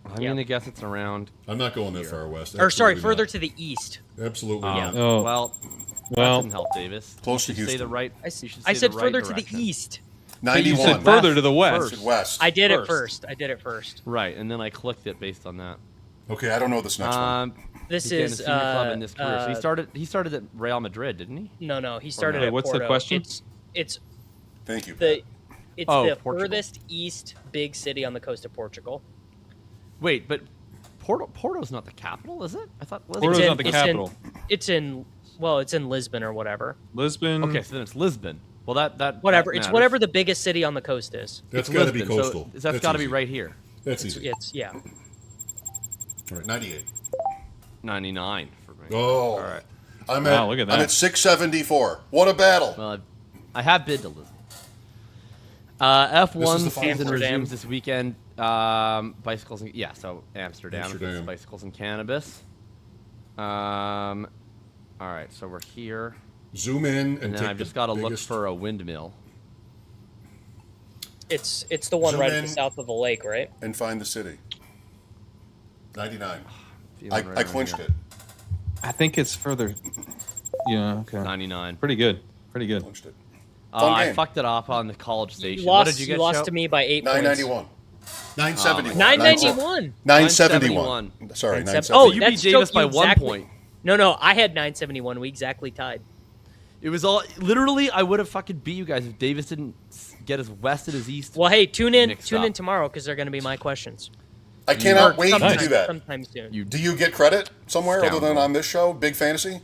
I'm gonna guess it's around. I'm not going that far west. Or sorry, further to the east. Absolutely Oh, not. Oh. well, that Well, didn't help, Davis. Close to You should say Houston. the right. I, you should I say said the right further to the direction. east. but you 91. said further to the west. First. West. I did it First. first. I did it first. Right, and then I clicked it based on that. Okay, I don't know this next one. This He's getting a is senior club in this career. So uh, he started at Real Madrid, didn't he? no. He started Wait, at what's the Porto. question? It's Thank you. the it's Oh, the Portugal. furthest east big city on the coast of Portugal. Wait, but Porto's not the capital, is it? I thought Lisbon. Porto's It's not the in- capital. It's in Lisbon or whatever. Lisbon. Okay, so then it's Lisbon. Well, that Whatever. that It's matters. whatever the biggest city on the coast is. That's It's got to be Lisbon, coastal. So that's got to be easy. right here. That's easy. It's yeah. All right, 98. 99 for me. Oh. All right. I'm Wow, at, look at I'm that. at 674. What a battle. Well, I have bid to Lisbon. F1 This is the final season Amsterdam. resumes this weekend. Bicycles and so Amsterdam. Amsterdam. Bicycles and cannabis. All right, so we're here, Zoom in and, and then take I've just the got to look biggest- for a windmill. It's the one Zoom right in. at the south of the lake, right? and find the city. 99. Feeling right I around clinched here. it. I think it's further. Yeah. Okay. 99. Pretty good. Pretty good. Clinched it. I game. fucked it up on the College Station. You What lost. did you You get? lost Sho? to me by 8 points. 991. 971. 991. 971. Sorry, 971. Oh, You that's beat Davis joke, by you 1 exactly- point. No, I had 971. We exactly tied. It was all literally. I would have fucking beat you guys if Davis didn't get as west as his east. Well, hey, tune in Mixed up. tomorrow because they're going to be my questions. I cannot wait to sometime, do that. sometime soon. Do you get credit somewhere other than Scoundrel. on this show, Big Fantasy?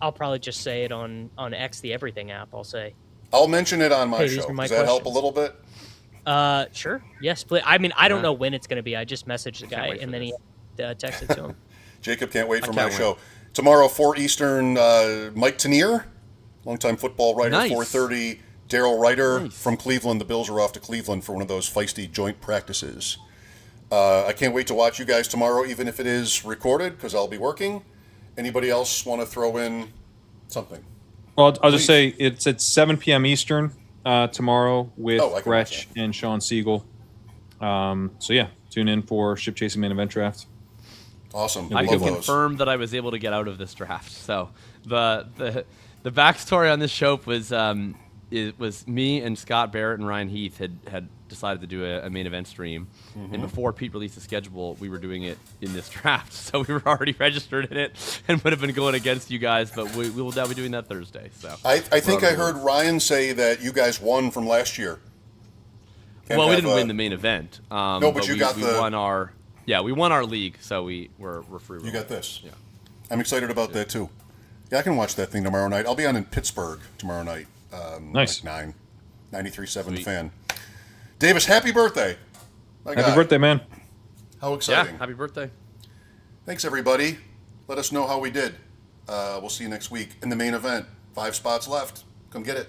I'll probably just say it on X, the Everything app. I'll say, I'll mention it on my Hey, these show. are my Does that help a questions. little bit? sure, yes, please. I mean, I don't Yeah. know when it's going to be. I just messaged the Can't guy wait for and then this. he texted to him. Jacob can't wait for I my can't show. Tomorrow, 4 Eastern, Mike Tanier, longtime football writer, Nice. 4:30. Daryl Ryder Nice. from Cleveland. The Bills are off to Cleveland for one of those feisty joint practices. I can't wait to watch you guys tomorrow, even if it is recorded, because I'll be working. Anybody else want to throw in something? Well, I'll just Please. say it's at 7 p.m. Eastern tomorrow with Oh, I can watch Gretsch and Sean Siegel. So yeah, tune in for Ship Chasing Main Event Draft. Awesome. I Love can those. confirm that I was able to get out of this draft. So the backstory on this show was it was me and Scott Barrett and Ryan Heath had decided to do a main event stream, and before Pete released the schedule, we were doing it in this draft. So we were already registered in it and would have been going against you guys, but we will now be doing that Thursday. So I think I heard Ryan say that you guys won from last year. Can't well, we have, didn't win the main event. No, but you we, got we the- won our we won our league, so we're free. You got this. Yeah. I'm excited about that too. Yeah, I can watch that thing tomorrow night. I'll be on in Pittsburgh tomorrow night. Nice. Like 9. 93.7 Sweet. fan. Davis, happy birthday. My Happy God. birthday, man. How Yeah, exciting. happy birthday. Thanks, everybody. Let us know how we did. We'll see you next week in the main event. 5 spots left. Come get it.